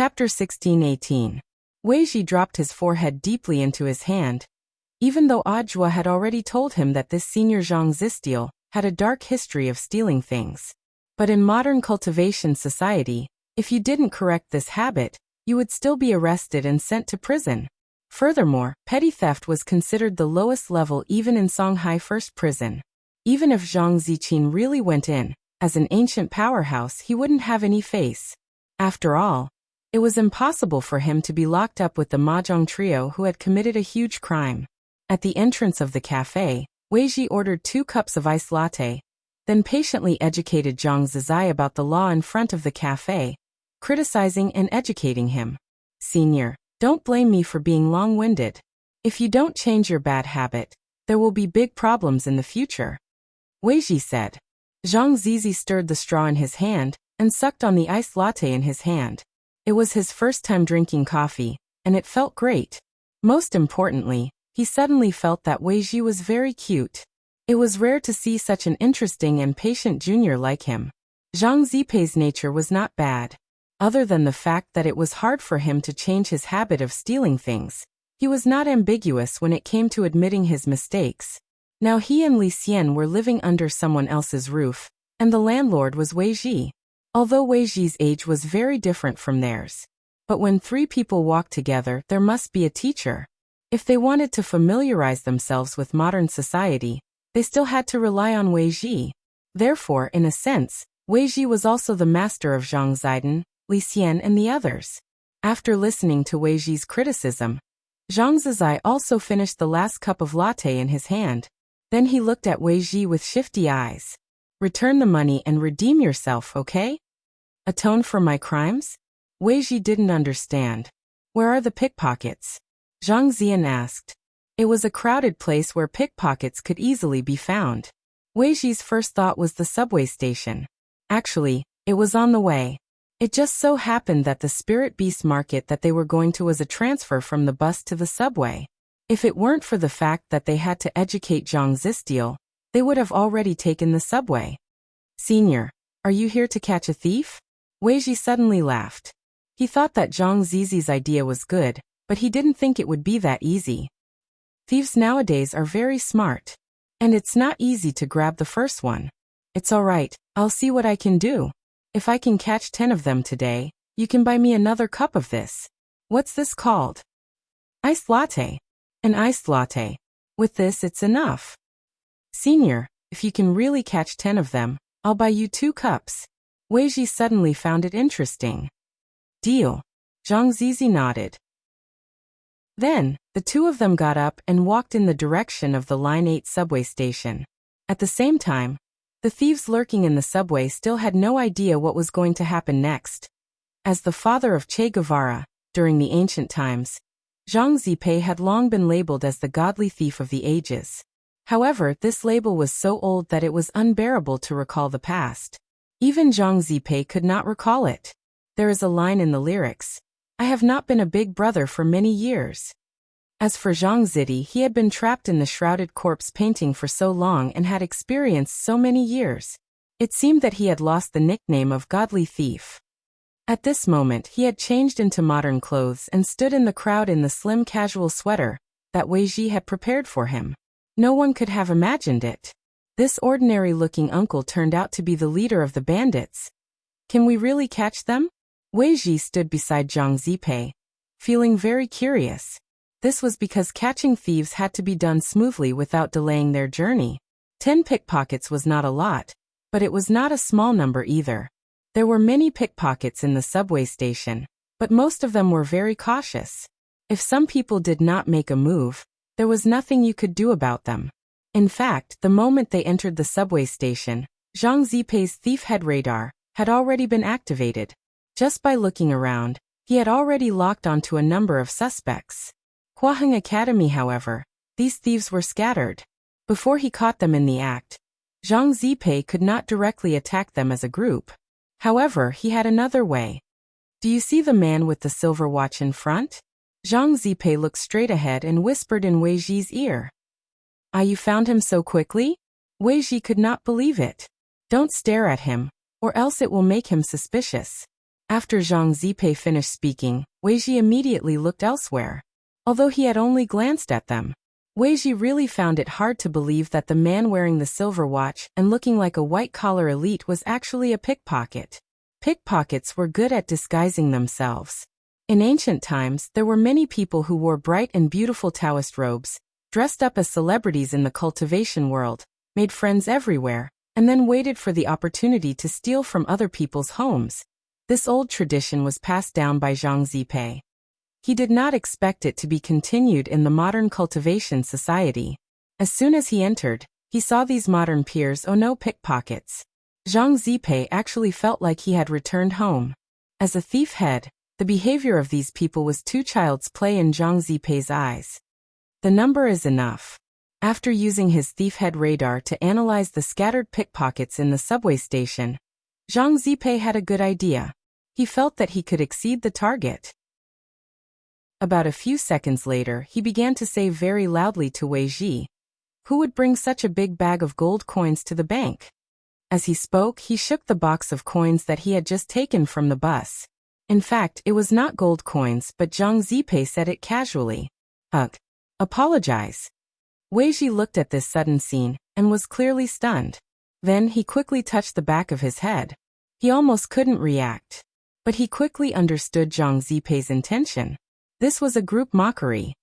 Chapter 16:18. Wei Ji dropped his forehead deeply into his hand. Even though Ajua had already told him that this senior Zhang Zistil had a dark history of stealing things. But in modern cultivation society, if you didn't correct this habit, you would still be arrested and sent to prison. Furthermore, petty theft was considered the lowest level even in Shanghai First Prison. Even if Zhang Ziqin really went in, as an ancient powerhouse, he wouldn't have any face. After all, it was impossible for him to be locked up with the Mahjong trio who had committed a huge crime. At the entrance of the cafe, Wei Ji ordered 2 cups of iced latte, then patiently educated Zhang Zizai about the law in front of the cafe, criticizing and educating him. Senior, don't blame me for being long-winded. If you don't change your bad habit, there will be big problems in the future. Wei Ji said. Zhang Zizi stirred the straw in his hand and sucked on the iced latte in his hand. It was his first time drinking coffee, and it felt great. Most importantly, he suddenly felt that Wei Ji was very cute. It was rare to see such an interesting and patient junior like him. Zhang Zipei's nature was not bad. Other than the fact that it was hard for him to change his habit of stealing things, he was not ambiguous when it came to admitting his mistakes. Now he and Li Xian were living under someone else's roof, and the landlord was Wei Ji. Although Wei Ji's age was very different from theirs. But when 3 people walk together, there must be a teacher. If they wanted to familiarize themselves with modern society, they still had to rely on Wei Ji. Therefore, in a sense, Wei Ji was also the master of Zhang Ziden, Li Xian and the others. After listening to Wei Ji's criticism, Zhang Zizai also finished the last cup of latte in his hand. Then he looked at Wei Ji with shifty eyes. Return the money and redeem yourself, okay? Atone for my crimes? Wei Ji didn't understand. Where are the pickpockets? Zhang Zian asked. It was a crowded place where pickpockets could easily be found. Wei Ji's first thought was the subway station. Actually, it was on the way. It just so happened that the Spirit Beast market that they were going to was a transfer from the bus to the subway. If it weren't for the fact that they had to educate Zhang Zistil, they would have already taken the subway. Senior, are you here to catch a thief? Wei Ji suddenly laughed. He thought that Zhang Zizi's idea was good, but he didn't think it would be that easy. Thieves nowadays are very smart. And it's not easy to grab the first one. It's alright, I'll see what I can do. If I can catch 10 of them today, you can buy me another cup of this. What's this called? Iced latte. An iced latte. With this it's enough. Senior, if you can really catch 10 of them, I'll buy you 2 cups. Wei Ji suddenly found it interesting. Deal. Zhang Zizi nodded. Then, the 2 of them got up and walked in the direction of the Line 8 subway station. At the same time, the thieves lurking in the subway still had no idea what was going to happen next. As the father of Che Guevara, during the ancient times, Zhang Zipei had long been labeled as the godly thief of the ages. However, this label was so old that it was unbearable to recall the past. Even Zhang Zipei could not recall it. There is a line in the lyrics, I have not been a big brother for many years. As for Zhang Zidi, he had been trapped in the shrouded corpse painting for so long and had experienced so many years. It seemed that he had lost the nickname of godly thief. At this moment he had changed into modern clothes and stood in the crowd in the slim casual sweater that Wei Ji had prepared for him. No one could have imagined it. This ordinary-looking uncle turned out to be the leader of the bandits. Can we really catch them? Wei Ji stood beside Zhang Zipei, feeling very curious. This was because catching thieves had to be done smoothly without delaying their journey. 10 pickpockets was not a lot, but it was not a small number either. There were many pickpockets in the subway station, but most of them were very cautious. If some people did not make a move, there was nothing you could do about them. In fact, the moment they entered the subway station, Zhang Zipei's thief head radar had already been activated. Just by looking around, he had already locked onto a number of suspects. Huaheng Academy, however, these thieves were scattered. Before he caught them in the act, Zhang Zipei could not directly attack them as a group. However, he had another way. Do you see the man with the silver watch in front? Zhang Zipei looked straight ahead and whispered in Wei Ji's ear. Ah, you found him so quickly? Wei Ji could not believe it. Don't stare at him, or else it will make him suspicious. After Zhang Zipei finished speaking, Weiji immediately looked elsewhere. Although he had only glanced at them, Weiji really found it hard to believe that the man wearing the silver watch and looking like a white-collar elite was actually a pickpocket. Pickpockets were good at disguising themselves. In ancient times, there were many people who wore bright and beautiful Taoist robes, dressed up as celebrities in the cultivation world, made friends everywhere, and then waited for the opportunity to steal from other people's homes. This old tradition was passed down by Zhang Zipei. He did not expect it to be continued in the modern cultivation society. As soon as he entered, he saw these modern peers no pickpockets. Zhang Zipei actually felt like he had returned home. As a thief head, the behavior of these people was too child's play in Zhang Zipei's eyes. The number is enough. After using his thief head radar to analyze the scattered pickpockets in the subway station, Zhang Zipei had a good idea. He felt that he could exceed the target. About a few seconds later, he began to say very loudly to Weiji, "Who would bring such a big bag of gold coins to the bank?" As he spoke, he shook the box of coins that he had just taken from the bus. In fact, it was not gold coins, but Zhang Zipei said it casually. Apologize." Weiji looked at this sudden scene and was clearly stunned. Then he quickly touched the back of his head. He almost couldn't react. But he quickly understood Zhang Zipei's intention. This was a group mockery.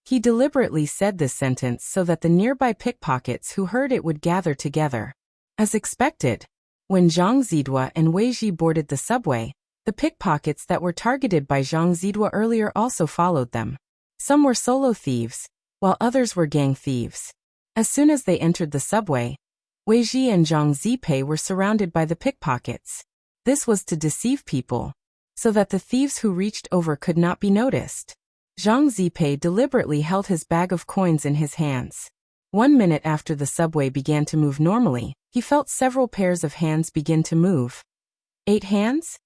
He deliberately said this sentence so that the nearby pickpockets who heard it would gather together. As expected, when Zhang Zidua and Weiji boarded the subway, the pickpockets that were targeted by Zhang Zidua earlier also followed them. Some were solo thieves, while others were gang thieves. As soon as they entered the subway, Weiji and Zhang Zipei were surrounded by the pickpockets. This was to deceive people, so that the thieves who reached over could not be noticed. Zhang Zipei deliberately held his bag of coins in his hands. 1 minute after the subway began to move normally, he felt several pairs of hands begin to move. 8 hands?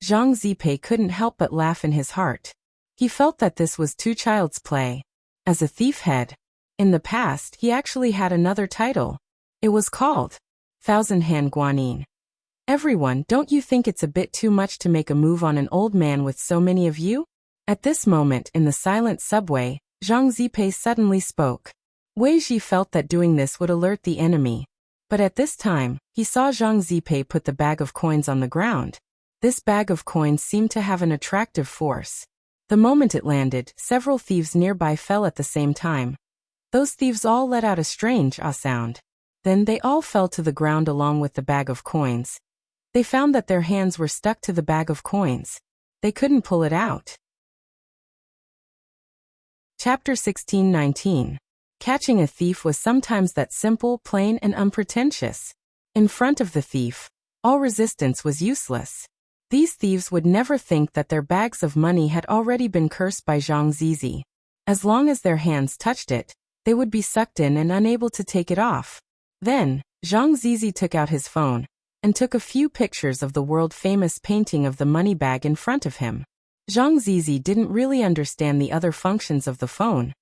Zhang Zipei couldn't help but laugh in his heart. He felt that this was too child's play. As a thief head, in the past he actually had another title. It was called Thousand-Hand Guanyin. "Everyone, don't you think it's a bit too much to make a move on an old man with so many of you?" At this moment in the silent subway, Zhang Zipei suddenly spoke. Weiji felt that doing this would alert the enemy. But at this time, he saw Zhang Zipei put the bag of coins on the ground. This bag of coins seemed to have an attractive force. The moment it landed, several thieves nearby fell at the same time. Those thieves all let out a strange sound. Then they all fell to the ground along with the bag of coins. They found that their hands were stuck to the bag of coins. They couldn't pull it out. Chapter 16-19. Catching a thief was sometimes that simple, plain, and unpretentious. In front of the thief, all resistance was useless. These thieves would never think that their bags of money had already been cursed by Zhang Zizi. As long as their hands touched it, they would be sucked in and unable to take it off. Then, Zhang Zizi took out his phone and took a few pictures of the world-famous painting of the money bag in front of him. Zhang Zizi didn't really understand the other functions of the phone,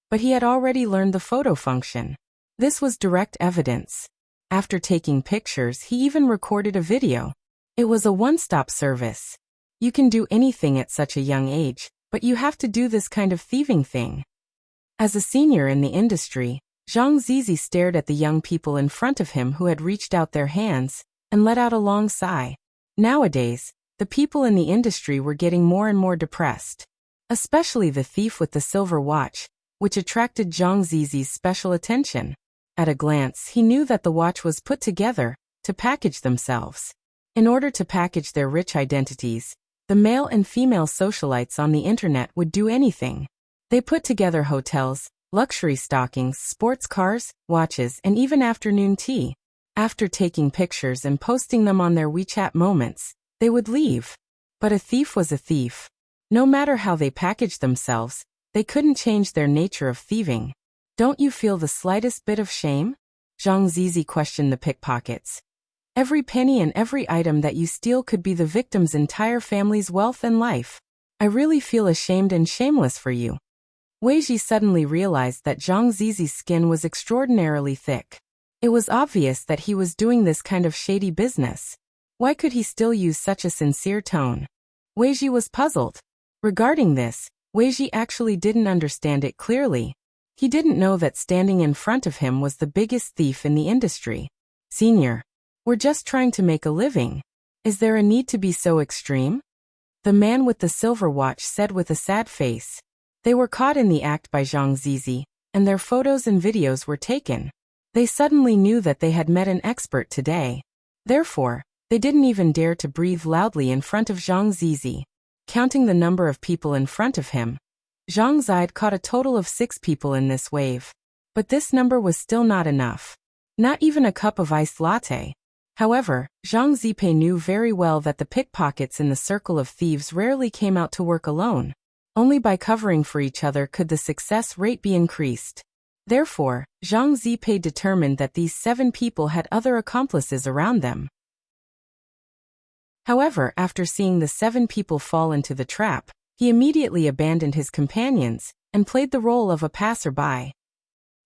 but he had already learned the photo function. This was direct evidence. After taking pictures, he even recorded a video. It was a one-stop service. You can do anything at such a young age, but you have to do this kind of thieving thing. As a senior in the industry, Zhang Zizi stared at the young people in front of him who had reached out their hands and let out a long sigh. Nowadays, the people in the industry were getting more and more depressed. Especially the thief with the silver watch, which attracted Zhang Zizi's special attention. At a glance, he knew that the watch was put together to package themselves. In order to package their rich identities, the male and female socialites on the internet would do anything. They put together hotels, luxury stockings, sports cars, watches, and even afternoon tea. After taking pictures and posting them on their WeChat moments, they would leave. But a thief was a thief. No matter how they packaged themselves, they couldn't change their nature of thieving. "Don't you feel the slightest bit of shame?" Zhang Zizi questioned the pickpockets. "Every penny and every item that you steal could be the victim's entire family's wealth and life. I really feel ashamed and shameless for you." Weiji suddenly realized that Zhang Zizi's skin was extraordinarily thick. It was obvious that he was doing this kind of shady business. Why could he still use such a sincere tone? Weiji was puzzled. Regarding this, Weiji actually didn't understand it clearly. He didn't know that standing in front of him was the biggest thief in the industry. Senior, we're just trying to make a living. Is there a need to be so extreme? The man with the silver watch said with a sad face. They were caught in the act by Zhang Zizi, and their photos and videos were taken. They suddenly knew that they had met an expert today. Therefore, they didn't even dare to breathe loudly in front of Zhang Zizi. Counting the number of people in front of him, Zhang Zide caught a total of 6 people in this wave. But this number was still not enough. Not even a cup of iced latte. However, Zhang Zipei knew very well that the pickpockets in the circle of thieves rarely came out to work alone. Only by covering for each other could the success rate be increased. Therefore, Zhang Zipei determined that these 7 people had other accomplices around them. However, after seeing the 7 people fall into the trap, he immediately abandoned his companions and played the role of a passerby.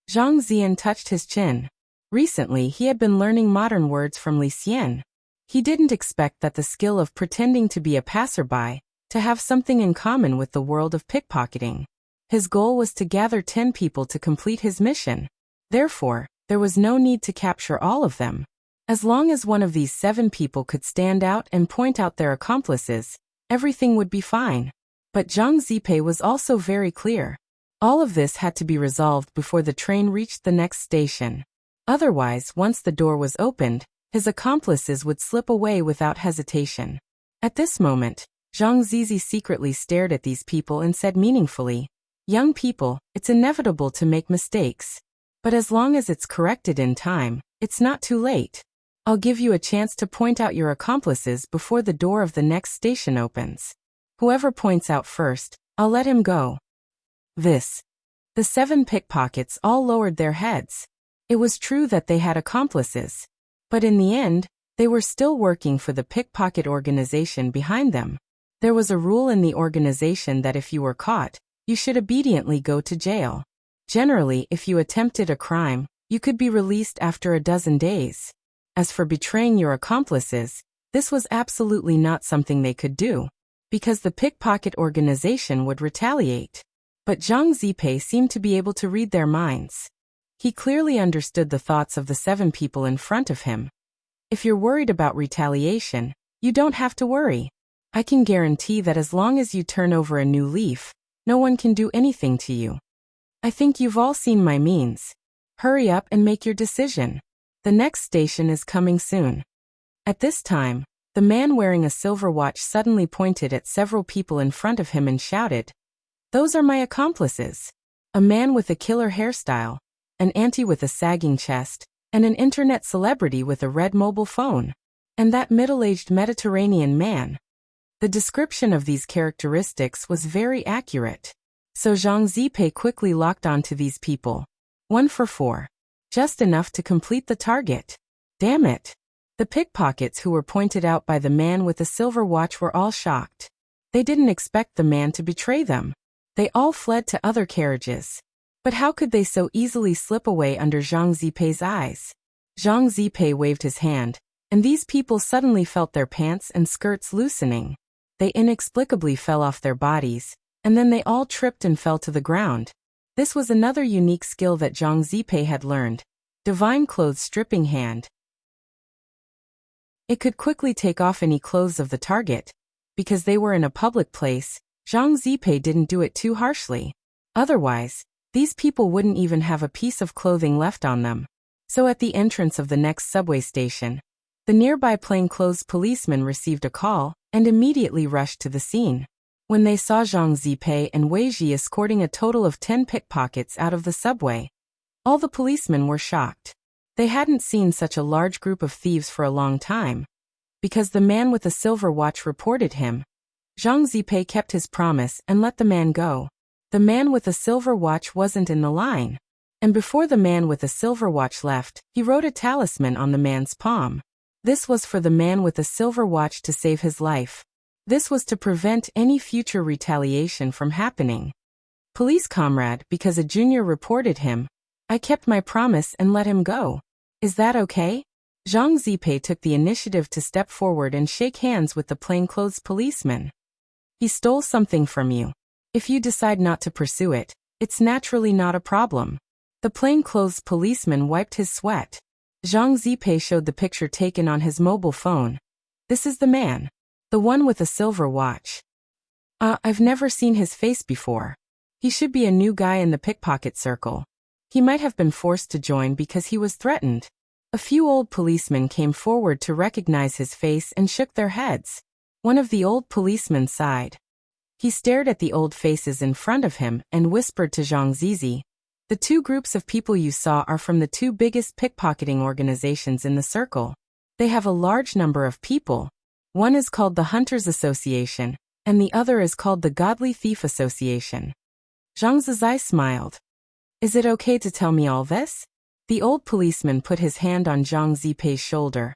Zhang Ziyan touched his chin. Recently, he had been learning modern words from Li Xian. He didn't expect that the skill of pretending to be a passerby to have something in common with the world of pickpocketing. His goal was to gather 10 people to complete his mission. Therefore, there was no need to capture all of them. As long as one of these 7 people could stand out and point out their accomplices, everything would be fine. But Zhang Zipei was also very clear. All of this had to be resolved before the train reached the next station. Otherwise, once the door was opened, his accomplices would slip away without hesitation. At this moment, Zhang Zizi secretly stared at these people and said meaningfully, "Young people, it's inevitable to make mistakes. But as long as it's corrected in time, it's not too late. I'll give you a chance to point out your accomplices before the door of the next station opens. Whoever points out first, I'll let him go." The 7 pickpockets all lowered their heads. It was true that they had accomplices. But in the end, they were still working for the pickpocket organization behind them. There was a rule in the organization that if you were caught, you should obediently go to jail. Generally, if you attempted a crime, you could be released after a dozen days. As for betraying your accomplices, this was absolutely not something they could do, because the pickpocket organization would retaliate. But Zhang Zipei seemed to be able to read their minds. He clearly understood the thoughts of the 7 people in front of him. If you're worried about retaliation, you don't have to worry. I can guarantee that as long as you turn over a new leaf, no one can do anything to you. I think you've all seen my means. Hurry up and make your decision. The next station is coming soon. At this time, the man wearing a silver watch suddenly pointed at several people in front of him and shouted, "Those are my accomplices. A man with a killer hairstyle, an auntie with a sagging chest, and an internet celebrity with a red mobile phone. And that middle-aged Mediterranean man." The description of these characteristics was very accurate. So Zhang Zipei quickly locked onto these people. 1 for 4. Just enough to complete the target. Damn it. The pickpockets who were pointed out by the man with the silver watch were all shocked. They didn't expect the man to betray them. They all fled to other carriages. But how could they so easily slip away under Zhang Zipei's eyes? Zhang Zipei waved his hand, and these people suddenly felt their pants and skirts loosening. They inexplicably fell off their bodies, and then they all tripped and fell to the ground. This was another unique skill that Zhang Zipei had learned. Divine Clothes Stripping Hand. It could quickly take off any clothes of the target. Because they were in a public place, Zhang Zipei didn't do it too harshly. Otherwise, these people wouldn't even have a piece of clothing left on them. So at the entrance of the next subway station, the nearby plainclothes policeman received a call and immediately rushed to the scene. When they saw Zhang Zipei and Wei Ji escorting a total of 10 pickpockets out of the subway, all the policemen were shocked. They hadn't seen such a large group of thieves for a long time. Because the man with the silver watch reported him, Zhang Zipei kept his promise and let the man go. The man with the silver watch wasn't in the line. And before the man with the silver watch left, he wrote a talisman on the man's palm. This was for the man with the silver watch to save his life. This was to prevent any future retaliation from happening. "Police comrade, because a junior reported him, I kept my promise and let him go. Is that okay?" Zhang Zipei took the initiative to step forward and shake hands with the plainclothes policeman. He stole something from you. If you decide not to pursue it, it's naturally not a problem. The plainclothes policeman wiped his sweat. Zhang Zipei showed the picture taken on his mobile phone. This is the man. The one with a silver watch. I've never seen his face before. He should be a new guy in the pickpocket circle. He might have been forced to join because he was threatened. A few old policemen came forward to recognize his face and shook their heads. One of the old policemen sighed. He stared at the old faces in front of him and whispered to Zhang Zizi, "The two groups of people you saw are from the two biggest pickpocketing organizations in the circle. They have a large number of people. One is called the Hunters Association, and the other is called the Godly Thief Association." Zhang Zizi smiled. "Is it okay to tell me all this?" The old policeman put his hand on Zhang Zipei's shoulder.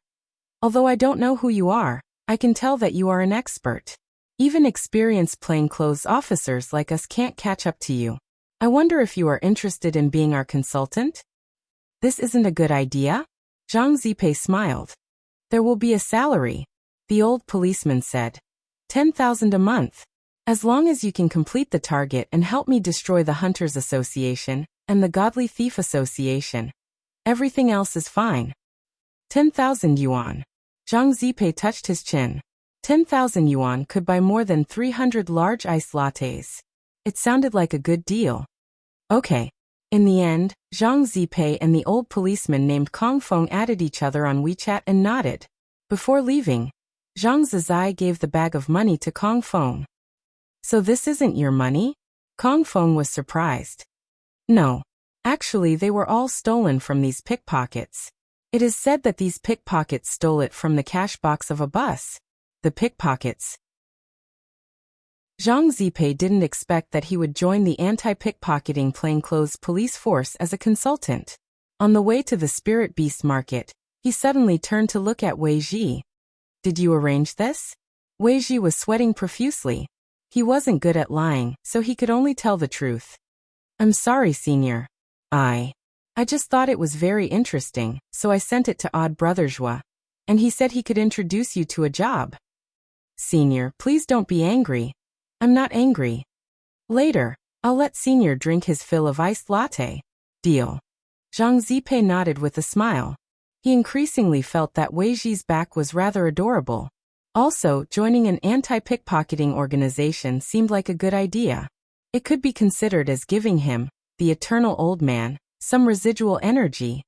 "Although I don't know who you are, I can tell that you are an expert. Even experienced plainclothes officers like us can't catch up to you. I wonder if you are interested in being our consultant?" "This isn't a good idea?" Zhang Zipei smiled. "There will be a salary," the old policeman said. 10,000 a month. As long as you can complete the target and help me destroy the Hunters Association and the Godly Thief Association. Everything else is fine." 10,000 yuan. Zhang Zipei touched his chin. 10,000 yuan could buy more than 300 large iced lattes. It sounded like a good deal. Okay. In the end, Zhang Zipei and the old policeman named Kong Feng added each other on WeChat and nodded. Before leaving, Zhang Zizi gave the bag of money to Kong Feng. "So this isn't your money?" Kong Feng was surprised. "No. Actually, they were all stolen from these pickpockets. It is said that these pickpockets stole it from the cash box of a bus. The pickpockets." Zhang Zipei didn't expect that he would join the anti-pickpocketing plainclothes police force as a consultant. On the way to the spirit beast market, he suddenly turned to look at Wei Ji. "Did you arrange this?" Wei Ji was sweating profusely. He wasn't good at lying, so he could only tell the truth. "I'm sorry, Senior. I just thought it was very interesting, so I sent it to Odd Brother Zhua, and he said he could introduce you to a job." "Senior, please don't be angry." "I'm not angry. Later, I'll let Senior drink his fill of iced latte." "Deal." Zhang Zipei nodded with a smile. He increasingly felt that Wei Ji's back was rather adorable. Also, joining an anti-pickpocketing organization seemed like a good idea. It could be considered as giving him, the eternal old man, some residual energy.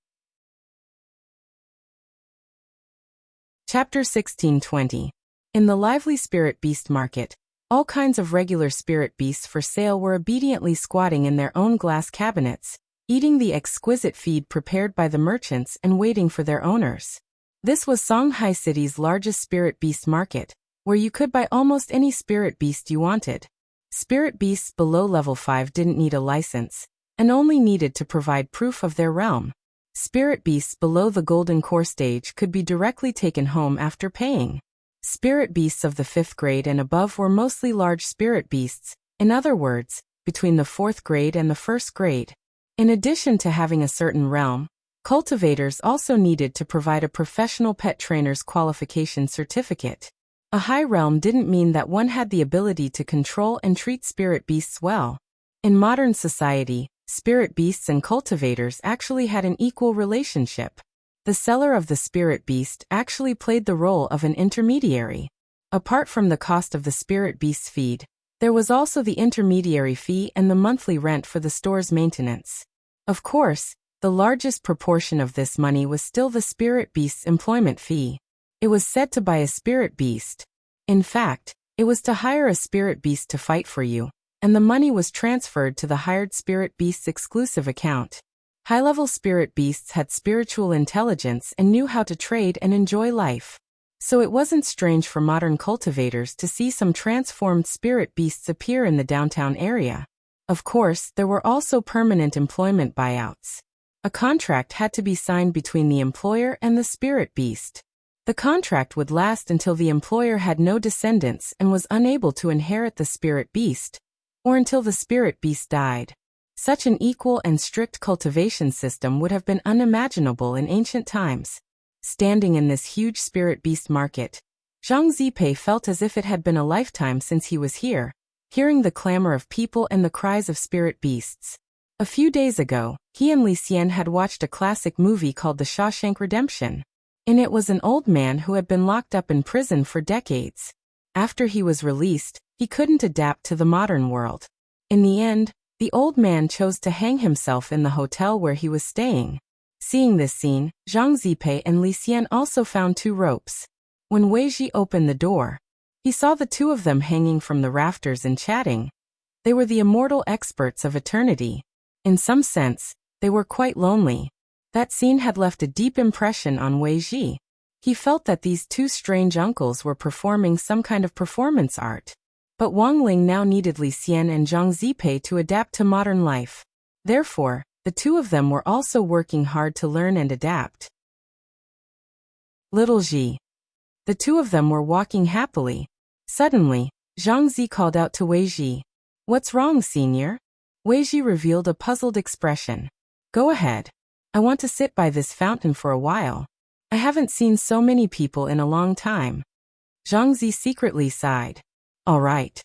Chapter 1620. In the lively spirit beast market, all kinds of regular spirit beasts for sale were obediently squatting in their own glass cabinets, eating the exquisite feed prepared by the merchants and waiting for their owners. This was Shanghai City's largest spirit beast market, where you could buy almost any spirit beast you wanted. Spirit beasts below level 5 didn't need a license, and only needed to provide proof of their realm. Spirit beasts below the golden core stage could be directly taken home after paying. Spirit beasts of the 5th grade and above were mostly large spirit beasts, in other words, between the 4th grade and the 1st grade. In addition to having a certain realm, cultivators also needed to provide a professional pet trainer's qualification certificate. A high realm didn't mean that one had the ability to control and treat spirit beasts well. In modern society, spirit beasts and cultivators actually had an equal relationship. The seller of the spirit beast actually played the role of an intermediary. Apart from the cost of the spirit beast's feed, there was also the intermediary fee and the monthly rent for the store's maintenance. Of course, the largest proportion of this money was still the spirit beast's employment fee. It was said to buy a spirit beast. In fact, it was to hire a spirit beast to fight for you, and the money was transferred to the hired spirit beast's exclusive account. High-level spirit beasts had spiritual intelligence and knew how to trade and enjoy life. So it wasn't strange for modern cultivators to see some transformed spirit beasts appear in the downtown area. Of course, there were also permanent employment buyouts. A contract had to be signed between the employer and the spirit beast. The contract would last until the employer had no descendants and was unable to inherit the spirit beast, or until the spirit beast died. Such an equal and strict cultivation system would have been unimaginable in ancient times. Standing in this huge spirit beast market, Zhang Zipei felt as if it had been a lifetime since he was here, hearing the clamor of people and the cries of spirit beasts. A few days ago, he and Li Xian had watched a classic movie called The Shawshank Redemption. In it was an old man who had been locked up in prison for decades. After he was released, he couldn't adapt to the modern world. In the end, the old man chose to hang himself in the hotel where he was staying. Seeing this scene, Zhang Zipei and Li Xian also found 2 ropes. When Wei Ji opened the door, he saw the 2 of them hanging from the rafters and chatting. They were the immortal experts of eternity. In some sense, they were quite lonely. That scene had left a deep impression on Wei Ji. He felt that these 2 strange uncles were performing some kind of performance art. But Wang Ling now needed Li Xian and Zhang Zipei to adapt to modern life. Therefore, the 2 of them were also working hard to learn and adapt. Little Ji. The 2 of them were walking happily. Suddenly, Zhang Zi called out to Wei Ji. "What's wrong, senior?" Wei Ji revealed a puzzled expression. "Go ahead. I want to sit by this fountain for a while. I haven't seen so many people in a long time." Zhang Zi secretly sighed. "All right."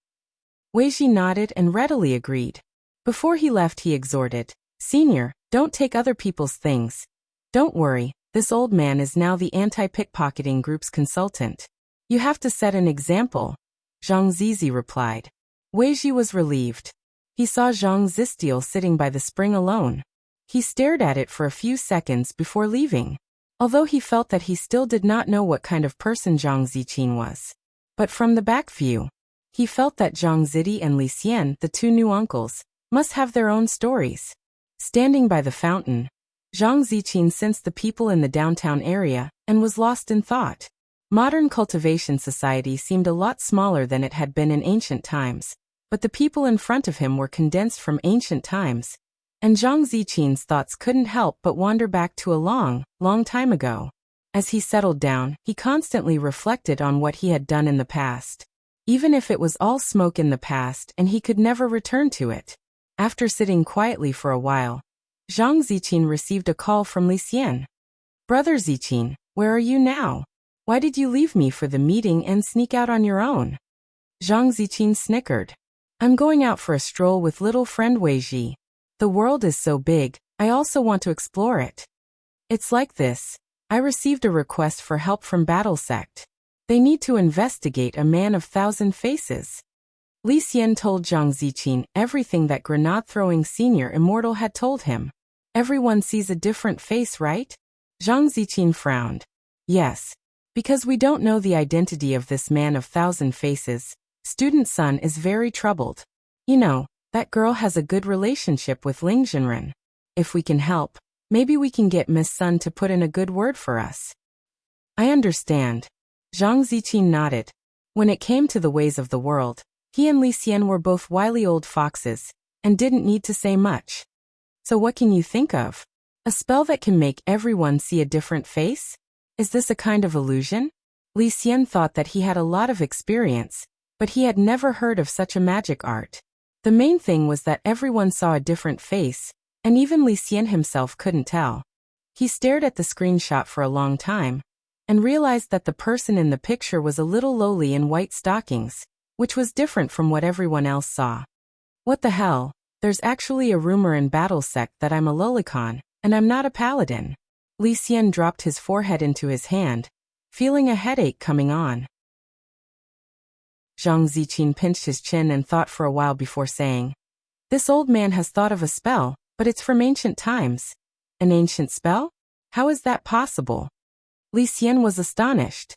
Wei Ji nodded and readily agreed. Before he left, he exhorted, "Senior, don't take other people's things. Don't worry, this old man is now the anti-pickpocketing group's consultant. You have to set an example." Zhang Zizi replied. Wei Ji was relieved. He saw Zhang Zistil sitting by the spring alone. He stared at it for a few seconds before leaving. Although he felt that he still did not know what kind of person Zhang Ziqin was. But from the back view, he felt that Zhang Zidi and Li Xian, the 2 new uncles, must have their own stories. Standing by the fountain, Zhang Ziqin sensed the people in the downtown area and was lost in thought. Modern cultivation society seemed a lot smaller than it had been in ancient times, but the people in front of him were condensed from ancient times, and Zhang Ziqin's thoughts couldn't help but wander back to a long, long time ago. As he settled down, he constantly reflected on what he had done in the past. Even if it was all smoke in the past and he could never return to it. After sitting quietly for a while, Zhang Ziqin received a call from Li Xian. "Brother Ziqin, where are you now? Why did you leave me for the meeting and sneak out on your own?" Zhang Ziqin snickered. "I'm going out for a stroll with little friend Wei Ji. The world is so big, I also want to explore it. It's like this. I received a request for help from Battle Sect. They need to investigate a man of 1,000 faces." Li Xian told Zhang Ziqin everything that grenade-throwing senior immortal had told him. "Everyone sees a different face, right?" Zhang Ziqin frowned. "Yes. Because we don't know the identity of this man of 1,000 faces, Student Sun is very troubled. You know, that girl has a good relationship with Ling Jinren. If we can help, maybe we can get Miss Sun to put in a good word for us." "I understand." Zhang Ziqin nodded. When it came to the ways of the world, he and Li Xian were both wily old foxes, and didn't need to say much. "So what can you think of? A spell that can make everyone see a different face? Is this a kind of illusion?" Li Xian thought that he had a lot of experience, but he had never heard of such a magic art. The main thing was that everyone saw a different face, and even Li Xian himself couldn't tell. He stared at the screenshot for a long time, and realized that the person in the picture was a little lowly in white stockings, which was different from what everyone else saw. "What the hell? There's actually a rumor in Battle Sect that I'm a lolicon, and I'm not a paladin." Li Xian dropped his forehead into his hand, feeling a headache coming on. Zhang Ziqin pinched his chin and thought for a while before saying, "This old man has thought of a spell, but it's from ancient times." "An ancient spell? How is that possible?" Li Xian was astonished.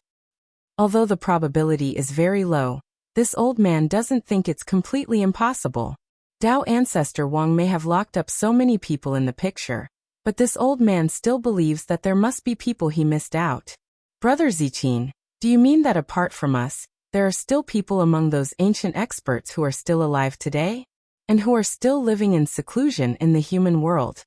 "Although the probability is very low, this old man doesn't think it's completely impossible. Dao ancestor Wang may have locked up so many people in the picture, but this old man still believes that there must be people he missed out." "Brother Ziqin, do you mean that apart from us, there are still people among those ancient experts who are still alive today? And who are still living in seclusion in the human world?"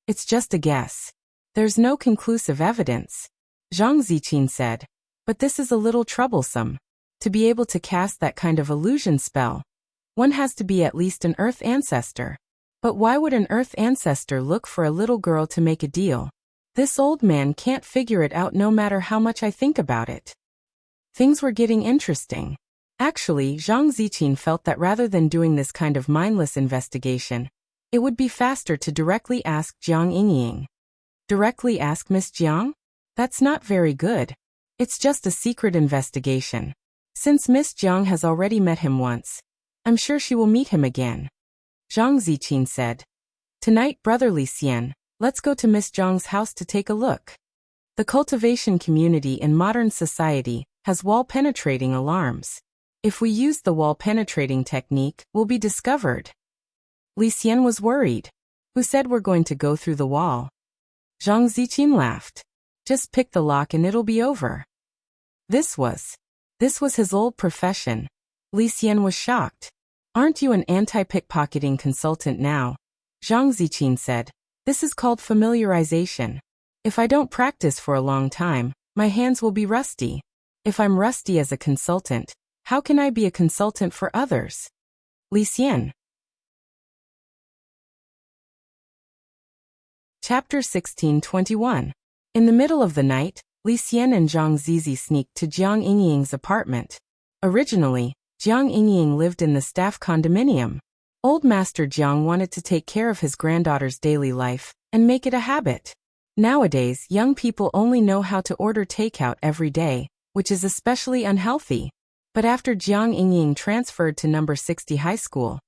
"It's just a guess. There's no conclusive evidence," Zhang Ziqin said, "but this is a little troublesome. To be able to cast that kind of illusion spell, one has to be at least an Earth ancestor. But why would an Earth ancestor look for a little girl to make a deal? This old man can't figure it out no matter how much I think about it. Things were getting interesting. Actually, Zhang Ziqin felt that rather than doing this kind of mindless investigation, it would be faster to directly ask Jiang Yingying. Directly ask Miss Jiang? That's not very good. It's just a secret investigation. Since Miss Jiang has already met him once, I'm sure she will meet him again. Zhang Ziqin said. Tonight, Brother Li Xian, let's go to Miss Jiang's house to take a look. The cultivation community in modern society has wall-penetrating alarms. If we use the wall-penetrating technique, we'll be discovered. Li Xian was worried. Who said we're going to go through the wall? Zhang Ziqin laughed. Just pick the lock and it'll be over. This was his old profession. Li Xian was shocked. Aren't you an anti-pickpocketing consultant now? Zhang Ziqin said. This is called familiarization. If I don't practice for a long time, my hands will be rusty. If I'm rusty as a consultant, how can I be a consultant for others? Li Xian. Chapter 1621. In the middle of the night, Li Xian and Zhang Zizi sneaked to Jiang Yingying's apartment. Originally, Jiang Yingying lived in the staff condominium. Old Master Jiang wanted to take care of his granddaughter's daily life and make it a habit. Nowadays, young people only know how to order takeout every day, which is especially unhealthy. But after Jiang Yingying transferred to number 60 high school,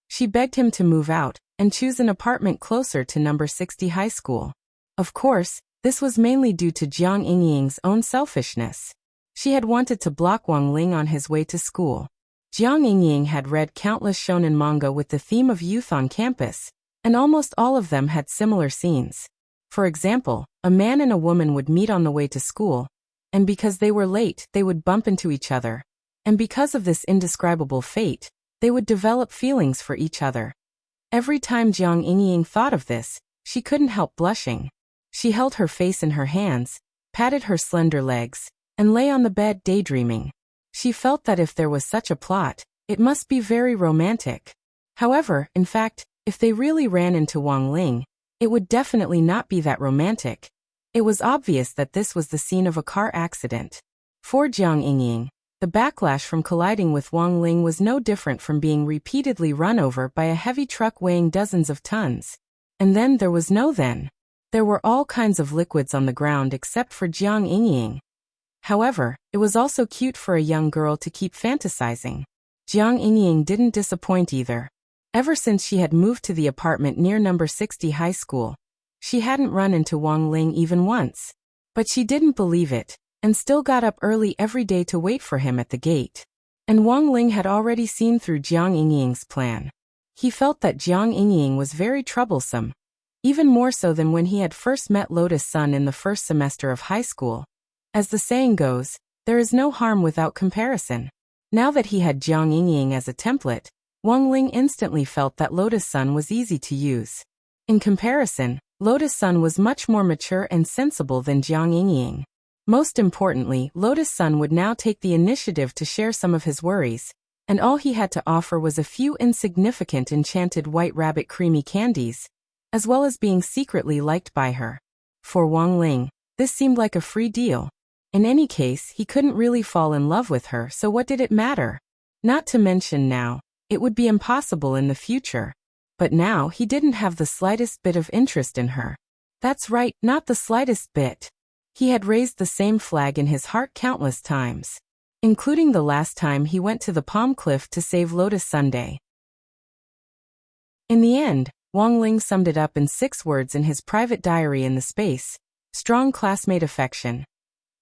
she begged him to move out and choose an apartment closer to number 60 high school. Of course, this was mainly due to Jiang Yingying's own selfishness. She had wanted to block Wang Ling on his way to school. Jiang Yingying had read countless shonen manga with the theme of youth on campus, and almost all of them had similar scenes. For example, a man and a woman would meet on the way to school, and because they were late, they would bump into each other. And because of this indescribable fate, they would develop feelings for each other. Every time Jiang Yingying thought of this, she couldn't help blushing. She held her face in her hands, patted her slender legs, and lay on the bed daydreaming. She felt that if there was such a plot, it must be very romantic. However, in fact, if they really ran into Wang Ling, it would definitely not be that romantic. It was obvious that this was the scene of a car accident. For Jiang Yingying, the backlash from colliding with Wang Ling was no different from being repeatedly run over by a heavy truck weighing dozens of tons. And then there was no then. There were all kinds of liquids on the ground except for Jiang Yingying. However, it was also cute for a young girl to keep fantasizing. Jiang Yingying didn't disappoint either. Ever since she had moved to the apartment near number 60 high school, she hadn't run into Wang Ling even once. But she didn't believe it, and still got up early every day to wait for him at the gate. And Wang Ling had already seen through Jiang Yingying's plan. He felt that Jiang Yingying was very troublesome, even more so than when he had first met Lotus Sun in the first semester of high school. As the saying goes, there is no harm without comparison. Now that he had Jiang Yingying as a template, Wang Ling instantly felt that Lotus Sun was easy to use. In comparison, Lotus Sun was much more mature and sensible than Jiang Yingying. Most importantly, Lotus Sun would now take the initiative to share some of his worries, and all he had to offer was a few insignificant enchanted white rabbit creamy candies, as well as being secretly liked by her. For Wang Ling, this seemed like a free deal. In any case, he couldn't really fall in love with her, so what did it matter? Not to mention now, it would be impossible in the future. But now he didn't have the slightest bit of interest in her. That's right, not the slightest bit. He had raised the same flag in his heart countless times, including the last time he went to the Palm Cliff to save Lotus Sunday. In the end, Wang Ling summed it up in 6 words in his private diary in the space: strong classmate affection.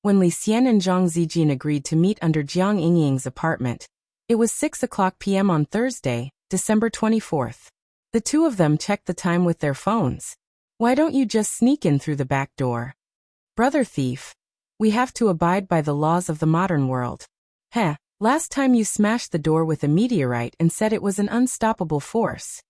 When Li Xian and Zhang Zijin agreed to meet under Jiang Yingying's apartment, it was 6:00 p.m. on Thursday, December 24th. The two of them checked the time with their phones. Why don't you just sneak in through the back door? Brother thief. We have to abide by the laws of the modern world. Heh, last time you smashed the door with a meteorite and said it was an unstoppable force.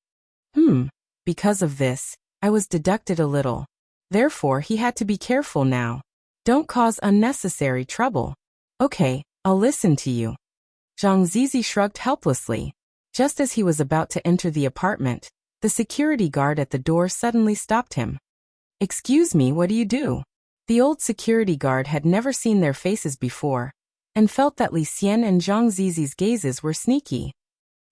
Because of this, I was deducted a little. Therefore he had to be careful now. Don't cause unnecessary trouble. Okay, I'll listen to you. Zhang Zizi shrugged helplessly. Just as he was about to enter the apartment, the security guard at the door suddenly stopped him. "Excuse me, what do you do?" The old security guard had never seen their faces before, and felt that Li Xian and Zhang Zizi's gazes were sneaky.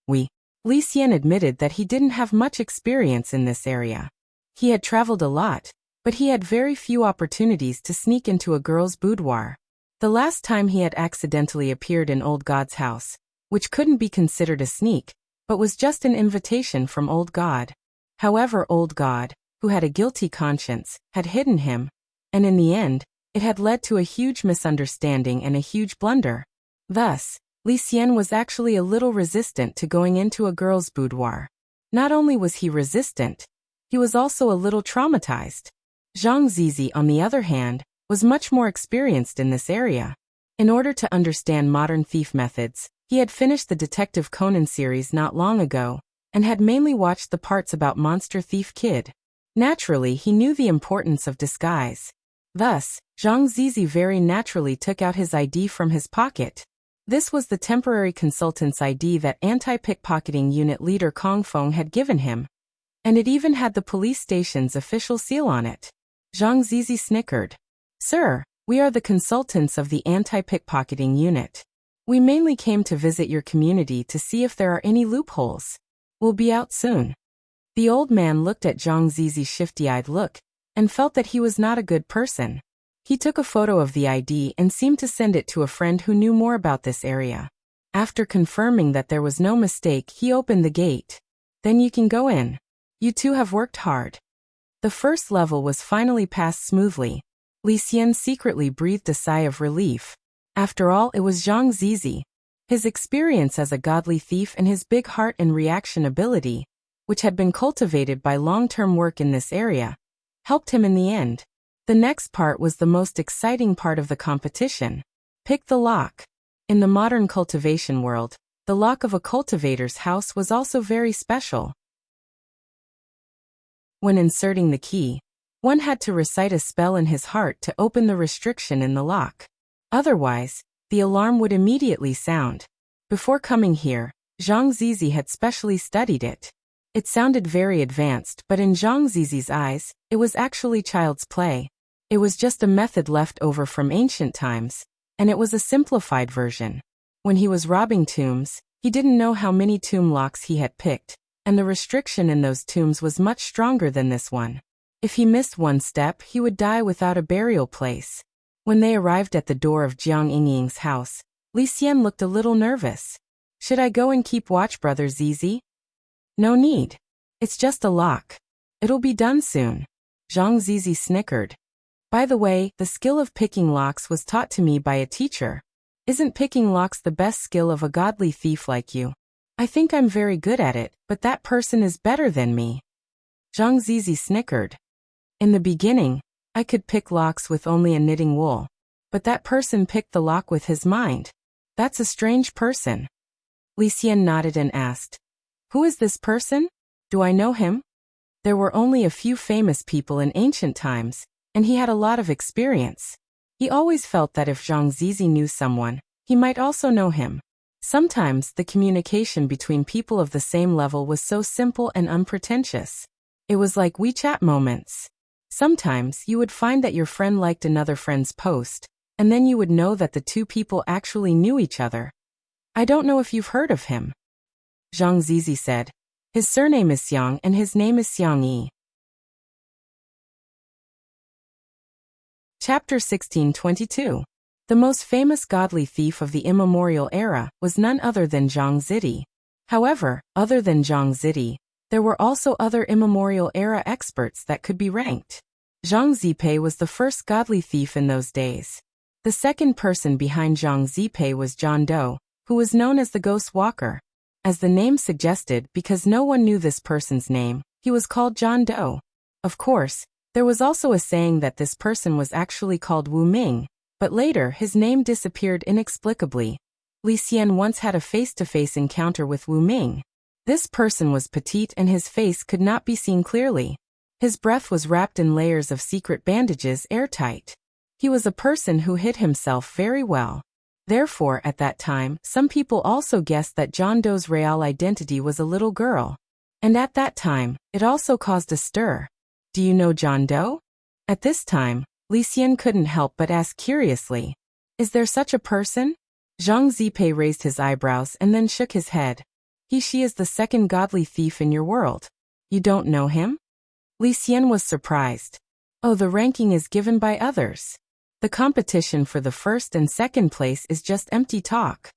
Li Xian admitted that he didn't have much experience in this area. He had traveled a lot, but he had very few opportunities to sneak into a girl's boudoir. The last time he had accidentally appeared in Old God's house, which couldn't be considered a sneak, but was just an invitation from Old God. However, Old God, who had a guilty conscience, had hidden him, and in the end, it had led to a huge misunderstanding and a huge blunder. Thus, Li Xian was actually a little resistant to going into a girl's boudoir. Not only was he resistant, he was also a little traumatized. Zhang Zizi, on the other hand, was much more experienced in this area. In order to understand modern thief methods, he had finished the Detective Conan series not long ago, and had mainly watched the parts about Monster Thief Kid. Naturally, he knew the importance of disguise. Thus, Zhang Zizi very naturally took out his ID from his pocket. This was the temporary consultant's ID that anti-pickpocketing unit leader Kong Feng had given him, and it even had the police station's official seal on it. Zhang Zizi snickered. "Sir, we are the consultants of the anti-pickpocketing unit. We mainly came to visit your community to see if there are any loopholes. We'll be out soon." The old man looked at Zhang Zizi's shifty-eyed look, and felt that he was not a good person. He took a photo of the ID and seemed to send it to a friend who knew more about this area. After confirming that there was no mistake, he opened the gate. "Then you can go in. You two have worked hard." The first level was finally passed smoothly. Li Xian secretly breathed a sigh of relief. After all, it was Zhang Zizi. His experience as a godly thief and his big heart and reaction ability, which had been cultivated by long-term work in this area, helped him in the end. The next part was the most exciting part of the competition. Pick the lock. In the modern cultivation world, the lock of a cultivator's house was also very special. When inserting the key, one had to recite a spell in his heart to open the restriction in the lock. Otherwise, the alarm would immediately sound. Before coming here, Zhang Zizi had specially studied it. It sounded very advanced, but in Zhang Zizi's eyes, it was actually child's play. It was just a method left over from ancient times, and it was a simplified version. When he was robbing tombs, he didn't know how many tomb locks he had picked, and the restriction in those tombs was much stronger than this one. If he missed one step, he would die without a burial place. When they arrived at the door of Jiang Yingying's house, Li Xian looked a little nervous. "Should I go and keep watch, Brother Zizi?" "No need. It's just a lock. It'll be done soon." Zhang Zizi snickered. "By the way, the skill of picking locks was taught to me by a teacher. Isn't picking locks the best skill of a godly thief like you? I think I'm very good at it, but that person is better than me." Zhang Zizi snickered. "In the beginning, I could pick locks with only a knitting wool, but that person picked the lock with his mind. That's a strange person." Li Xian nodded and asked, "Who is this person? Do I know him?" There were only a few famous people in ancient times, and he had a lot of experience. He always felt that if Zhang Zizi knew someone, he might also know him. Sometimes the communication between people of the same level was so simple and unpretentious. It was like WeChat moments. Sometimes you would find that your friend liked another friend's post, and then you would know that the two people actually knew each other. "I don't know if you've heard of him," Zhang Zizi said. "His surname is Xiang and his name is Xiang Yi." Chapter 1622. The most famous godly thief of the immemorial era was none other than Zhang Zizi. However, other than Zhang Zizi, there were also other immemorial era experts that could be ranked. Zhang Zipei was the first godly thief in those days. The second person behind Zhang Zipei was John Doe, who was known as the Ghost Walker. As the name suggested, because no one knew this person's name, he was called John Doe. Of course, there was also a saying that this person was actually called Wu Ming, but later his name disappeared inexplicably. Li Xian once had a face-to-face encounter with Wu Ming. This person was petite and his face could not be seen clearly. His breath was wrapped in layers of secret bandages airtight. He was a person who hid himself very well. Therefore, at that time, some people also guessed that John Doe's real identity was a little girl. And at that time, it also caused a stir. "Do you know John Doe?" At this time, Li Xian couldn't help but ask curiously, "Is there such a person?" Zhang Zipei raised his eyebrows and then shook his head. She is the second godly thief in your world. You don't know him?" Li Xian was surprised. "Oh, the ranking is given by others. The competition for the first and second place is just empty talk."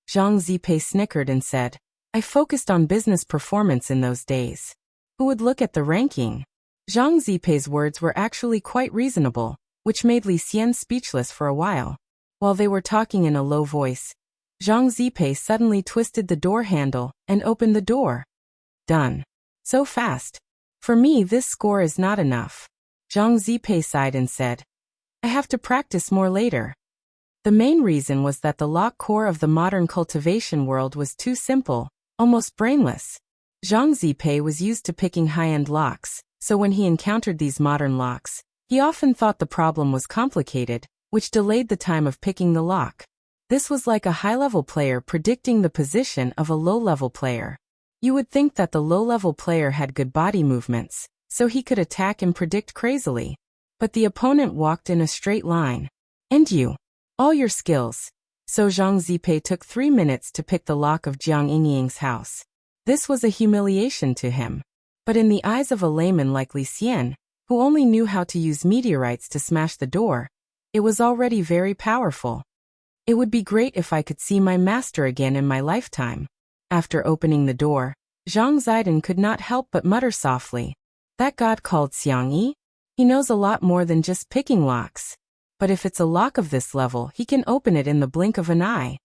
Zhang Zipei snickered and said, "I focused on business performance in those days. Who would look at the ranking?" Zhang Zipei's words were actually quite reasonable, which made Li Xian speechless for a while. While they were talking in a low voice, Zhang Zipei suddenly twisted the door handle and opened the door. "Done. So fast. For me, this score is not enough." Zhang Zipei sighed and said, "I have to practice more later." The main reason was that the lock core of the modern cultivation world was too simple, almost brainless. Zhang Zipei was used to picking high-end locks, so when he encountered these modern locks, he often thought the problem was complicated, which delayed the time of picking the lock. This was like a high-level player predicting the position of a low-level player. You would think that the low-level player had good body movements, so he could attack and predict crazily. But the opponent walked in a straight line. "And you. All your skills." So Zhang Zipei took 3 minutes to pick the lock of Jiang Yingying's house. This was a humiliation to him. But in the eyes of a layman like Li Xian, who only knew how to use meteorites to smash the door, it was already very powerful. "It would be great if I could see my master again in my lifetime." After opening the door, Zhang Ziden could not help but mutter softly, "That god called Xiang Yi? He knows a lot more than just picking locks. But if it's a lock of this level, he can open it in the blink of an eye."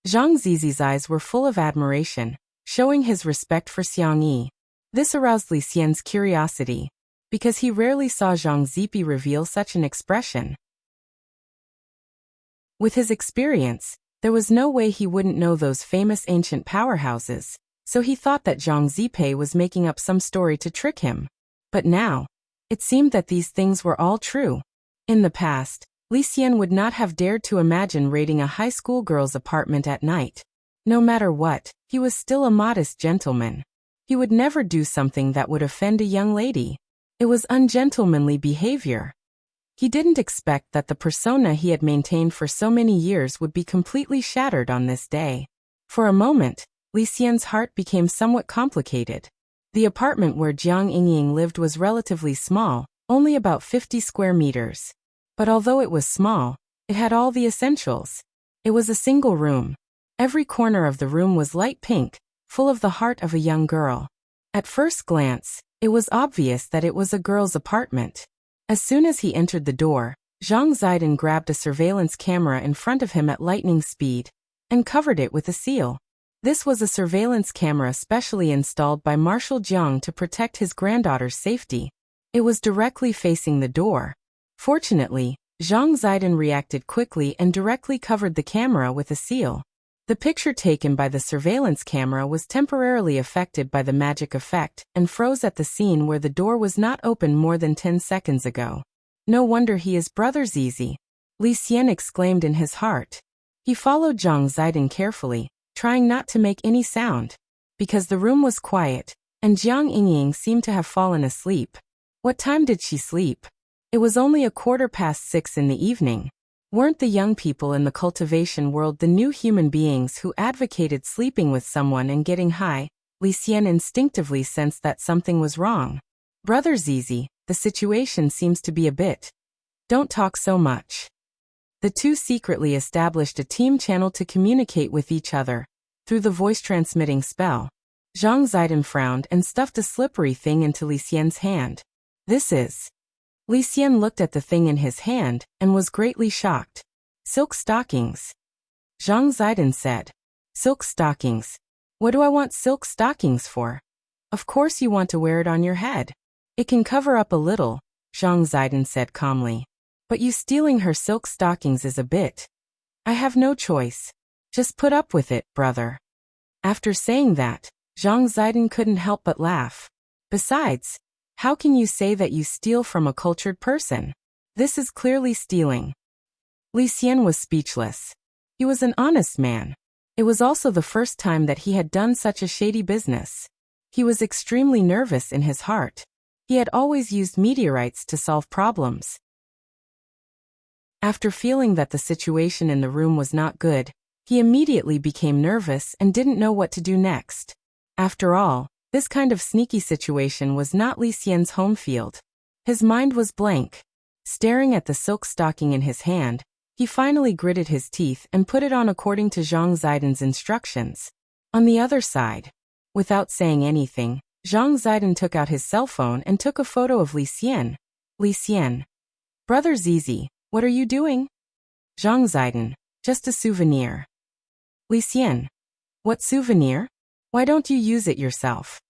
Zhang Zizi's eyes were full of admiration, showing his respect for Xiang Yi. This aroused Li Xian's curiosity, because he rarely saw Zhang Zipi reveal such an expression. With his experience, there was no way he wouldn't know those famous ancient powerhouses, so he thought that Zhang Zipei was making up some story to trick him. But now, it seemed that these things were all true. In the past, Li Xian would not have dared to imagine raiding a high school girl's apartment at night. No matter what, he was still a modest gentleman. He would never do something that would offend a young lady. It was ungentlemanly behavior. He didn't expect that the persona he had maintained for so many years would be completely shattered on this day. For a moment, Li Xian's heart became somewhat complicated. The apartment where Jiang Yingying lived was relatively small, only about 50 square meters. But although it was small, it had all the essentials. It was a single room. Every corner of the room was light pink, full of the heart of a young girl. At first glance, it was obvious that it was a girl's apartment. As soon as he entered the door, Zhang Ziden grabbed a surveillance camera in front of him at lightning speed and covered it with a seal. This was a surveillance camera specially installed by Marshal Jiang to protect his granddaughter's safety. It was directly facing the door. Fortunately, Zhang Ziden reacted quickly and directly covered the camera with a seal. The picture taken by the surveillance camera was temporarily affected by the magic effect and froze at the scene where the door was not open more than 10 seconds ago. "No wonder he is Brother Zizi," Li Xian exclaimed in his heart. He followed Zhang Ziden carefully, trying not to make any sound, because the room was quiet, and Jiang Yingying seemed to have fallen asleep. What time did she sleep? It was only 6:15 in the evening. Weren't the young people in the cultivation world the new human beings who advocated sleeping with someone and getting high? Li Xian instinctively sensed that something was wrong. "Brother Zizi, the situation seems to be a bit. Don't talk so much." The two secretly established a team channel to communicate with each other, through the voice-transmitting spell. Zhang Ziden frowned and stuffed a slippery thing into Li Xian's hand. "This is..." Li Xian looked at the thing in his hand and was greatly shocked. "Silk stockings," Zhang Ziden said. "Silk stockings? What do I want silk stockings for?" "Of course you want to wear it on your head. It can cover up a little," Zhang Ziden said calmly. "But you stealing her silk stockings is a bit. I have no choice. Just put up with it, brother." After saying that, Zhang Ziden couldn't help but laugh. "Besides, how can you say that you steal from a cultured person? This is clearly stealing." Li Xian was speechless. He was an honest man. It was also the first time that he had done such a shady business. He was extremely nervous in his heart. He had always used meteorites to solve problems. After feeling that the situation in the room was not good, he immediately became nervous and didn't know what to do next. After all, this kind of sneaky situation was not Li Xian's home field. His mind was blank. Staring at the silk stocking in his hand, he finally gritted his teeth and put it on according to Zhang Zidan's instructions. On the other side, without saying anything, Zhang Zidan took out his cell phone and took a photo of Li Xian. Li Xian. Brother Zizi, what are you doing? Zhang Zidan. Just a souvenir. Li Xian. What souvenir? Why don't you use it yourself?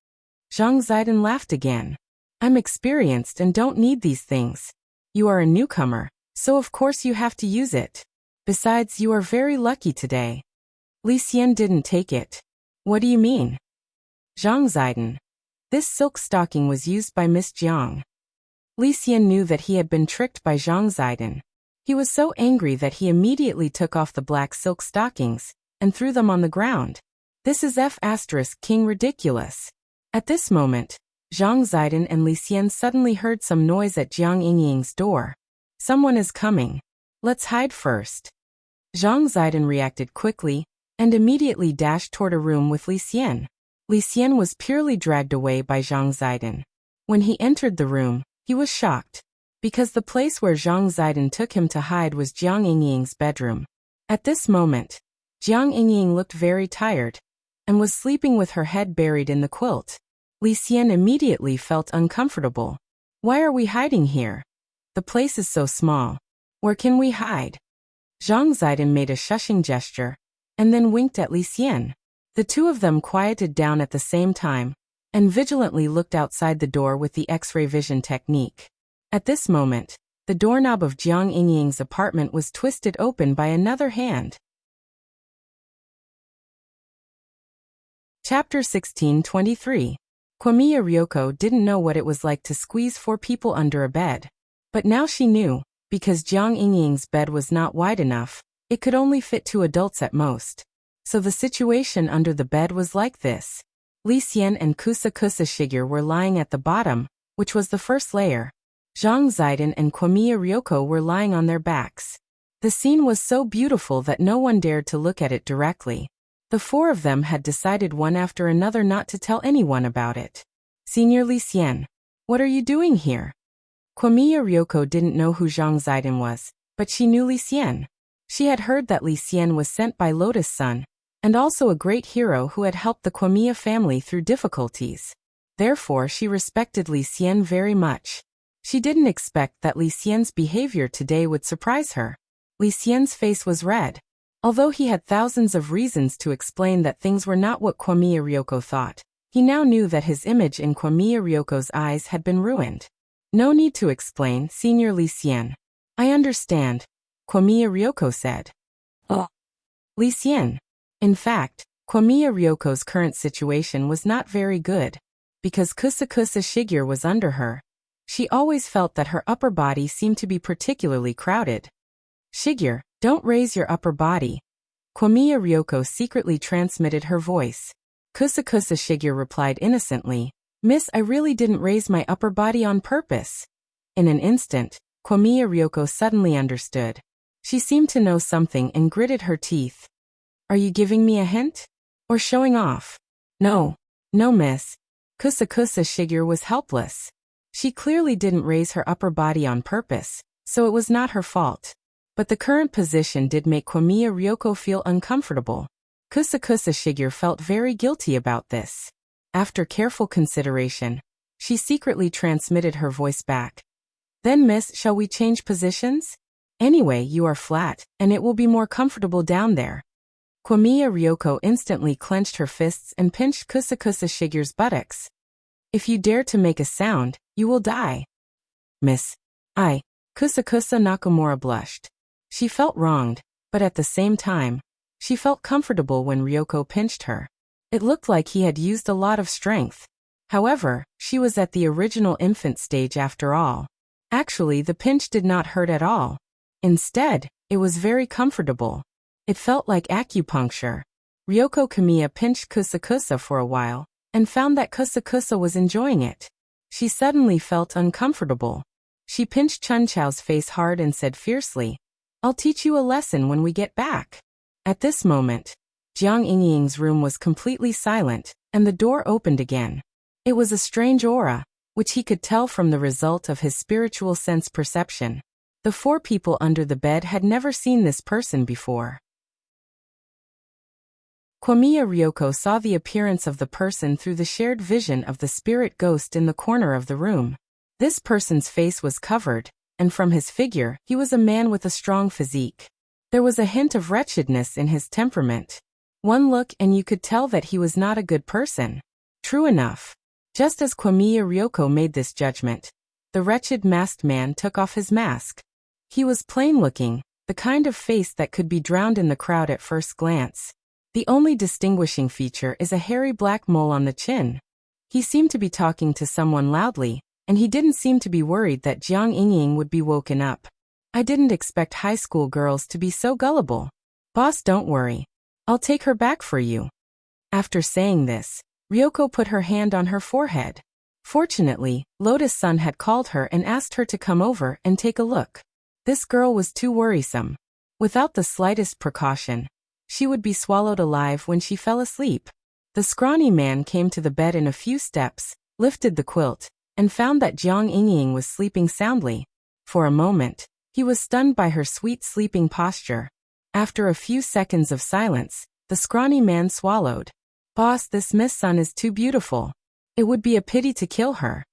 Zhang Zidan laughed again. I'm experienced and don't need these things. You are a newcomer, so of course you have to use it. Besides, you are very lucky today. Li Xian didn't take it. What do you mean? Zhang Zidan. This silk stocking was used by Miss Jiang. Li Xian knew that he had been tricked by Zhang Zidan. He was so angry that he immediately took off the black silk stockings and threw them on the ground. This is King ridiculous. At this moment, Zhang Zidan and Li Xian suddenly heard some noise at Jiang Yingying's door. Someone is coming. Let's hide first. Zhang Zidan reacted quickly and immediately dashed toward a room with Li Xian. Li Xian was purely dragged away by Zhang Zidan. When he entered the room, he was shocked, because the place where Zhang Zidan took him to hide was Jiang Yingying's bedroom. At this moment, Jiang Yingying looked very tired and was sleeping with her head buried in the quilt. Li Xian immediately felt uncomfortable. Why are we hiding here? The place is so small. Where can we hide? Zhang Zidan made a shushing gesture and then winked at Li Xian. The two of them quieted down at the same time and vigilantly looked outside the door with the X-ray vision technique. At this moment, the doorknob of Jiang Yingying's apartment was twisted open by another hand. Chapter 16:23. Kwamiya Ryoko didn't know what it was like to squeeze 4 people under a bed. But now she knew, because Jiang Yingying's bed was not wide enough, it could only fit 2 adults at most. So the situation under the bed was like this. Li Xian and Kusa Shigure were lying at the bottom, which was the first layer. Zhang Zidan and Kwamiya Ryoko were lying on their backs. The scene was so beautiful that no one dared to look at it directly. The 4 of them had decided one after another not to tell anyone about it. Senior Li Xian, what are you doing here? Kwamiya Ryoko didn't know who Zhang Zidan was, but she knew Li Xian. She had heard that Li Xian was sent by Lotus Sun, and also a great hero who had helped the Kwamiya family through difficulties. Therefore, she respected Li Xian very much. She didn't expect that Li Xian's behavior today would surprise her. Li Xian's face was red. Although he had thousands of reasons to explain that things were not what Kwamiya Ryoko thought, he now knew that his image in Kwamiya Ryoko's eyes had been ruined. No need to explain, Senior Li Xian. I understand, Kwamiya Ryoko said. Li Xian. In fact, Kwamiya Ryoko's current situation was not very good. Because Kusa Shigure was under her, she always felt that her upper body seemed to be particularly crowded. Shigure, don't raise your upper body. Kwamiya Ryoko secretly transmitted her voice. Kusa Shigure replied innocently, Miss, I really didn't raise my upper body on purpose. In an instant, Kwamiya Ryoko suddenly understood. She seemed to know something and gritted her teeth. Are you giving me a hint? Or showing off? No, miss. Kusa Shigure was helpless. She clearly didn't raise her upper body on purpose, so it was not her fault. But the current position did make Kwamiya Ryoko feel uncomfortable. Kusa Shigure felt very guilty about this. After careful consideration, she secretly transmitted her voice back. Then miss, shall we change positions? Anyway, you are flat, and it will be more comfortable down there. Kwamiya Ryoko instantly clenched her fists and pinched Kusa Shigure's buttocks. If you dare to make a sound, you will die. Miss. Kusa Nakamura blushed. She felt wronged, but at the same time, she felt comfortable when Ryoko pinched her. It looked like he had used a lot of strength. However, she was at the original infant stage after all. Actually, the pinch did not hurt at all. Instead, it was very comfortable. It felt like acupuncture. Ryoko Kamiya pinched Kusa for a while, and found that Kusa was enjoying it. She suddenly felt uncomfortable. She pinched Chun Chao's face hard and said fiercely, "I'll teach you a lesson when we get back." At this moment, Jiang Yingying's room was completely silent, and the door opened again. It was a strange aura, which he could tell from the result of his spiritual sense perception. The four people under the bed had never seen this person before. Kwamiya Ryoko saw the appearance of the person through the shared vision of the spirit ghost in the corner of the room. This person's face was covered, and from his figure, he was a man with a strong physique. There was a hint of wretchedness in his temperament. One look and you could tell that he was not a good person. True enough. Just as Kwamiya Ryoko made this judgment, the wretched masked man took off his mask. He was plain-looking, the kind of face that could be drowned in the crowd at first glance. The only distinguishing feature is a hairy black mole on the chin. He seemed to be talking to someone loudly, and he didn't seem to be worried that Jiang Yingying would be woken up. I didn't expect high school girls to be so gullible. Boss, don't worry. I'll take her back for you. After saying this, Ryoko put her hand on her forehead. Fortunately, Lotus-san had called her and asked her to come over and take a look. This girl was too worrisome. Without the slightest precaution, she would be swallowed alive when she fell asleep. The scrawny man came to the bed in a few steps, lifted the quilt, and found that Jiang Yingying was sleeping soundly. For a moment, he was stunned by her sweet sleeping posture. After a few seconds of silence, the scrawny man swallowed. Boss, this Miss Sun is too beautiful. It would be a pity to kill her.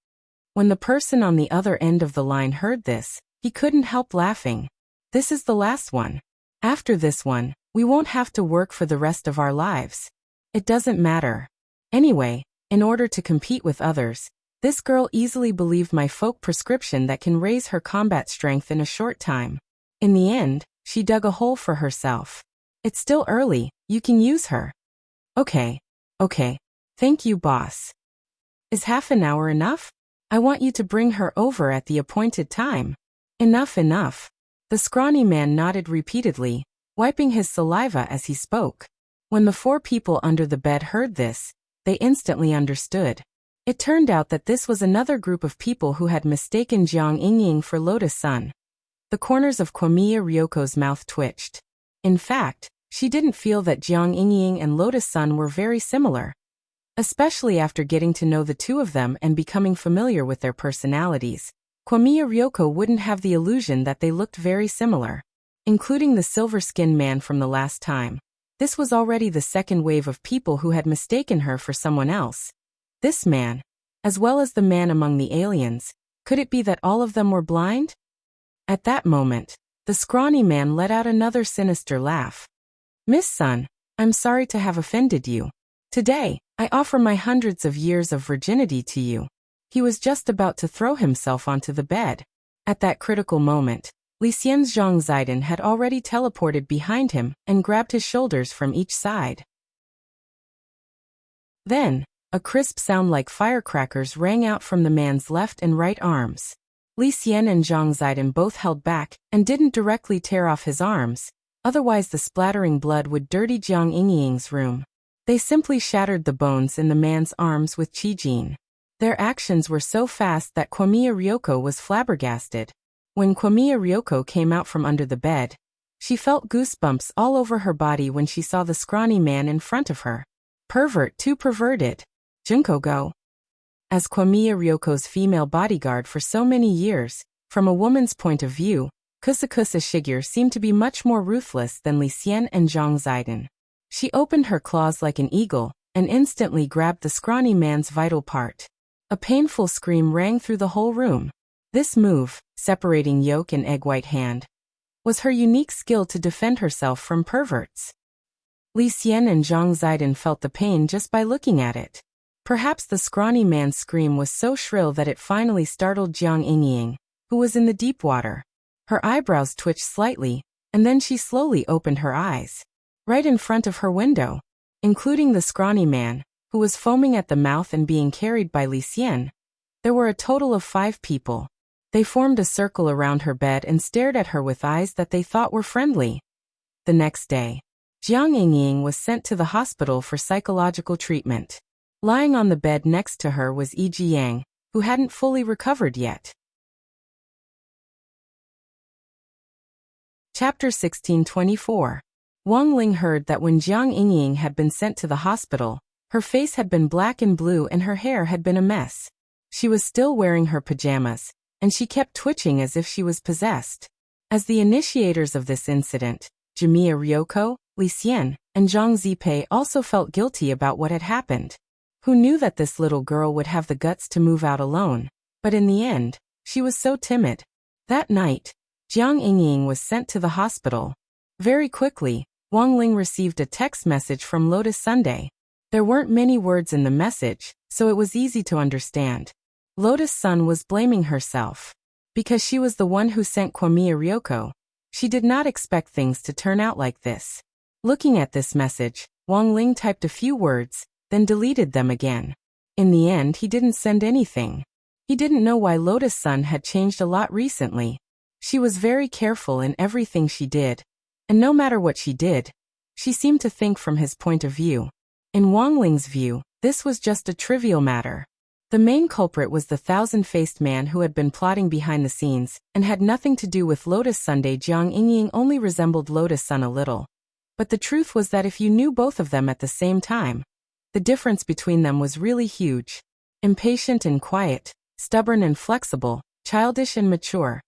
When the person on the other end of the line heard this, he couldn't help laughing. This is the last one. After this one, we won't have to work for the rest of our lives. It doesn't matter. Anyway, in order to compete with others, this girl easily believed my folk prescription that can raise her combat strength in a short time. In the end, she dug a hole for herself. It's still early, you can use her. Okay. Thank you, boss. Is half an hour enough? I want you to bring her over at the appointed time. Enough. The scrawny man nodded repeatedly, wiping his saliva as he spoke. When the four people under the bed heard this, they instantly understood. It turned out that this was another group of people who had mistaken Jiang Yingying for Lotus-san. The corners of Kwamiya Ryoko's mouth twitched. In fact, she didn't feel that Jiang Yingying and Lotus-san were very similar. Especially after getting to know the two of them and becoming familiar with their personalities, Kwamiya Ryoko wouldn't have the illusion that they looked very similar. Including the silver-skinned man from the last time. This was already the second wave of people who had mistaken her for someone else. This man, as well as the man among the aliens, could it be that all of them were blind? At that moment, the scrawny man let out another sinister laugh. Miss Sun, I'm sorry to have offended you. Today, I offer my hundreds of years of virginity to you. He was just about to throw himself onto the bed. At that critical moment, Li Xian's Zhang Zidong had already teleported behind him and grabbed his shoulders from each side. Then, a crisp sound like firecrackers rang out from the man's left and right arms. Li Xian and Zhang Zidong both held back and didn't directly tear off his arms, otherwise the splattering blood would dirty Jiang Yingying's room. They simply shattered the bones in the man's arms with Qi Jin. Their actions were so fast that Kwamiya Ryoko was flabbergasted. When Kwamiya Ryoko came out from under the bed, she felt goosebumps all over her body when she saw the scrawny man in front of her. Pervert, too perverted. Junko go. As Kwamiya Ryoko's female bodyguard for so many years, from a woman's point of view, Kusakusa Shigeru seemed to be much more ruthless than Li Xian and Zhang Zidong. She opened her claws like an eagle and instantly grabbed the scrawny man's vital part. A painful scream rang through the whole room. This move, separating yolk and egg white hand, was her unique skill to defend herself from perverts. Li Xian and Zhang Zidong felt the pain just by looking at it. Perhaps the scrawny man's scream was so shrill that it finally startled Jiang Yingying, who was in the deep water. Her eyebrows twitched slightly, and then she slowly opened her eyes. Right in front of her window, including the scrawny man, who was foaming at the mouth and being carried by Li Xian, there were a total of 5 people. They formed a circle around her bed and stared at her with eyes that they thought were friendly. The next day, Jiang Yingying was sent to the hospital for psychological treatment. Lying on the bed next to her was Yi Jiyang, who hadn't fully recovered yet. Chapter 1624. Wang Ling heard that when Jiang Yingying had been sent to the hospital, her face had been black and blue and her hair had been a mess. She was still wearing her pajamas, and she kept twitching as if she was possessed. As the initiators of this incident, Jimiya Ryoko, Li Xian, and Zhang Zipei also felt guilty about what had happened. Who knew that this little girl would have the guts to move out alone? But in the end, she was so timid. That night, Jiang Yingying was sent to the hospital. Very quickly, Wang Ling received a text message from Lotus Sunday. There weren't many words in the message, so it was easy to understand. Lotus Sun was blaming herself. Because she was the one who sent Kwamiya Ryoko, she did not expect things to turn out like this. Looking at this message, Wang Ling typed a few words, then deleted them again. In the end, he didn't send anything. He didn't know why Lotus Sun had changed a lot recently. She was very careful in everything she did. And no matter what she did, she seemed to think from his point of view. In Wang Ling's view, this was just a trivial matter. The main culprit was the thousand-faced man who had been plotting behind the scenes and had nothing to do with Lotus Sunday. Jiang Yingying only resembled Lotus Sun a little. But the truth was that if you knew both of them at the same time, the difference between them was really huge. Impatient and quiet, stubborn and flexible, childish and mature.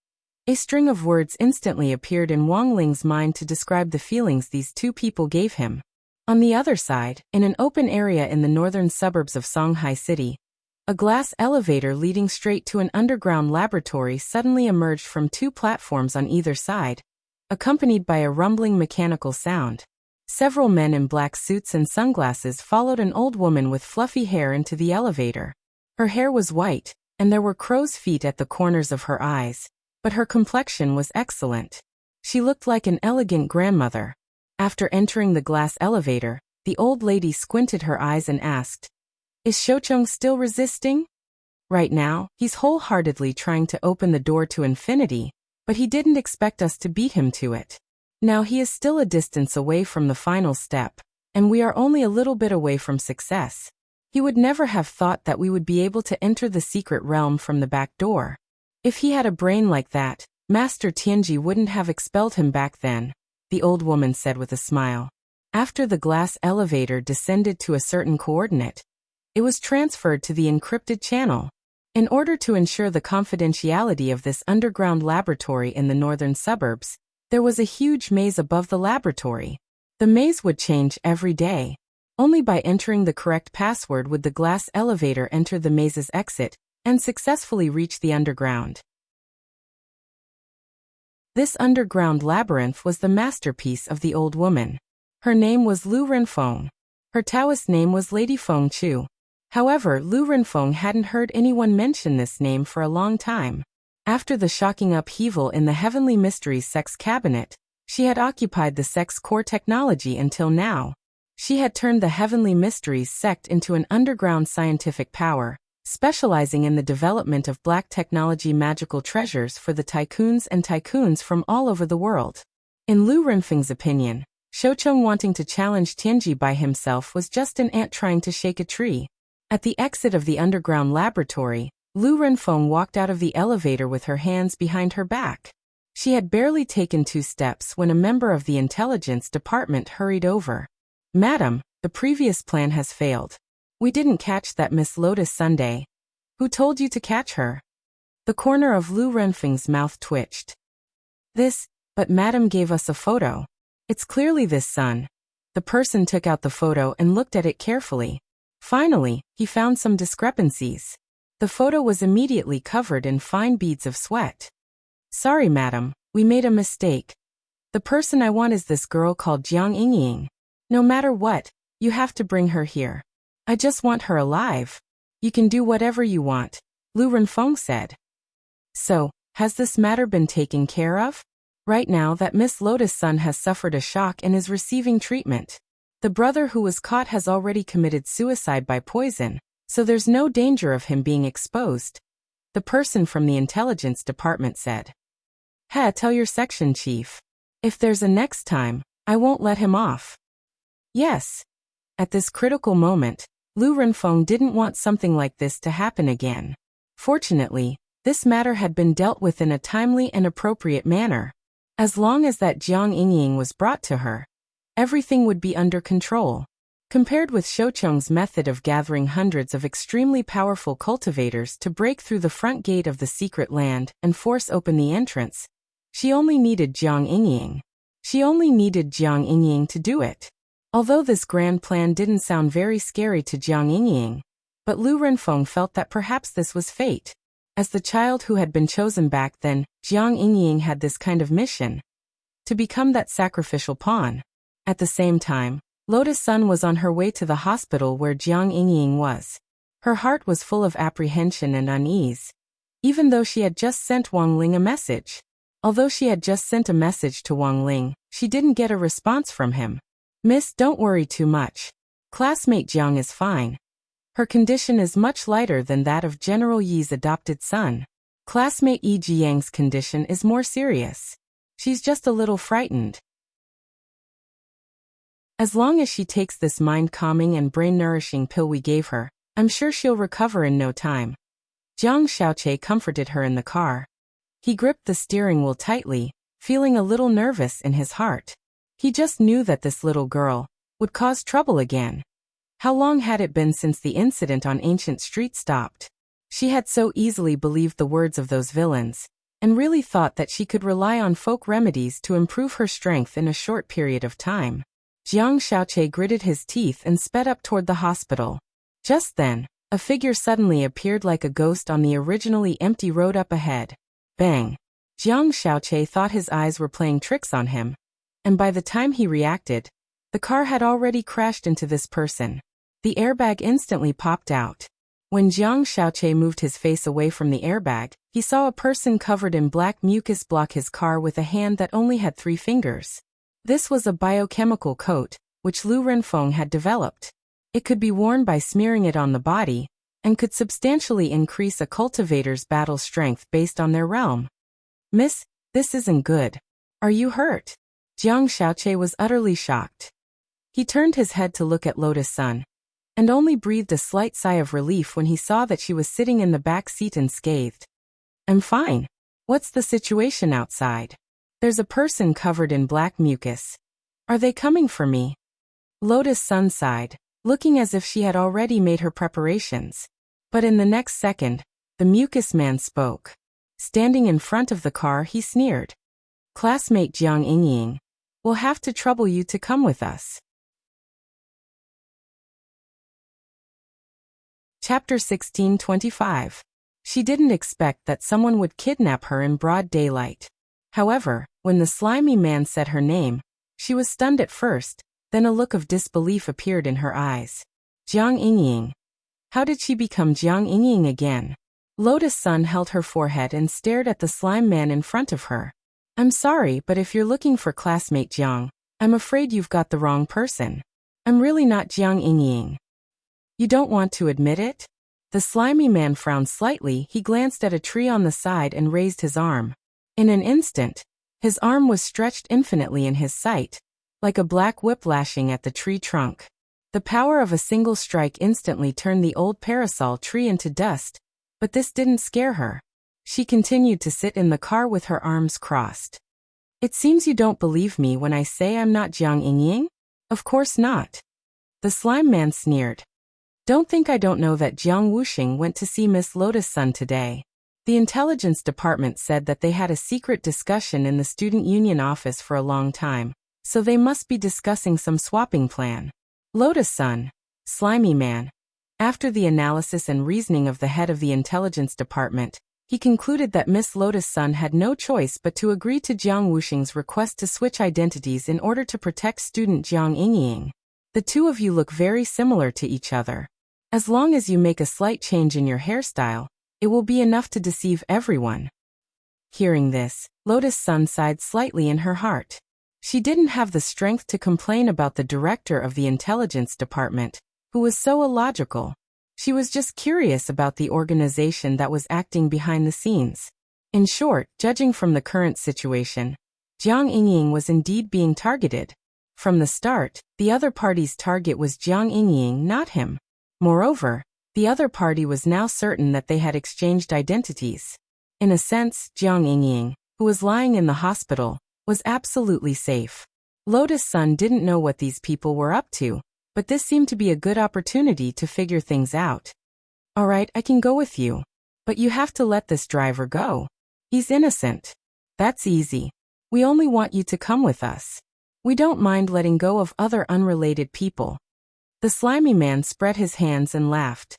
A string of words instantly appeared in Wang Ling's mind to describe the feelings these two people gave him. On the other side, in an open area in the northern suburbs of Songhai City, a glass elevator leading straight to an underground laboratory suddenly emerged from two platforms on either side, accompanied by a rumbling mechanical sound. Several men in black suits and sunglasses followed an old woman with fluffy hair into the elevator. Her hair was white, and there were crow's feet at the corners of her eyes, but her complexion was excellent. She looked like an elegant grandmother. After entering the glass elevator, the old lady squinted her eyes and asked, "Is Shoucheng still resisting?" "Right now, he's wholeheartedly trying to open the door to infinity, but he didn't expect us to beat him to it. Now he is still a distance away from the final step, and we are only a little bit away from success. He would never have thought that we would be able to enter the secret realm from the back door. If he had a brain like that, Master Tianji wouldn't have expelled him back then," the old woman said with a smile. After the glass elevator descended to a certain coordinate, it was transferred to the encrypted channel. In order to ensure the confidentiality of this underground laboratory in the northern suburbs, there was a huge maze above the laboratory. The maze would change every day. Only by entering the correct password would the glass elevator enter the maze's exit and successfully reach the underground. This underground labyrinth was the masterpiece of the old woman. Her name was Lu Renfeng. Her Taoist name was Lady Feng Chu. However, Lu Renfeng hadn't heard anyone mention this name for a long time. After the shocking upheaval in the Heavenly Mysteries sex cabinet, she had occupied the sex core technology until now. She had turned the Heavenly Mysteries sect into an underground scientific power, specializing in the development of black technology magical treasures for the tycoons from all over the world. In Lu Renfeng's opinion, Shoucheng wanting to challenge Tianji by himself was just an ant trying to shake a tree. At the exit of the underground laboratory, Lu Renfeng walked out of the elevator with her hands behind her back. She had barely taken 2 steps when a member of the intelligence department hurried over. "Madam, the previous plan has failed. We didn't catch that Miss Lotus Sunday. Who told you to catch her?" The corner of Lu Renfeng's mouth twitched. But Madam gave us a photo. It's clearly this son." The person took out the photo and looked at it carefully. Finally, he found some discrepancies. The photo was immediately covered in fine beads of sweat. "Sorry, madam, we made a mistake. The person I want is this girl called Jiang Yingying. No matter what, you have to bring her here. I just want her alive." "You can do whatever you want," Lu Renfeng said. "So, has this matter been taken care of?" "Right now that Miss Lotus Sun has suffered a shock and is receiving treatment. The brother who was caught has already committed suicide by poison, so there's no danger of him being exposed," the person from the intelligence department said. Tell your section chief. If there's a next time, I won't let him off." "Yes." At this critical moment, Lu Renfeng didn't want something like this to happen again. Fortunately, this matter had been dealt with in a timely and appropriate manner. As long as that Jiang Yingying was brought to her, everything would be under control. Compared with Shoucheng's method of gathering hundreds of extremely powerful cultivators to break through the front gate of the secret land and force open the entrance, she only needed Jiang Yingying. She only needed Jiang Yingying to do it. Although this grand plan didn't sound very scary to Jiang Yingying, but Lu Renfeng felt that perhaps this was fate. As the child who had been chosen back then, Jiang Yingying had this kind of mission, to become that sacrificial pawn. At the same time, Lotus Sun was on her way to the hospital where Jiang Yingying was. Her heart was full of apprehension and unease, even though she had just sent Wang Ling a message. Although she had just sent a message to Wang Ling, she didn't get a response from him. Miss, don't worry too much. Classmate Jiang is fine. Her condition is much lighter than that of General Yi's adopted son. Classmate Yi Jiang's condition is more serious. She's just a little frightened. As long as she takes this mind-calming and brain-nourishing pill we gave her, I'm sure she'll recover in no time. Jiang Xiaoqie comforted her in the car. He gripped the steering wheel tightly, feeling a little nervous in his heart. He just knew that this little girl would cause trouble again. How long had it been since the incident on Ancient Street stopped? She had so easily believed the words of those villains, and really thought that she could rely on folk remedies to improve her strength in a short period of time. Jiang Xiaoqie gritted his teeth and sped up toward the hospital. Just then, a figure suddenly appeared like a ghost on the originally empty road up ahead. Bang! Jiang Xiaoqie thought his eyes were playing tricks on him, and by the time he reacted, the car had already crashed into this person. The airbag instantly popped out. When Jiang Xiaoqie moved his face away from the airbag, he saw a person covered in black mucus block his car with a hand that only had 3 fingers. This was a biochemical coat, which Lu Renfeng had developed. It could be worn by smearing it on the body, and could substantially increase a cultivator's battle strength based on their realm. Miss, this isn't good. Are you hurt? Jiang Xiaoqie was utterly shocked. He turned his head to look at Lotus Sun, and only breathed a slight sigh of relief when he saw that she was sitting in the back seat unscathed. I'm fine. What's the situation outside? There's a person covered in black mucus. Are they coming for me? Lotus Sun sighed, looking as if she had already made her preparations. But in the next second, the mucus man spoke. Standing in front of the car, he sneered. Classmate Jiang Yingying, we'll have to trouble you to come with us. Chapter 16:25. She didn't expect that someone would kidnap her in broad daylight. However, when the slimy man said her name, she was stunned at first, then a look of disbelief appeared in her eyes. Jiang Yingying. How did she become Jiang Yingying again? Lotus Sun held her forehead and stared at the slime man in front of her. I'm sorry, but if you're looking for classmate Jiang, I'm afraid you've got the wrong person. I'm really not Jiang Yingying. You don't want to admit it? The slimy man frowned slightly. He glanced at a tree on the side and raised his arm. In an instant, his arm was stretched infinitely in his sight, like a black whip lashing at the tree trunk. The power of a single strike instantly turned the old parasol tree into dust, but this didn't scare her. She continued to sit in the car with her arms crossed. It seems you don't believe me when I say I'm not Jiang Yingying? Of course not. The slime man sneered. Don't think I don't know that Jiang Wuxing went to see Miss Lotus Sun today. The intelligence department said that they had a secret discussion in the student union office for a long time, so they must be discussing some swapping plan. Lotus Sun, slimy man. After the analysis and reasoning of the head of the intelligence department, he concluded that Miss Lotus Sun had no choice but to agree to Jiang Wuxing's request to switch identities in order to protect student Jiang Yingying. The two of you look very similar to each other. As long as you make a slight change in your hairstyle, it will be enough to deceive everyone. Hearing this, Lotus Sun sighed slightly in her heart. She didn't have the strength to complain about the director of the intelligence department, who was so illogical. She was just curious about the organization that was acting behind the scenes. In short, judging from the current situation, Jiang Yingying was indeed being targeted. From the start, the other party's target was Jiang Yingying, not him. Moreover, The other party was now certain that they had exchanged identities. In a sense, Jiang Yingying, who was lying in the hospital, was absolutely safe. Lotus Sun didn't know what these people were up to, but this seemed to be a good opportunity to figure things out. Alright, I can go with you. But you have to let this driver go. He's innocent. That's easy. We only want you to come with us. We don't mind letting go of other unrelated people. The slimy man spread his hands and laughed.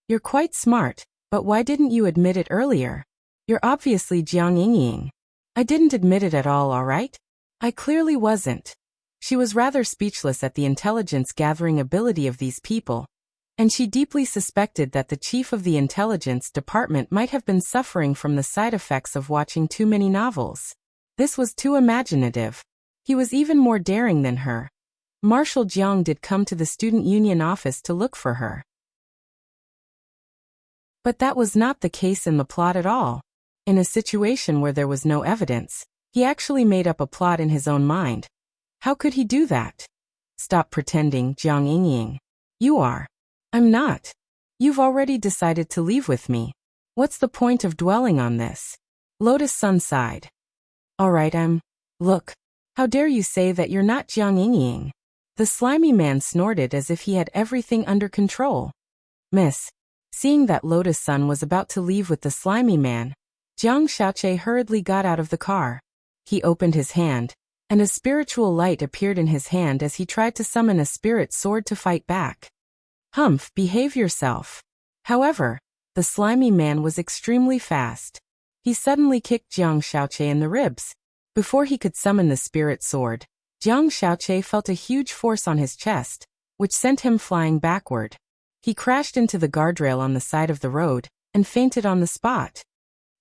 You're quite smart, but why didn't you admit it earlier? You're obviously Jiang Yingying. I didn't admit it at all, alright? I clearly wasn't. She was rather speechless at the intelligence-gathering ability of these people, and she deeply suspected that the chief of the intelligence department might have been suffering from the side effects of watching too many novels. This was too imaginative. He was even more daring than her. Marshal Jiang did come to the student union office to look for her. But that was not the case in the plot at all. In a situation where there was no evidence, he actually made up a plot in his own mind. How could he do that? Stop pretending, Jiang Yingying. You are. I'm not. You've already decided to leave with me. What's the point of dwelling on this? Lotus Sun sighed. Alright, Look. How dare you say that you're not Jiang Yingying? The slimy man snorted as if he had everything under control. Miss. Seeing that Lotus Sun was about to leave with the slimy man, Jiang Xiaoqie hurriedly got out of the car. He opened his hand, and a spiritual light appeared in his hand as he tried to summon a spirit sword to fight back. Humph, behave yourself. However, the slimy man was extremely fast. He suddenly kicked Jiang Xiaoqie in the ribs. Before he could summon the spirit sword, Jiang Xiaoqie felt a huge force on his chest, which sent him flying backward. He crashed into the guardrail on the side of the road, and fainted on the spot.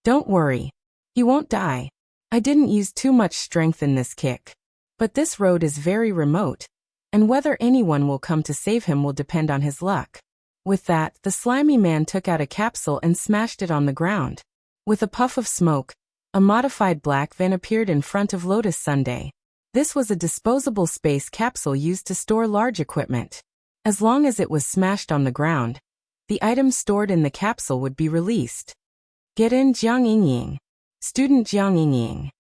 Don't worry. He won't die. I didn't use too much strength in this kick. But this road is very remote, and whether anyone will come to save him will depend on his luck. With that, the slimy man took out a capsule and smashed it on the ground. With a puff of smoke, a modified black van appeared in front of Lotus Sunday. This was a disposable space capsule used to store large equipment. As long as it was smashed on the ground, the items stored in the capsule would be released. Get in, Jiang Yingying. Student Jiang Yingying.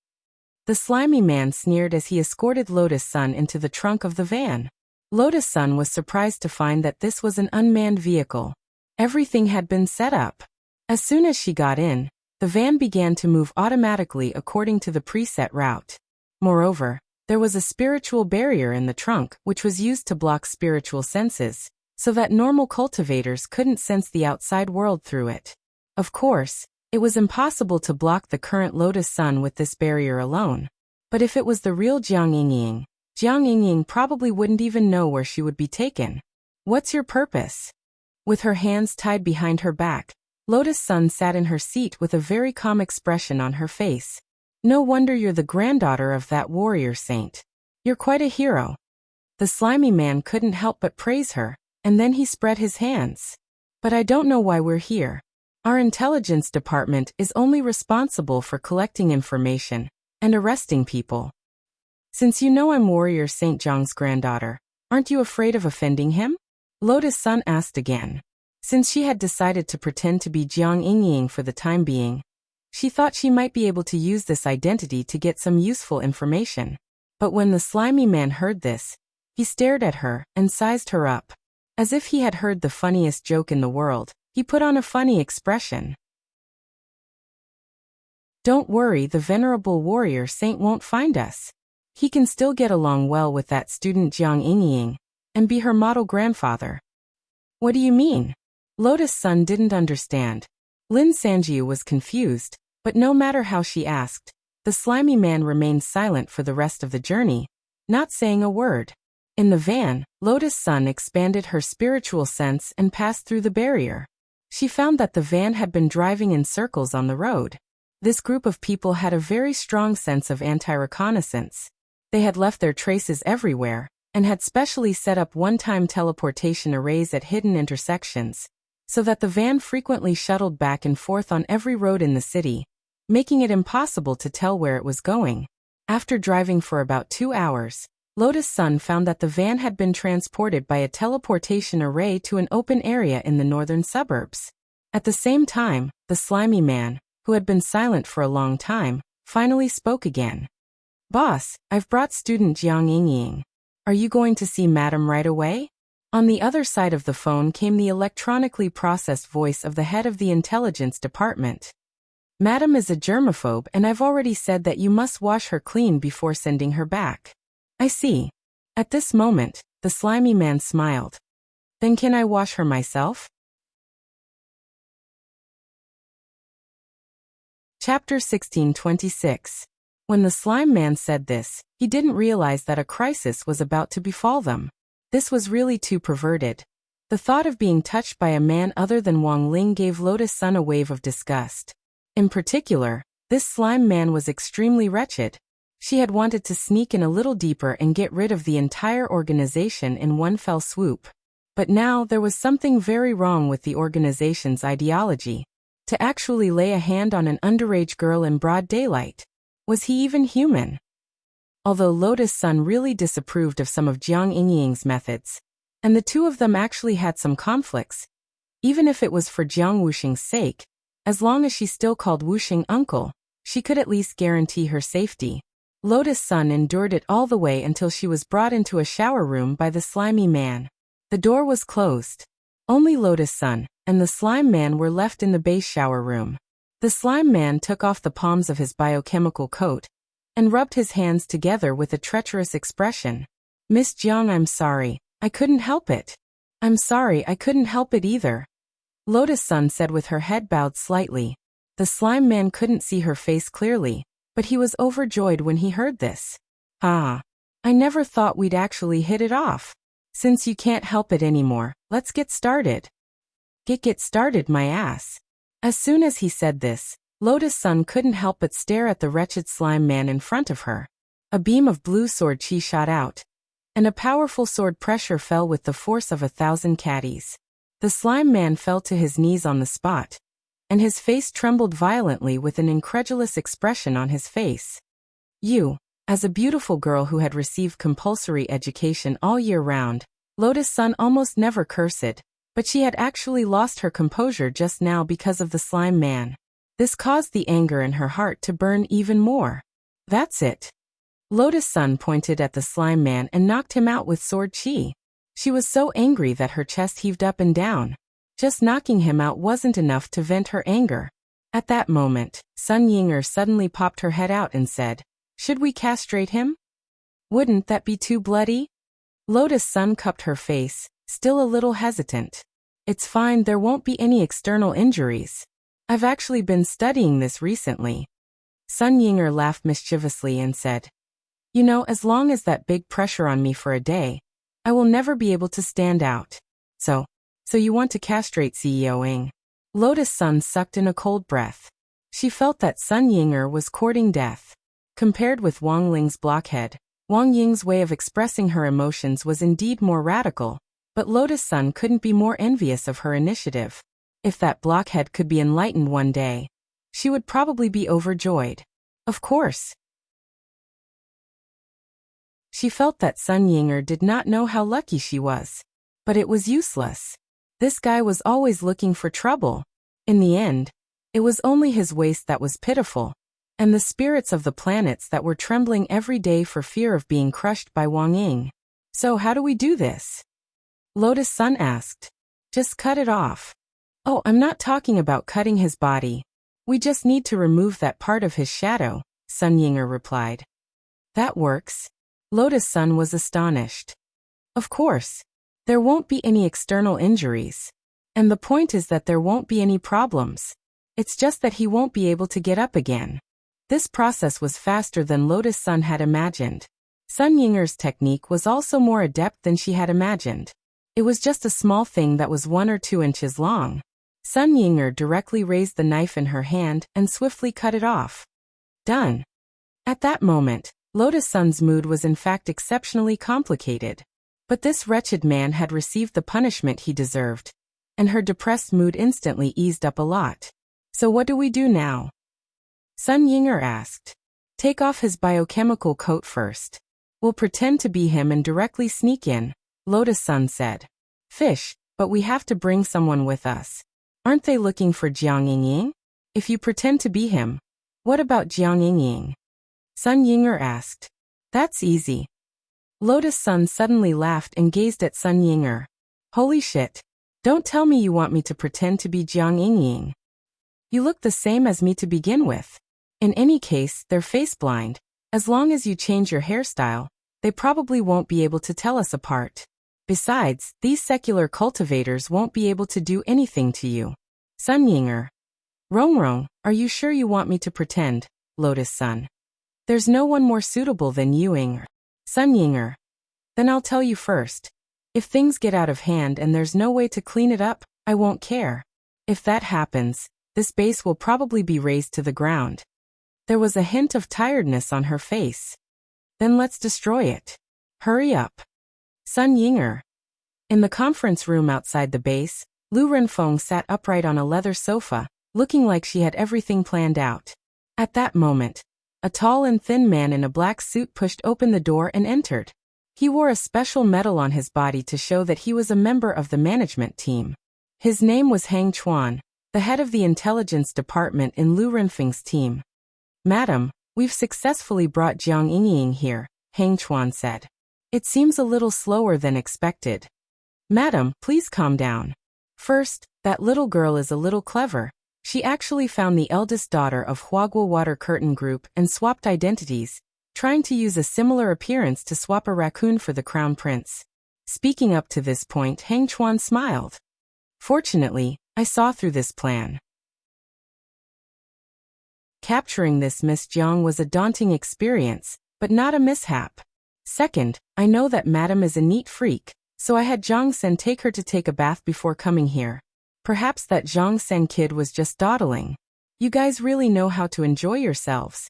The slimy man sneered as he escorted Lotus Sun into the trunk of the van. Lotus Sun was surprised to find that this was an unmanned vehicle. Everything had been set up. As soon as she got in, the van began to move automatically according to the preset route. Moreover, there was a spiritual barrier in the trunk which was used to block spiritual senses, so that normal cultivators couldn't sense the outside world through it. Of course, it was impossible to block the current Lotus Sun with this barrier alone. But if it was the real Jiang Yingying probably wouldn't even know where she would be taken. What's your purpose? With her hands tied behind her back, Lotus Sun sat in her seat with a very calm expression on her face. No wonder you're the granddaughter of that warrior saint. You're quite a hero. The slimy man couldn't help but praise her, and then he spread his hands. But I don't know why we're here. Our intelligence department is only responsible for collecting information and arresting people. Since you know I'm Warrior Saint Zhang's granddaughter, aren't you afraid of offending him? Lotus Sun asked again. Since she had decided to pretend to be Jiang Yingying for the time being, she thought she might be able to use this identity to get some useful information. But when the slimy man heard this, he stared at her and sized her up. As if he had heard the funniest joke in the world, he put on a funny expression. Don't worry, the venerable warrior saint won't find us. He can still get along well with that student Jiang Yingying and be her model grandfather. What do you mean? Lotus Sun didn't understand. Lin Sanjiu was confused, but no matter how she asked, the slimy man remained silent for the rest of the journey, not saying a word. In the van, Lotus Sun expanded her spiritual sense and passed through the barrier. She found that the van had been driving in circles on the road. This group of people had a very strong sense of anti-reconnaissance. They had left their traces everywhere, and had specially set up one-time teleportation arrays at hidden intersections, so that the van frequently shuttled back and forth on every road in the city, making it impossible to tell where it was going. After driving for about 2 hours, Lotus Sun found that the van had been transported by a teleportation array to an open area in the northern suburbs. At the same time, the slimy man, who had been silent for a long time, finally spoke again. "Boss, I've brought student Jiang Yingying. Are you going to see Madam right away?" On the other side of the phone came the electronically processed voice of the head of the intelligence department. "Madam is a germaphobe, and I've already said that you must wash her clean before sending her back." "I see." At this moment, the slimy man smiled. "Then can I wash her myself?" Chapter 1626. When the slime man said this, he didn't realize that a crisis was about to befall them. This was really too perverted. The thought of being touched by a man other than Wang Ling gave Lotus Sun a wave of disgust. In particular, this slime man was extremely wretched. She had wanted to sneak in a little deeper and get rid of the entire organization in one fell swoop. But now there was something very wrong with the organization's ideology. To actually lay a hand on an underage girl in broad daylight. Was he even human? Although Lotus Sun really disapproved of some of Jiang Yingying's methods, and the two of them actually had some conflicts, even if it was for Jiang Wuxing's sake, as long as she still called Wuxing uncle, she could at least guarantee her safety. Lotus Sun endured it all the way until she was brought into a shower room by the slimy man. The door was closed. Only Lotus Sun and the slime man were left in the base shower room. The slime man took off the palms of his biochemical coat and rubbed his hands together with a treacherous expression. "Miss Jiang, I'm sorry. I couldn't help it." "I'm sorry, I couldn't help it either," Lotus Sun said with her head bowed slightly. The slime man couldn't see her face clearly, but he was overjoyed when he heard this. "Ah, I never thought we'd actually hit it off. Since you can't help it anymore, let's get started." Get started, my ass." As soon as he said this, Lotus Sun couldn't help but stare at the wretched slime man in front of her. A beam of blue sword chi shot out, and a powerful sword pressure fell with the force of 1,000 caddies. The slime man fell to his knees on the spot, and his face trembled violently with an incredulous expression on his face. You, as a beautiful girl who had received compulsory education all year round, Lotus Sun almost never cursed, but she had actually lost her composure just now because of the slime man. This caused the anger in her heart to burn even more. "That's it." Lotus Sun pointed at the slime man and knocked him out with sword chi. She was so angry that her chest heaved up and down. Just knocking him out wasn't enough to vent her anger. At that moment, Sun Yinger suddenly popped her head out and said, "Should we castrate him? Wouldn't that be too bloody?" Lotus Sun cupped her face, still a little hesitant. "It's fine, there won't be any external injuries. I've actually been studying this recently." Sun Yinger laughed mischievously and said, "You know, as long as that big pressure on me for a day, I will never be able to stand out. So you want to castrate CEO Ing?" Lotus Sun sucked in a cold breath. She felt that Sun Yinger was courting death. Compared with Wang Ling's blockhead, Wang Ying's way of expressing her emotions was indeed more radical, but Lotus Sun couldn't be more envious of her initiative. If that blockhead could be enlightened one day, she would probably be overjoyed. Of course. She felt that Sun Yinger did not know how lucky she was. But it was useless. This guy was always looking for trouble. In the end, it was only his waist that was pitiful, and the spirits of the planets that were trembling every day for fear of being crushed by Wang Ying. "So how do we do this?" Lotus Sun asked. "Just cut it off." "Oh, I'm not talking about cutting his body. We just need to remove that part of his shadow," Sun Yinger replied. "That works." Lotus Sun was astonished. "Of course. There won't be any external injuries. And the point is that there won't be any problems. It's just that he won't be able to get up again." This process was faster than Lotus Sun had imagined. Sun Yinger's technique was also more adept than she had imagined. It was just a small thing that was 1 or 2 inches long. Sun Yinger directly raised the knife in her hand and swiftly cut it off. Done. At that moment, Lotus Sun's mood was in fact exceptionally complicated. But this wretched man had received the punishment he deserved, and her depressed mood instantly eased up a lot. "So what do we do now?" Sun Yinger asked. "Take off his biochemical coat first." We'll pretend to be him and directly sneak in, Lotus Sun said. Fish, but we have to bring someone with us. Aren't they looking for Jiang Yingying? If you pretend to be him, what about Jiang Yingying? Sun Yinger asked. That's easy. Lotus Sun suddenly laughed and gazed at Sun Yinger. Holy shit. Don't tell me you want me to pretend to be Jiang Yingying. You look the same as me to begin with. In any case, they're face blind. As long as you change your hairstyle, they probably won't be able to tell us apart. Besides, these secular cultivators won't be able to do anything to you. Sun Yinger. Rongrong, are you sure you want me to pretend, Lotus Sun? There's no one more suitable than you, Yinger. Sun Yinger. Then I'll tell you first. If things get out of hand and there's no way to clean it up, I won't care. If that happens, this base will probably be razed to the ground. There was a hint of tiredness on her face. Then let's destroy it. Hurry up. Sun Yinger. In the conference room outside the base, Lu Renfeng sat upright on a leather sofa, looking like she had everything planned out. At that moment, a tall and thin man in a black suit pushed open the door and entered. He wore a special medal on his body to show that he was a member of the management team. His name was Hang Chuan, the head of the intelligence department in Lu Renfeng's team. Madam, we've successfully brought Jiang Yingying here, Hang Chuan said. It seems a little slower than expected. Madam, please calm down. First, that little girl is a little clever. She actually found the eldest daughter of Huagua Water Curtain Group and swapped identities, trying to use a similar appearance to swap a raccoon for the crown prince. Speaking up to this point, Hang Chuan smiled. Fortunately, I saw through this plan. Capturing this Miss Jiang was a daunting experience, but not a mishap. Second, I know that Madam is a neat freak, so I had Zhang Sen take her to take a bath before coming here. Perhaps that Zhang Sen kid was just dawdling. You guys really know how to enjoy yourselves.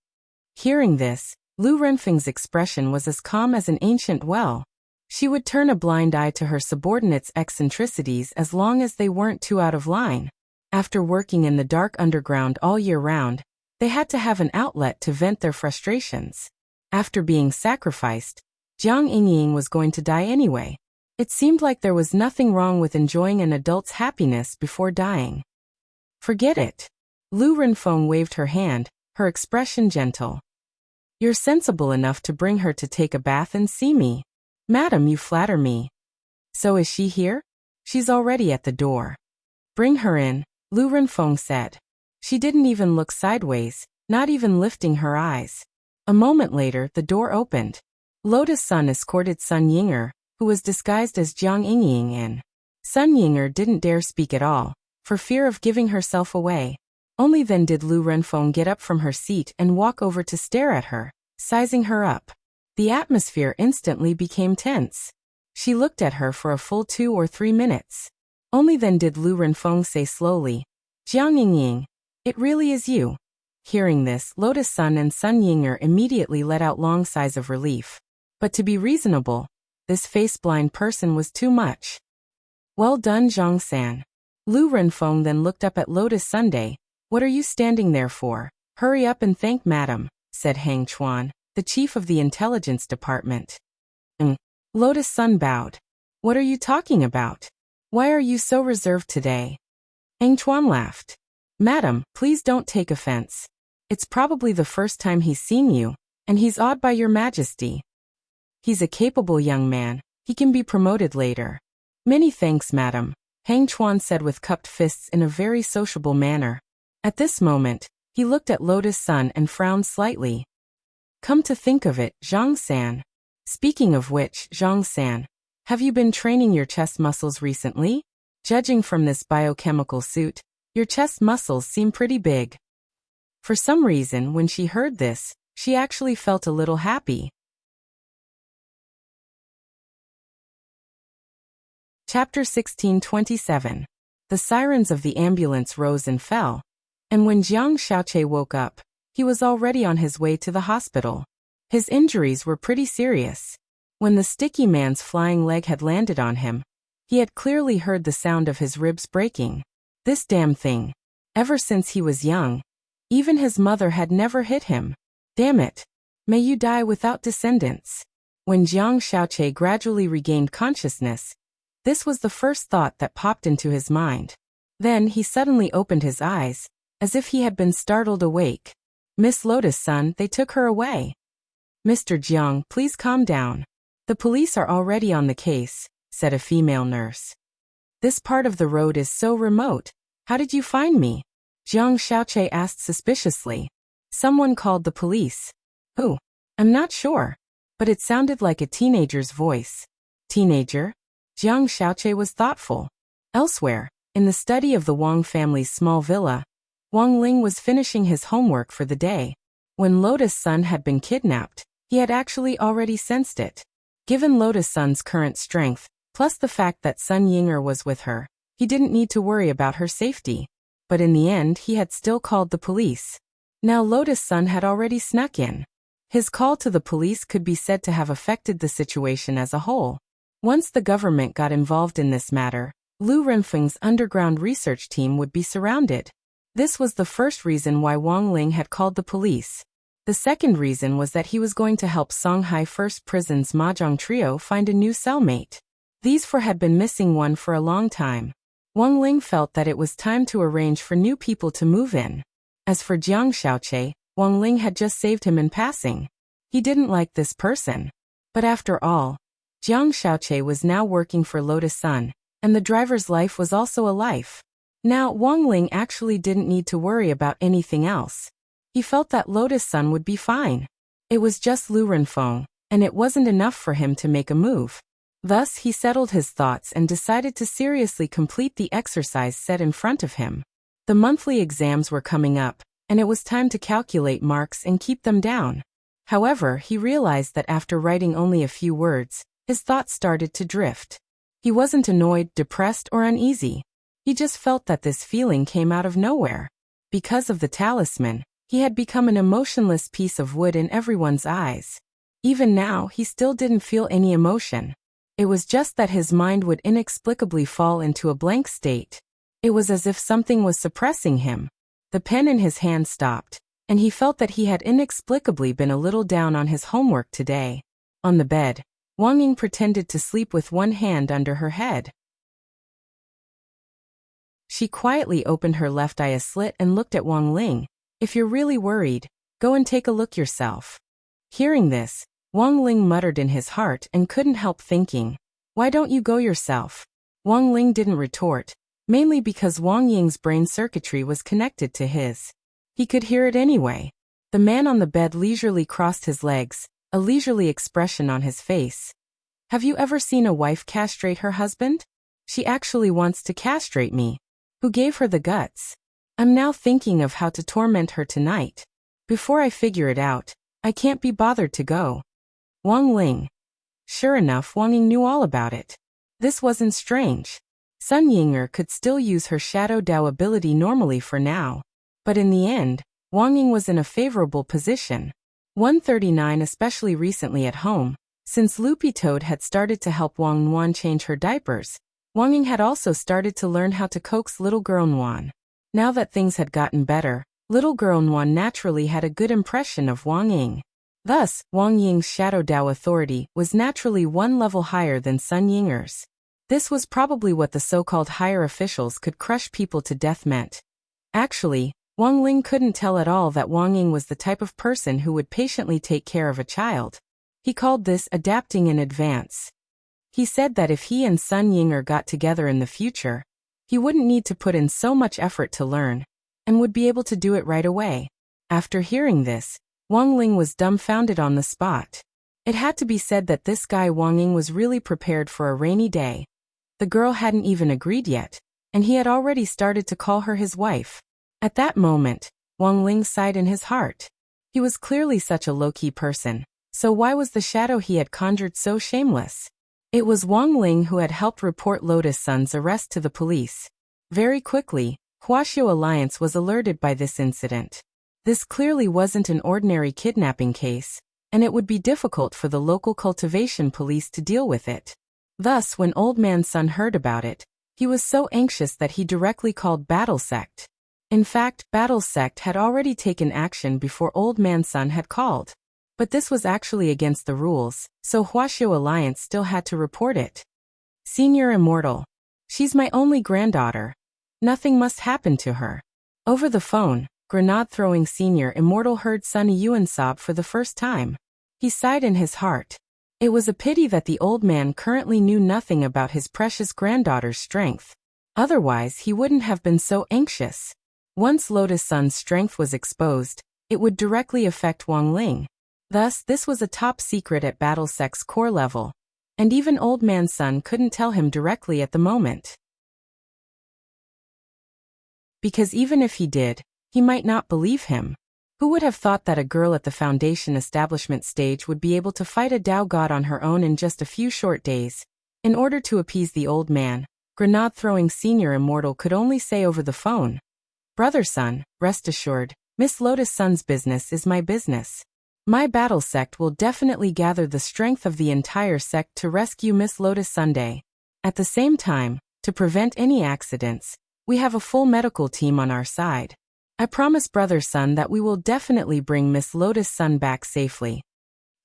Hearing this, Lu Renfeng's expression was as calm as an ancient well. She would turn a blind eye to her subordinates' eccentricities as long as they weren't too out of line. After working in the dark underground all year round, they had to have an outlet to vent their frustrations. After being sacrificed, Jiang Yingying was going to die anyway. It seemed like there was nothing wrong with enjoying an adult's happiness before dying. Forget it. Lu Renfeng waved her hand, her expression gentle. You're sensible enough to bring her to take a bath and see me. Madam, you flatter me. So is she here? She's already at the door. Bring her in, Lu Renfeng said. She didn't even look sideways, not even lifting her eyes. A moment later, the door opened. Lotus Sun escorted Sun Yinger, who was disguised as Jiang Yingying, in. Sun Yinger didn't dare speak at all, for fear of giving herself away. Only then did Lu Renfeng get up from her seat and walk over to stare at her, sizing her up. The atmosphere instantly became tense. She looked at her for a full 2 or 3 minutes. Only then did Lu Renfeng say slowly, Jiang Yingying, it really is you. Hearing this, Lotus Sun and Sun Yinger immediately let out long sighs of relief. But to be reasonable, this face-blind person was too much. Well done, Zhang San. Lu Renfeng then looked up at Lotus Sunday. What are you standing there for? Hurry up and thank Madam, said Hang Chuan, the chief of the intelligence department. Lotus Sun bowed. What are you talking about? Why are you so reserved today? Hang Chuan laughed. Madam, please don't take offense. It's probably the first time he's seen you, and he's awed by your majesty. He's a capable young man. He can be promoted later. Many thanks, Madam, Hang Chuan said with cupped fists in a very sociable manner. At this moment, he looked at Lotus Sun and frowned slightly. Come to think of it, Zhang San. Speaking of which, Zhang San, have you been training your chest muscles recently? Judging from this biochemical suit, your chest muscles seem pretty big. For some reason, when she heard this, she actually felt a little happy. Chapter 1627. The sirens of the ambulance rose and fell, and when Jiang Xiaoche woke up, he was already on his way to the hospital. His injuries were pretty serious. When the sticky man's flying leg had landed on him, he had clearly heard the sound of his ribs breaking. This damn thing. Ever since he was young, even his mother had never hit him. Damn it. May you die without descendants. When Jiang Xiaoqi gradually regained consciousness, this was the first thought that popped into his mind. Then he suddenly opened his eyes, as if he had been startled awake. "Miss Lotus-san, they took her away." "Mr. Jiang, please calm down. The police are already on the case," said a female nurse. "This part of the road is so remote. How did you find me?" Jiang Xiaoqi asked suspiciously. "Someone called the police." "Who?" "I'm not sure. But it sounded like a teenager's voice." "Teenager?" Jiang Xiaoqi was thoughtful. Elsewhere, in the study of the Wang family's small villa, Wang Ling was finishing his homework for the day. When Lotus-san had been kidnapped, he had actually already sensed it. Given Lotus-san's current strength, plus the fact that Sun Yinger was with her, he didn't need to worry about her safety. But in the end he had still called the police. Now Lotus-san had already snuck in. His call to the police could be said to have affected the situation as a whole. Once the government got involved in this matter, Lu Renfeng's underground research team would be surrounded. This was the first reason why Wang Ling had called the police. The second reason was that he was going to help Songhai First Prison's Mahjong trio find a new cellmate. These four had been missing one for a long time. Wang Ling felt that it was time to arrange for new people to move in. As for Jiang Xiaoqi, Wang Ling had just saved him in passing. He didn't like this person. But after all, Jiang Xiaoqi was now working for Lotus-san, and the driver's life was also a life. Now Wang Ling actually didn't need to worry about anything else. He felt that Lotus-san would be fine. It was just Lu Renfeng, and it wasn't enough for him to make a move. Thus he settled his thoughts and decided to seriously complete the exercise set in front of him. The monthly exams were coming up, and it was time to calculate marks and keep them down. However, he realized that after writing only a few words, his thoughts started to drift. He wasn't annoyed, depressed, or uneasy. He just felt that this feeling came out of nowhere. Because of the talisman, he had become an emotionless piece of wood in everyone's eyes. Even now, he still didn't feel any emotion. It was just that his mind would inexplicably fall into a blank state. It was as if something was suppressing him. The pen in his hand stopped, and he felt that he had inexplicably been a little down on his homework today. On the bed, Wang Ying pretended to sleep with one hand under her head. She quietly opened her left eye a slit and looked at Wang Ling. "If you're really worried, go and take a look yourself." Hearing this, Wang Ling muttered in his heart and couldn't help thinking, "Why don't you go yourself?" Wang Ling didn't retort, mainly because Wang Ying's brain circuitry was connected to his. He could hear it anyway. The man on the bed leisurely crossed his legs, a leisurely expression on his face. "Have you ever seen a wife castrate her husband? She actually wants to castrate me. Who gave her the guts? I'm now thinking of how to torment her tonight. Before I figure it out, I can't be bothered to go." Wang Ling. Sure enough, Wang Ying knew all about it. This wasn't strange. Sun Yinger could still use her Shadow Dao ability normally for now. But in the end, Wang Ying was in a favorable position. 139 especially recently at home, since Loopy Toad had started to help Wang Nuan change her diapers, Wang Ying had also started to learn how to coax little girl Nuan. Now that things had gotten better, little girl Nuan naturally had a good impression of Wang Ying. Thus, Wang Ying's Shadow Dao authority was naturally one level higher than Sun Yinger's. This was probably what the so-called higher officials could crush people to death meant. Actually, Wang Ling couldn't tell at all that Wang Ying was the type of person who would patiently take care of a child. He called this adapting in advance. He said that if he and Sun Yinger got together in the future, he wouldn't need to put in so much effort to learn, and would be able to do it right away. After hearing this, Wang Ling was dumbfounded on the spot. It had to be said that this guy Wang Ying was really prepared for a rainy day. The girl hadn't even agreed yet, and he had already started to call her his wife. At that moment, Wang Ling sighed in his heart. He was clearly such a low-key person, so why was the shadow he had conjured so shameless? It was Wang Ling who had helped report Lotus-san's arrest to the police. Very quickly, Huaxiao Alliance was alerted by this incident. This clearly wasn't an ordinary kidnapping case, and it would be difficult for the local cultivation police to deal with it. Thus, when Old Man Sun heard about it, he was so anxious that he directly called Battle Sect. In fact, Battle Sect had already taken action before Old Man Sun had called. But this was actually against the rules, so Huaxiao Alliance still had to report it. Senior Immortal. She's my only granddaughter. Nothing must happen to her. Over the phone, grenade-throwing Senior Immortal heard Sun Yuan sob for the first time. He sighed in his heart. It was a pity that the old man currently knew nothing about his precious granddaughter's strength. Otherwise, he wouldn't have been so anxious. Once Lotus Sun's strength was exposed, it would directly affect Wang Ling. Thus, this was a top secret at BattleSec's core level, and even Old Man Sun couldn't tell him directly at the moment. Because even if he did, he might not believe him. Who would have thought that a girl at the Foundation establishment stage would be able to fight a Dao god on her own in just a few short days? In order to appease the old man, grenade-throwing Senior Immortal could only say over the phone, "Brother Sun, rest assured, Miss Lotus Sun's business is my business. My battle sect will definitely gather the strength of the entire sect to rescue Miss Lotus Sunday. At the same time, to prevent any accidents, we have a full medical team on our side. I promise Brother Sun that we will definitely bring Miss Lotus Sun back safely.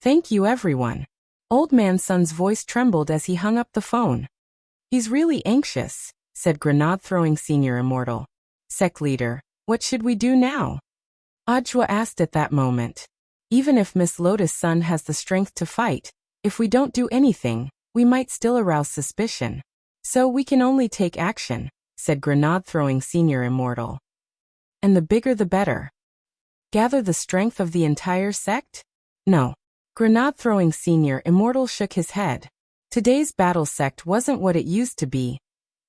Thank you everyone." Old Man Sun's voice trembled as he hung up the phone. "He's really anxious," said grenade-throwing Senior Immortal. "Sect leader, what should we do now?" Ajwa asked at that moment. "Even if Miss Lotus Sun has the strength to fight, if we don't do anything, we might still arouse suspicion. So we can only take action," said grenade-throwing Senior Immortal. "And the bigger the better. Gather the strength of the entire sect? No." Grenade-throwing Senior Immortal shook his head. Today's battle sect wasn't what it used to be.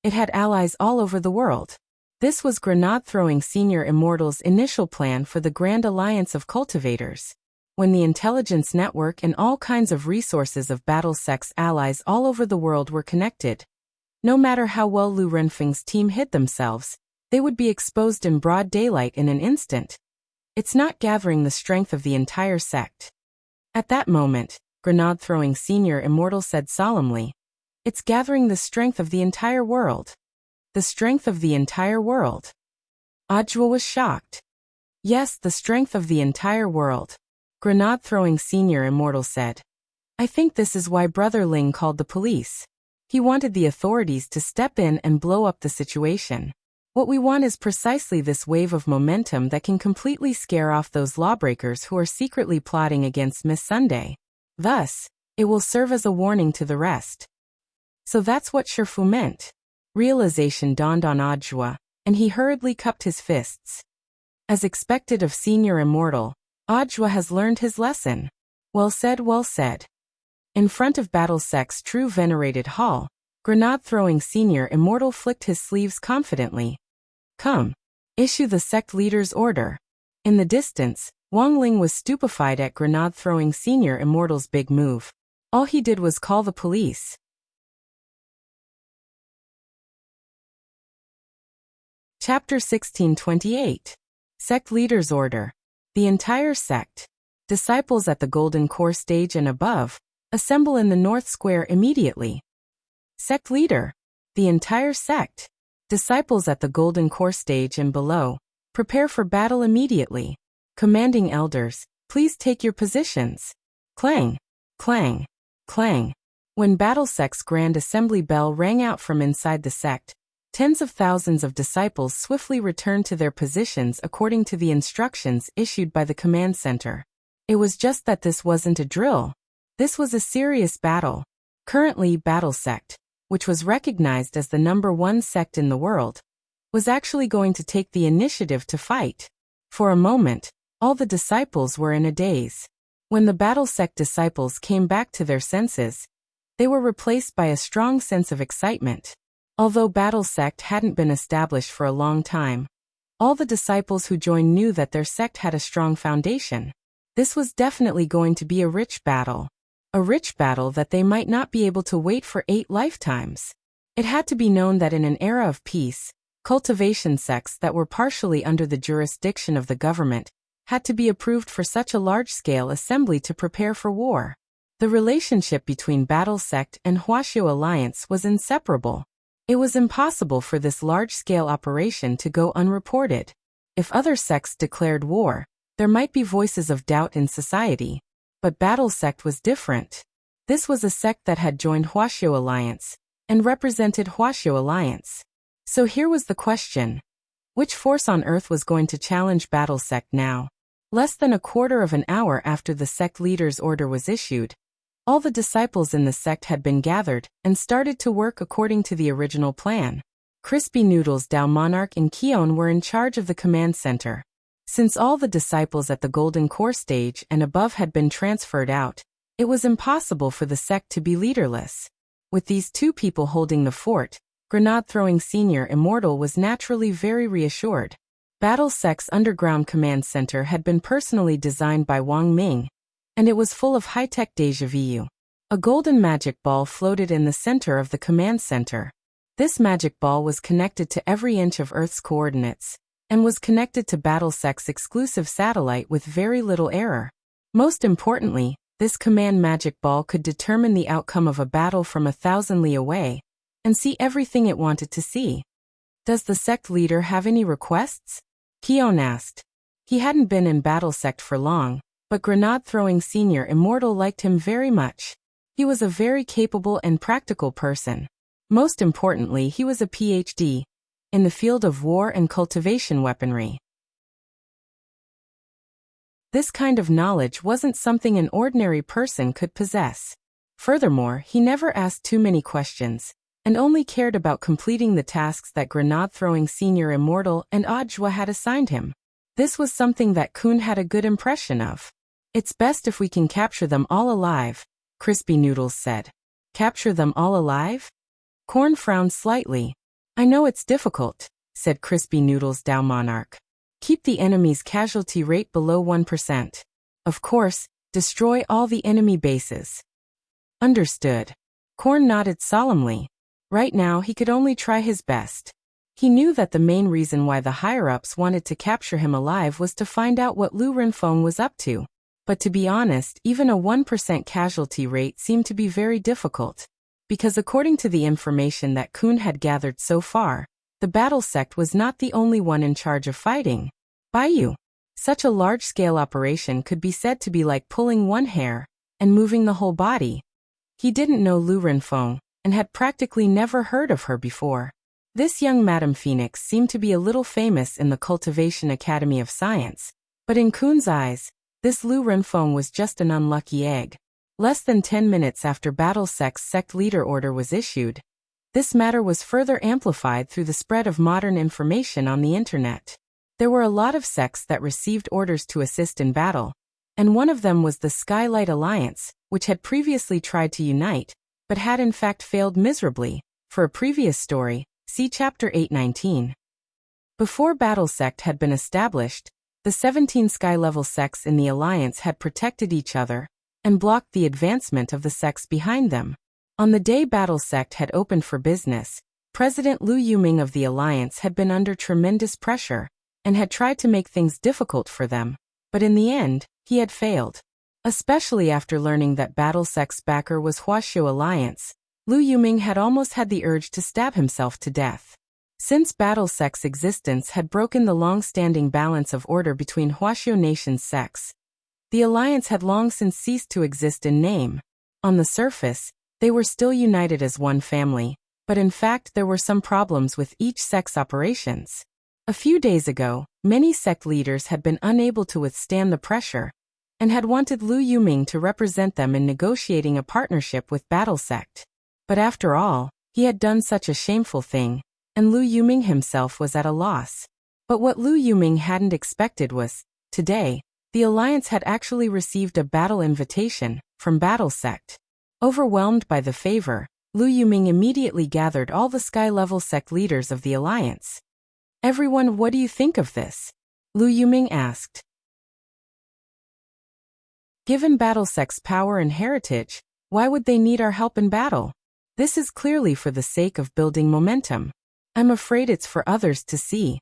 It had allies all over the world. This was grenade-throwing Senior Immortal's initial plan for the Grand Alliance of Cultivators. When the intelligence network and all kinds of resources of battle sect's allies all over the world were connected, no matter how well Lu Renfeng's team hid themselves, they would be exposed in broad daylight in an instant. It's not gathering the strength of the entire sect. At that moment, grenade-throwing Senior Immortal said solemnly, "It's gathering the strength of the entire world." The strength of the entire world. Ajwa was shocked. Yes, the strength of the entire world. Grenade-throwing Senior Immortal said. "I think this is why Brother Ling called the police. He wanted the authorities to step in and blow up the situation. What we want is precisely this wave of momentum that can completely scare off those lawbreakers who are secretly plotting against Miss Sunday. Thus, it will serve as a warning to the rest." So that's what Shifu meant. Realization dawned on Ajwa, and he hurriedly cupped his fists. As expected of Senior Immortal, Ajwa has learned his lesson. Well said, well said. In front of BattleSec's true venerated hall, grenade-throwing Senior Immortal flicked his sleeves confidently. "Come. Issue the sect leader's order." In the distance, Wang Ling was stupefied at grenade-throwing Senior Immortal's big move. All he did was call the police. Chapter 1628. Sect Leader's Order. The entire sect, disciples at the Golden Core stage and above, assemble in the North Square immediately. Sect Leader. The entire sect, disciples at the Golden Core stage and below, prepare for battle immediately. Commanding elders, please take your positions. Clang, clang, clang. When BattleSec's Grand Assembly bell rang out from inside the sect, tens of thousands of disciples swiftly returned to their positions according to the instructions issued by the command center. It was just that this wasn't a drill. This was a serious battle. Currently, BattleSect, which was recognized as the #1 sect in the world, was actually going to take the initiative to fight. For a moment, all the disciples were in a daze. When the BattleSect disciples came back to their senses, they were replaced by a strong sense of excitement. Although BattleSect hadn't been established for a long time, all the disciples who joined knew that their sect had a strong foundation. This was definitely going to be a rich battle. A rich battle that they might not be able to wait for 8 lifetimes. It had to be known that in an era of peace, cultivation sects that were partially under the jurisdiction of the government had to be approved for such a large-scale assembly to prepare for war. The relationship between BattleSect and Huaxiao Alliance was inseparable. It was impossible for this large-scale operation to go unreported. If other sects declared war, there might be voices of doubt in society. But Battle Sect was different. This was a sect that had joined Huaxiao Alliance and represented Huaxiao Alliance. So here was the question. Which force on earth was going to challenge Battle Sect now? Less than a quarter of an hour after the sect leader's order was issued, all the disciples in the sect had been gathered and started to work according to the original plan. Crispy Noodles, Dao Monarch, and Keon were in charge of the command center. Since all the disciples at the Golden Core stage and above had been transferred out, it was impossible for the sect to be leaderless. With these two people holding the fort, grenade-throwing Senior Immortal was naturally very reassured. Battle Sect's underground command center had been personally designed by Wang Ming, and it was full of high-tech déjà vu. A golden magic ball floated in the center of the command center. This magic ball was connected to every inch of Earth's coordinates, and was connected to Battle Sect's exclusive satellite with very little error. Most importantly, this command magic ball could determine the outcome of a battle from 1,000 li away, and see everything it wanted to see. Does the sect leader have any requests? Keon asked. He hadn't been in Battle Sect for long, but grenade-throwing Senior Immortal liked him very much. He was a very capable and practical person. Most importantly, he was a PhD in the field of war and cultivation weaponry. This kind of knowledge wasn't something an ordinary person could possess. Furthermore, he never asked too many questions, and only cared about completing the tasks that grenade-throwing Senior Immortal and Audiobook had assigned him. This was something that Kun had a good impression of. It's best if we can capture them all alive, Crispy Noodles said. Capture them all alive? Corn frowned slightly. I know it's difficult, said Crispy Noodles, Dao Monarch. Keep the enemy's casualty rate below 1%. Of course, destroy all the enemy bases. Understood. Corn nodded solemnly. Right now he could only try his best. He knew that the main reason why the higher-ups wanted to capture him alive was to find out what Lu Renfeng was up to. But to be honest, even a 1% casualty rate seemed to be very difficult. Because according to the information that Kun had gathered so far, the Battle Sect was not the only one in charge of fighting. Baiyu. Such a large-scale operation could be said to be like pulling one hair and moving the whole body. He didn't know Lu Renfeng, and had practically never heard of her before. This young Madame Phoenix seemed to be a little famous in the Cultivation Academy of Science, but in Kun's eyes, this Lu Renfeng was just an unlucky egg. Less than 10 minutes after Battle Sect's sect leader order was issued, this matter was further amplified through the spread of modern information on the internet. There were a lot of sects that received orders to assist in battle, and one of them was the Skylight Alliance, which had previously tried to unite, but had in fact failed miserably. For a previous story, see Chapter 819. Before Battle Sect had been established, the 17 sky-level sects in the Alliance had protected each other and blocked the advancement of the sects behind them. On the day Battle Sect had opened for business, President Lu Yuming of the Alliance had been under tremendous pressure and had tried to make things difficult for them, but in the end, he had failed. Especially after learning that Battle Sect's backer was Huaxiao Alliance, Lu Yuming had almost had the urge to stab himself to death. Since Battle Sect's existence had broken the long-standing balance of order between Huaxiao Nation's sects, the Alliance had long since ceased to exist in name. On the surface, they were still united as one family, but in fact there were some problems with each sect's operations. A few days ago, many sect leaders had been unable to withstand the pressure, and had wanted Lu Yuming to represent them in negotiating a partnership with Battle Sect. But after all, he had done such a shameful thing, and Lu Yuming himself was at a loss. But what Lu Yuming hadn't expected was, today, the Alliance had actually received a battle invitation from Battle Sect. Overwhelmed by the favor, Lu Yuming immediately gathered all the sky-level sect leaders of the Alliance. Everyone, what do you think of this? Lu Yuming asked. Given Battle Sect's power and heritage, why would they need our help in battle? This is clearly for the sake of building momentum. I'm afraid it's for others to see.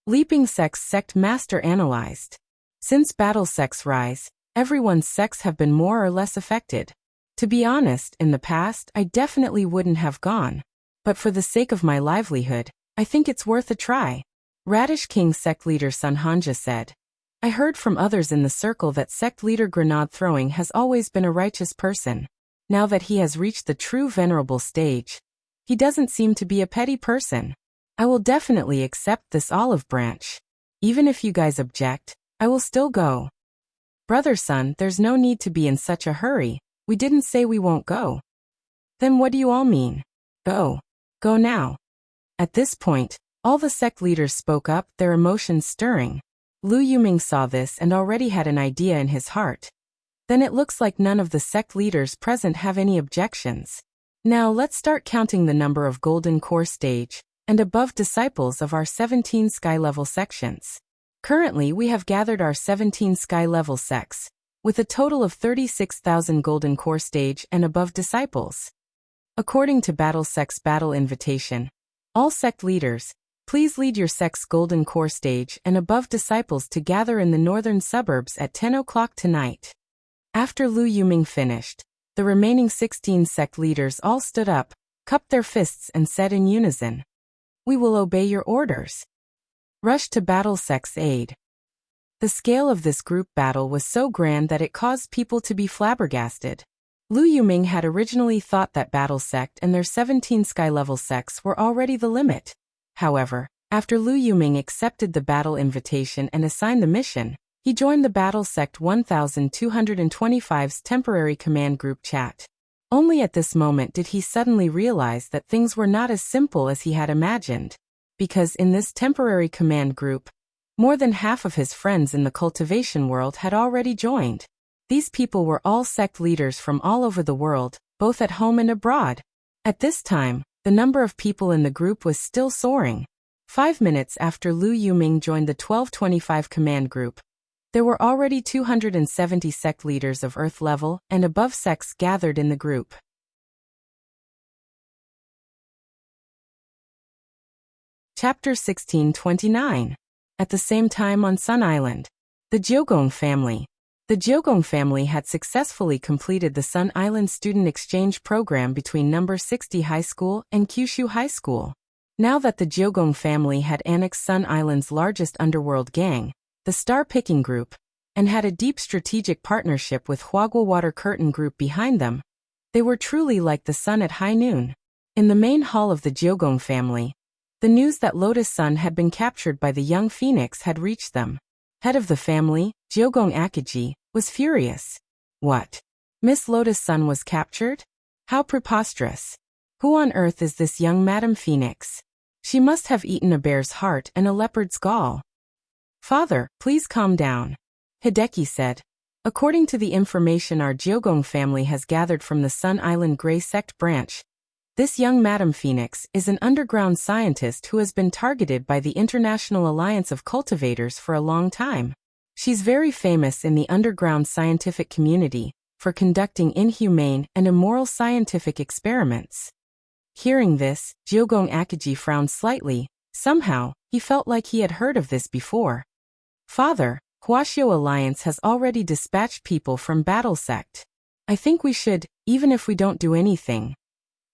Leaping Sect's sect master analyzed. Since Battle Sect's rise, everyone's sects have been more or less affected. To be honest, in the past, I definitely wouldn't have gone. But for the sake of my livelihood, I think it's worth a try. Radish King's sect leader Sun Hanja said. I heard from others in the circle that sect leader grenade throwing has always been a righteous person. Now that he has reached the true venerable stage, he doesn't seem to be a petty person. I will definitely accept this olive branch. Even if you guys object, I will still go. Brother Sun, there's no need to be in such a hurry. We didn't say we won't go. Then what do you all mean? Go. Go now. At this point, all the sect leaders spoke up, their emotions stirring. Lu Yuming saw this and already had an idea in his heart. Then it looks like none of the sect leaders present have any objections. Now let's start counting the number of golden core stage and above disciples of our 17 sky level sections. Currently we have gathered our 17 sky level sects, with a total of 36,000 golden core stage and above disciples. According to Battle Sect's battle invitation, all sect leaders, please lead your sect's golden core stage and above disciples to gather in the northern suburbs at 10 o'clock tonight. After Lu Yuming finished, the remaining 16 sect leaders all stood up, cupped their fists and said in unison, "We will obey your orders." Rush to Battle Sect's aid. The scale of this group battle was so grand that it caused people to be flabbergasted. Lu Yuming had originally thought that Battle Sect and their 17 sky-level sects were already the limit. However, after Lu Yuming accepted the battle invitation and assigned the mission, he joined the Battle Sect 1225's temporary command group chat. Only at this moment did he suddenly realize that things were not as simple as he had imagined, because in this temporary command group, more than half of his friends in the cultivation world had already joined. These people were all sect leaders from all over the world, both at home and abroad. At this time, the number of people in the group was still soaring. 5 minutes after Lu Yuming joined the 1225 command group, there were already 270 sect leaders of Earth level and above sects gathered in the group. Chapter 1629. At the same time on Sun Island, the Jiogong family. The Jiogong family had successfully completed the Sun Island student exchange program between number 60 High School and Kyushu High School. Now that the Jiogong family had annexed Sun Island's largest underworld gang, the Star Picking Group, and had a deep strategic partnership with Huagua Water Curtain Group behind them, they were truly like the sun at high noon. In the main hall of the Jiogong family, the news that Lotus Sun had been captured by the young phoenix had reached them. Head of the family, Jiogong Akiji, was furious. What? Miss Lotus Sun was captured? How preposterous. Who on earth is this young Madam Phoenix? She must have eaten a bear's heart and a leopard's gall. Father, please calm down, Hideki said. According to the information our Jiogong family has gathered from the Sun Island Grey Sect branch, this young Madam Phoenix is an underground scientist who has been targeted by the International Alliance of Cultivators for a long time. She's very famous in the underground scientific community for conducting inhumane and immoral scientific experiments. Hearing this, Jiogong Akiji frowned slightly. Somehow, he felt like he had heard of this before. Father, Huashio Alliance has already dispatched people from Battle Sect. I think we should, even if we don't do anything.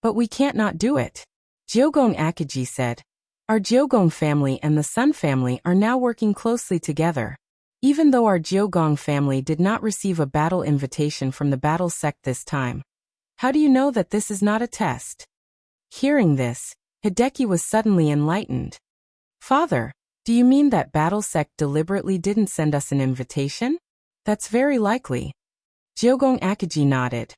But we can't not do it. Jiogong Akiji said. Our Jiogong family and the Sun family are now working closely together. Even though our Jiogong family did not receive a battle invitation from the Battle Sect this time. How do you know that this is not a test? Hearing this, Hideki was suddenly enlightened. Father, do you mean that Battle Sect deliberately didn't send us an invitation? That's very likely. Jiogong Akiji nodded.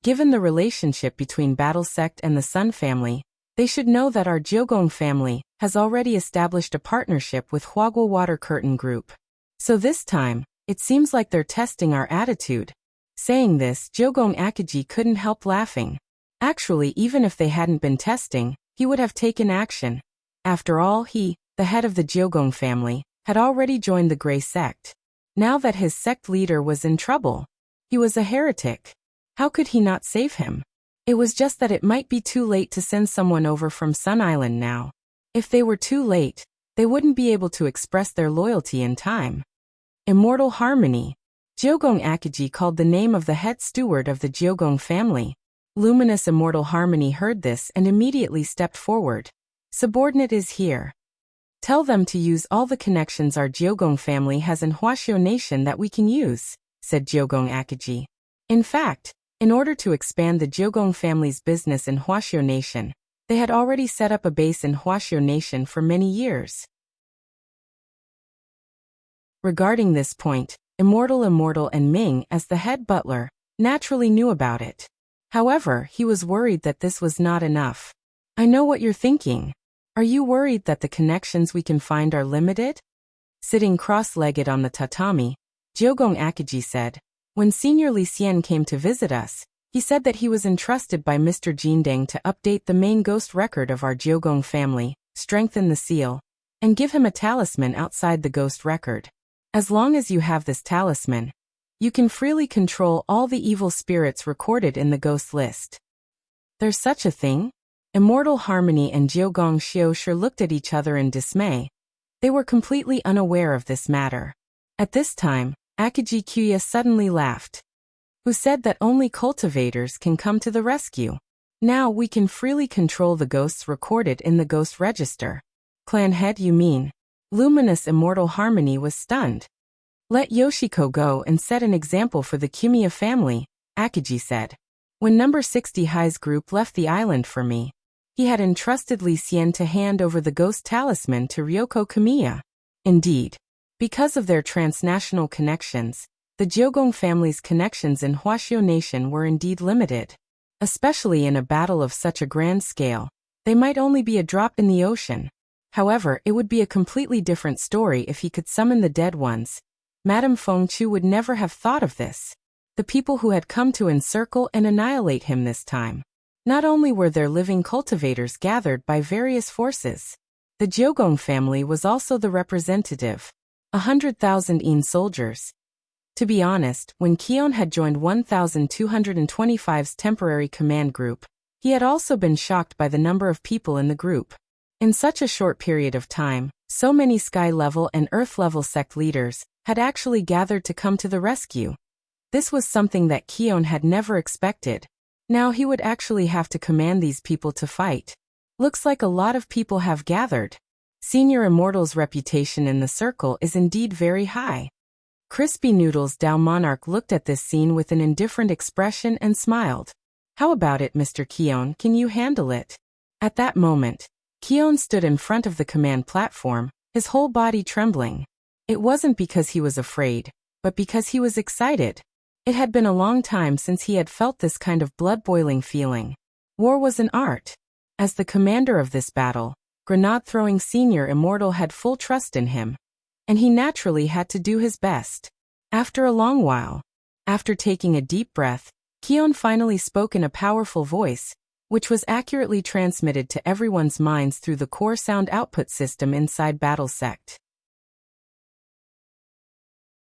Given the relationship between Battle Sect and the Sun family, they should know that our Jiogong family has already established a partnership with Huagua Water Curtain Group. So this time, it seems like they're testing our attitude. Saying this, Jiogong Akiji couldn't help laughing. Actually, even if they hadn't been testing, he would have taken action. After all, he, the head of the Jiogong family, had already joined the Grey Sect. Now that his sect leader was in trouble, he was a heretic. How could he not save him? It was just that it might be too late to send someone over from Sun Island now. If they were too late, they wouldn't be able to express their loyalty in time. Immortal Harmony. Jiogong Akiji called the name of the head steward of the Jiogong family. Luminous Immortal Harmony heard this and immediately stepped forward. Subordinate is here. Tell them to use all the connections our Jiogong family has in Huaxiao Nation that we can use, said Jiogong Akaji. In fact, in order to expand the Jiogong family's business in Huaxiao Nation, they had already set up a base in Huaxiao Nation for many years. Regarding this point, Immortal and Ming, as the head butler, naturally knew about it. However, he was worried that this was not enough. I know what you're thinking. Are you worried that the connections we can find are limited? Sitting cross-legged on the tatami, Jiogong Akaji said, when Senior Li Xian came to visit us, he said that he was entrusted by Mr. Jindeng to update the main ghost record of our Jiogong family, strengthen the seal, and give him a talisman outside the ghost record. As long as you have this talisman, you can freely control all the evil spirits recorded in the ghost list. There's such a thing? Immortal Harmony and Jiogong Xiaoshu looked at each other in dismay. They were completely unaware of this matter. At this time, Akaji Kuya suddenly laughed. Who said that only cultivators can come to the rescue? Now we can freely control the ghosts recorded in the ghost register. Clan head, you mean? Luminous Immortal Harmony was stunned. Let Yoshiko go and set an example for the Kumiya family, Akaji said. When number 60 High's group left the island for me, he had entrusted Li Xian to hand over the ghost talisman to Ryoko Kumiya. Indeed, because of their transnational connections, the Jiogong family's connections in Huaxiao Nation were indeed limited. Especially in a battle of such a grand scale, they might only be a drop in the ocean. However, it would be a completely different story if he could summon the dead ones. Madame Fengchu would never have thought of this. The people who had come to encircle and annihilate him this time. Not only were there living cultivators gathered by various forces, the Jiogong family was also the representative. 100,000 In soldiers. To be honest, when Kion had joined 1,225's temporary command group, he had also been shocked by the number of people in the group. In such a short period of time, so many sky-level and earth-level sect leaders had actually gathered to come to the rescue. This was something that Kion had never expected. Now he would actually have to command these people to fight. Looks like a lot of people have gathered. Senior Immortal's reputation in the circle is indeed very high. Crispy Noodles Dao Monarch looked at this scene with an indifferent expression and smiled. How about it, Mr. Kion, can you handle it? At that moment, Kion stood in front of the command platform, his whole body trembling. It wasn't because he was afraid, but because he was excited. It had been a long time since he had felt this kind of blood-boiling feeling. War was an art. As the commander of this battle, grenade-throwing Senior Immortal had full trust in him, and he naturally had to do his best. After a long while, after taking a deep breath, Kion finally spoke in a powerful voice, which was accurately transmitted to everyone's minds through the core sound output system inside Battle Sect.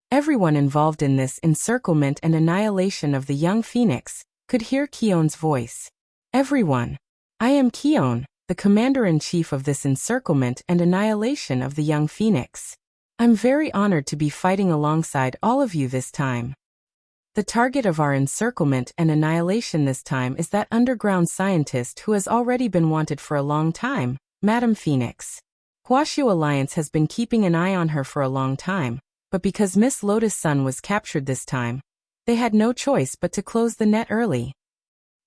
Everyone involved in this encirclement and annihilation of the young phoenix could hear Kion's voice. Everyone. I am Kion, the commander-in-chief of this encirclement and annihilation of the young phoenix. I'm very honored to be fighting alongside all of you this time. The target of our encirclement and annihilation this time is that underground scientist who has already been wanted for a long time, Madame Phoenix. Huaxiao Alliance has been keeping an eye on her for a long time, but because Miss Lotus Sun was captured this time, they had no choice but to close the net early.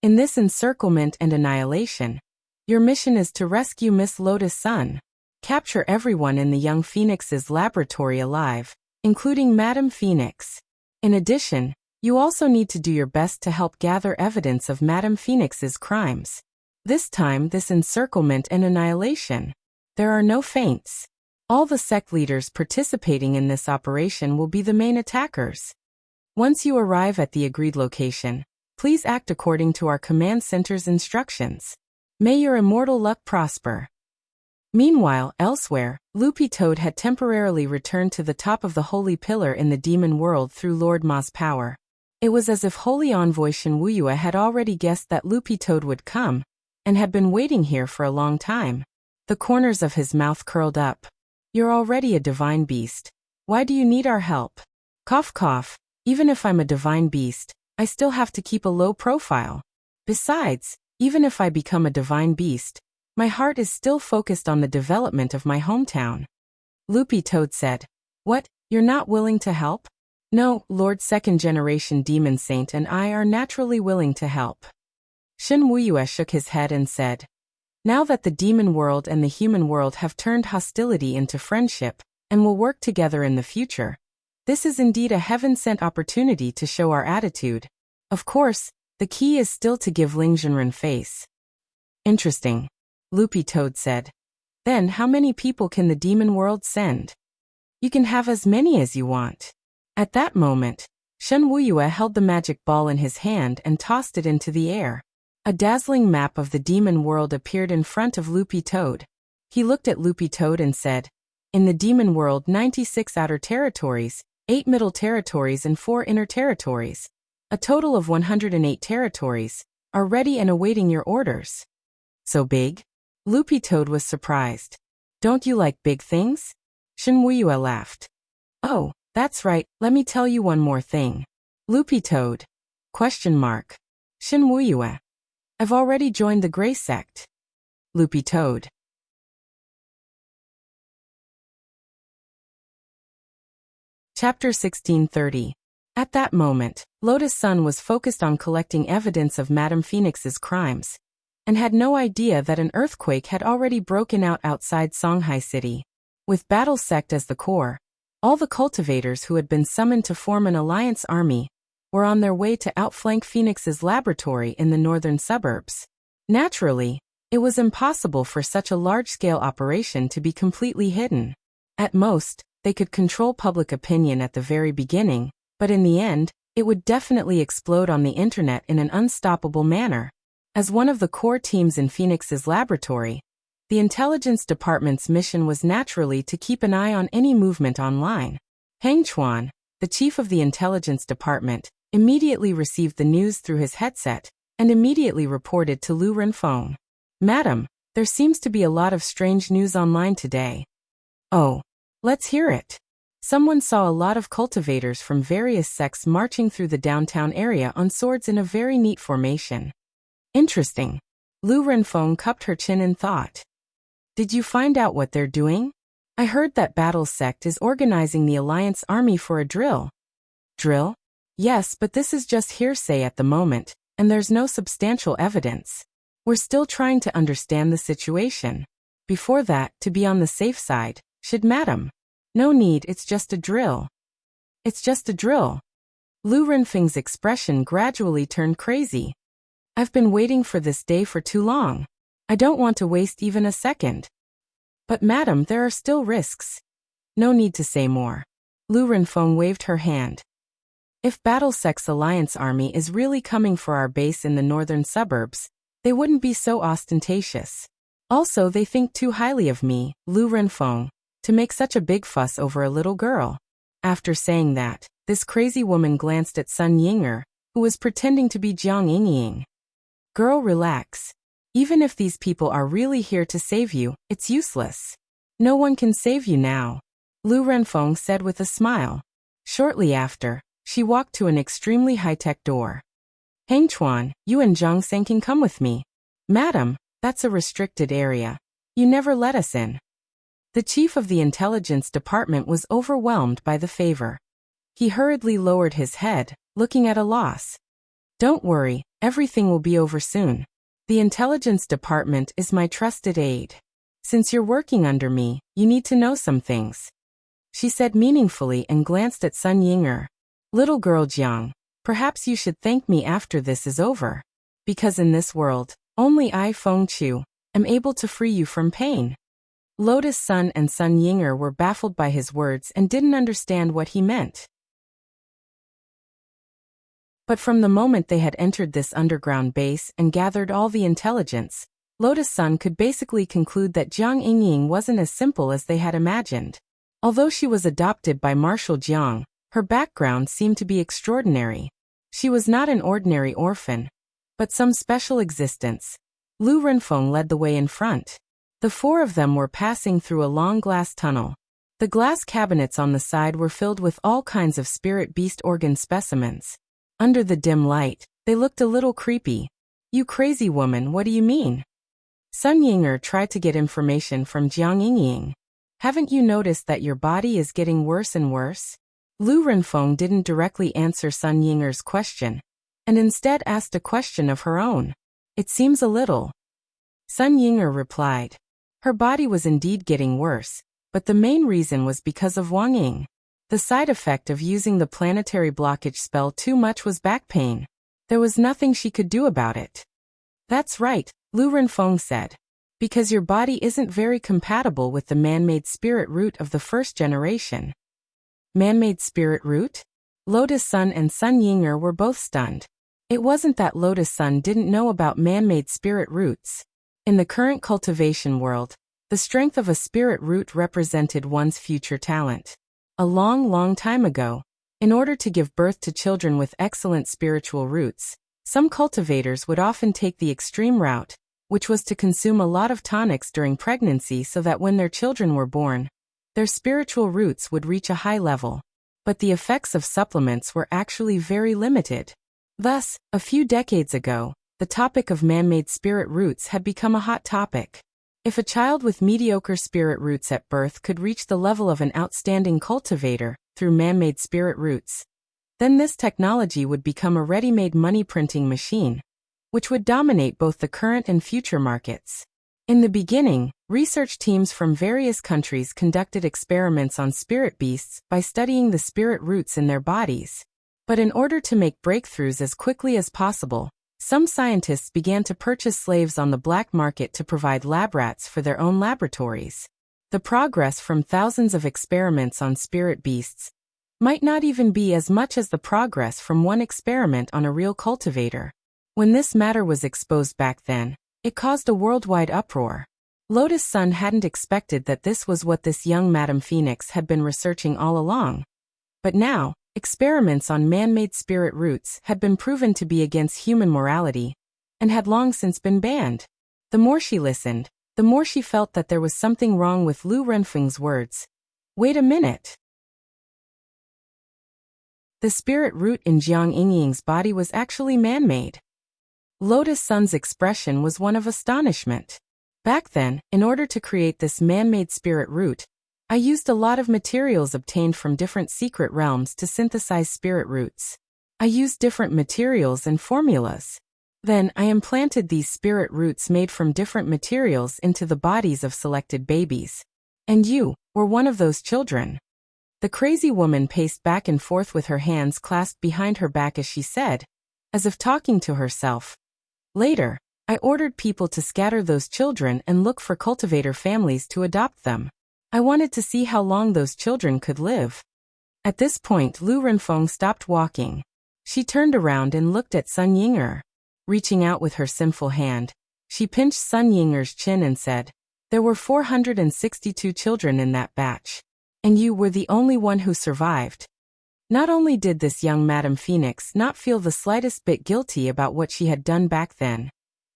In this encirclement and annihilation, your mission is to rescue Miss Lotus Sun. Capture everyone in the young Phoenix's laboratory alive, including Madame Phoenix. In addition, you also need to do your best to help gather evidence of Madame Phoenix's crimes. This time, this encirclement and annihilation. There are no feints. All the sect leaders participating in this operation will be the main attackers. Once you arrive at the agreed location, please act according to our command center's instructions. May your immortal luck prosper. Meanwhile, elsewhere, Loopy Toad had temporarily returned to the top of the Holy Pillar in the demon world through Lord Ma's power. It was as if Holy Envoy Shen Wuyue had already guessed that Loopy Toad would come, and had been waiting here for a long time. The corners of his mouth curled up. You're already a divine beast. Why do you need our help? Cough cough, even if I'm a divine beast, I still have to keep a low profile. Besides, even if I become a divine beast, My heart is still focused on the development of my hometown. Loopy Toad said. What, you're not willing to help? No, Lord second-generation demon saint and I are naturally willing to help. Shen Wuyue shook his head and said. Now that the demon world and the human world have turned hostility into friendship, and will work together in the future, this is indeed a heaven-sent opportunity to show our attitude. Of course, the key is still to give Ling Zhenren face. Interesting. Loopy Toad said. Then how many people can the demon world send? You can have as many as you want. At that moment, Shen Wuyue held the magic ball in his hand and tossed it into the air. A dazzling map of the demon world appeared in front of Loopy Toad. He looked at Loopy Toad and said, in the demon world 96 outer territories, 8 middle territories and 4 inner territories, a total of 108 territories, are ready and awaiting your orders. So big? Loopy Toad was surprised. Don't you like big things? Shen Wuyue laughed. Oh, that's right, let me tell you one more thing. Loopy Toad. Question mark. Shen Wuyue. I've already joined the Grey Sect. Loopy Toad. Chapter 1630. At that moment, Lotus Sun was focused on collecting evidence of Madame Phoenix's crimes, and had no idea that an earthquake had already broken out outside Songhai City. With Battle Sect as the core, all the cultivators who had been summoned to form an alliance army were on their way to outflank Phoenix's laboratory in the northern suburbs. Naturally, it was impossible for such a large-scale operation to be completely hidden. At most, they could control public opinion at the very beginning, but in the end, it would definitely explode on the internet in an unstoppable manner. As one of the core teams in Phoenix's laboratory, the intelligence department's mission was naturally to keep an eye on any movement online. Heng Chuan, the chief of the intelligence department, immediately received the news through his headset, and immediately reported to Lu Renfeng. Madam, there seems to be a lot of strange news online today. Oh, let's hear it. Someone saw a lot of cultivators from various sects marching through the downtown area on swords in a very neat formation. Interesting. Lu Renfeng cupped her chin in thought. Did you find out what they're doing? I heard that Battle Sect is organizing the Alliance Army for a drill. Drill? Yes, but this is just hearsay at the moment, and there's no substantial evidence. We're still trying to understand the situation. Before that, to be on the safe side, should Madam? No need, it's just a drill. It's just a drill. Lu Renfeng's expression gradually turned crazy. I've been waiting for this day for too long. I don't want to waste even a second. But Madam, there are still risks. No need to say more. Lu Renfeng waved her hand. If Battle Sect's Alliance Army is really coming for our base in the northern suburbs, they wouldn't be so ostentatious. Also, they think too highly of me, Lu Renfeng, to make such a big fuss over a little girl. After saying that, this crazy woman glanced at Sun Yinger, who was pretending to be Jiang Yingying. Girl, relax. Even if these people are really here to save you, it's useless. No one can save you now, Lu Renfeng said with a smile. Shortly after, she walked to an extremely high-tech door. Heng Chuan, you and Zhang Seng can come with me. Madam, that's a restricted area. You never let us in. The chief of the intelligence department was overwhelmed by the favor. He hurriedly lowered his head, looking at a loss. Don't worry, everything will be over soon. The intelligence department is my trusted aide. Since you're working under me, you need to know some things. She said meaningfully and glanced at Sun Yinger. Little girl Jiang, perhaps you should thank me after this is over. Because in this world, only I, Feng Chu, am able to free you from pain. Lotus Sun and Sun Yinger were baffled by his words and didn't understand what he meant. But from the moment they had entered this underground base and gathered all the intelligence, Lotus Sun could basically conclude that Jiang Yingying wasn't as simple as they had imagined. Although she was adopted by Marshal Jiang, her background seemed to be extraordinary. She was not an ordinary orphan, but some special existence. Lu Renfeng led the way in front. The four of them were passing through a long glass tunnel. The glass cabinets on the side were filled with all kinds of spirit beast organ specimens. Under the dim light, they looked a little creepy. You crazy woman, what do you mean? Sun Ying'er tried to get information from Jiang Yingying. Haven't you noticed that your body is getting worse and worse? Lu Renfeng didn't directly answer Sun Ying'er's question, and instead asked a question of her own. It seems a little. Sun Ying'er replied. Her body was indeed getting worse, but the main reason was because of Wang Ying. The side effect of using the planetary blockage spell too much was back pain. There was nothing she could do about it. That's right, Lu Renfeng said. Because your body isn't very compatible with the man-made spirit root of the first generation. Man-made spirit root? Lotus Sun and Sun Ying'er were both stunned. It wasn't that Lotus Sun didn't know about man-made spirit roots. In the current cultivation world, the strength of a spirit root represented one's future talent. A long time ago, in order to give birth to children with excellent spiritual roots, some cultivators would often take the extreme route, which was to consume a lot of tonics during pregnancy so that when their children were born, their spiritual roots would reach a high level. But the effects of supplements were actually very limited. Thus, a few decades ago, the topic of man-made spirit roots had become a hot topic. If a child with mediocre spirit roots at birth could reach the level of an outstanding cultivator through man-made spirit roots, then this technology would become a ready-made money-printing machine, which would dominate both the current and future markets. In the beginning, research teams from various countries conducted experiments on spirit beasts by studying the spirit roots in their bodies. But in order to make breakthroughs as quickly as possible, some scientists began to purchase slaves on the black market to provide lab rats for their own laboratories. The progress from thousands of experiments on spirit beasts might not even be as much as the progress from one experiment on a real cultivator. When this matter was exposed back then, it caused a worldwide uproar. Lotus Sun hadn't expected that this was what this young Madame Phoenix had been researching all along. But now, experiments on man-made spirit roots had been proven to be against human morality, and had long since been banned. The more she listened, the more she felt that there was something wrong with Lu Renfeng's words. Wait a minute. The spirit root in Jiang Yingying's body was actually man-made. Lotus Sun's expression was one of astonishment. Back then, in order to create this man-made spirit root, I used a lot of materials obtained from different secret realms to synthesize spirit roots. I used different materials and formulas. Then, I implanted these spirit roots made from different materials into the bodies of selected babies. And you were one of those children. The crazy woman paced back and forth with her hands clasped behind her back as she said, as if talking to herself. Later, I ordered people to scatter those children and look for cultivator families to adopt them. I wanted to see how long those children could live. At this point, Lu Renfeng stopped walking. She turned around and looked at Sun Ying'er. Reaching out with her sinful hand, she pinched Sun Ying'er's chin and said, "There were 462 children in that batch. And you were the only one who survived." Not only did this young Madame Phoenix not feel the slightest bit guilty about what she had done back then,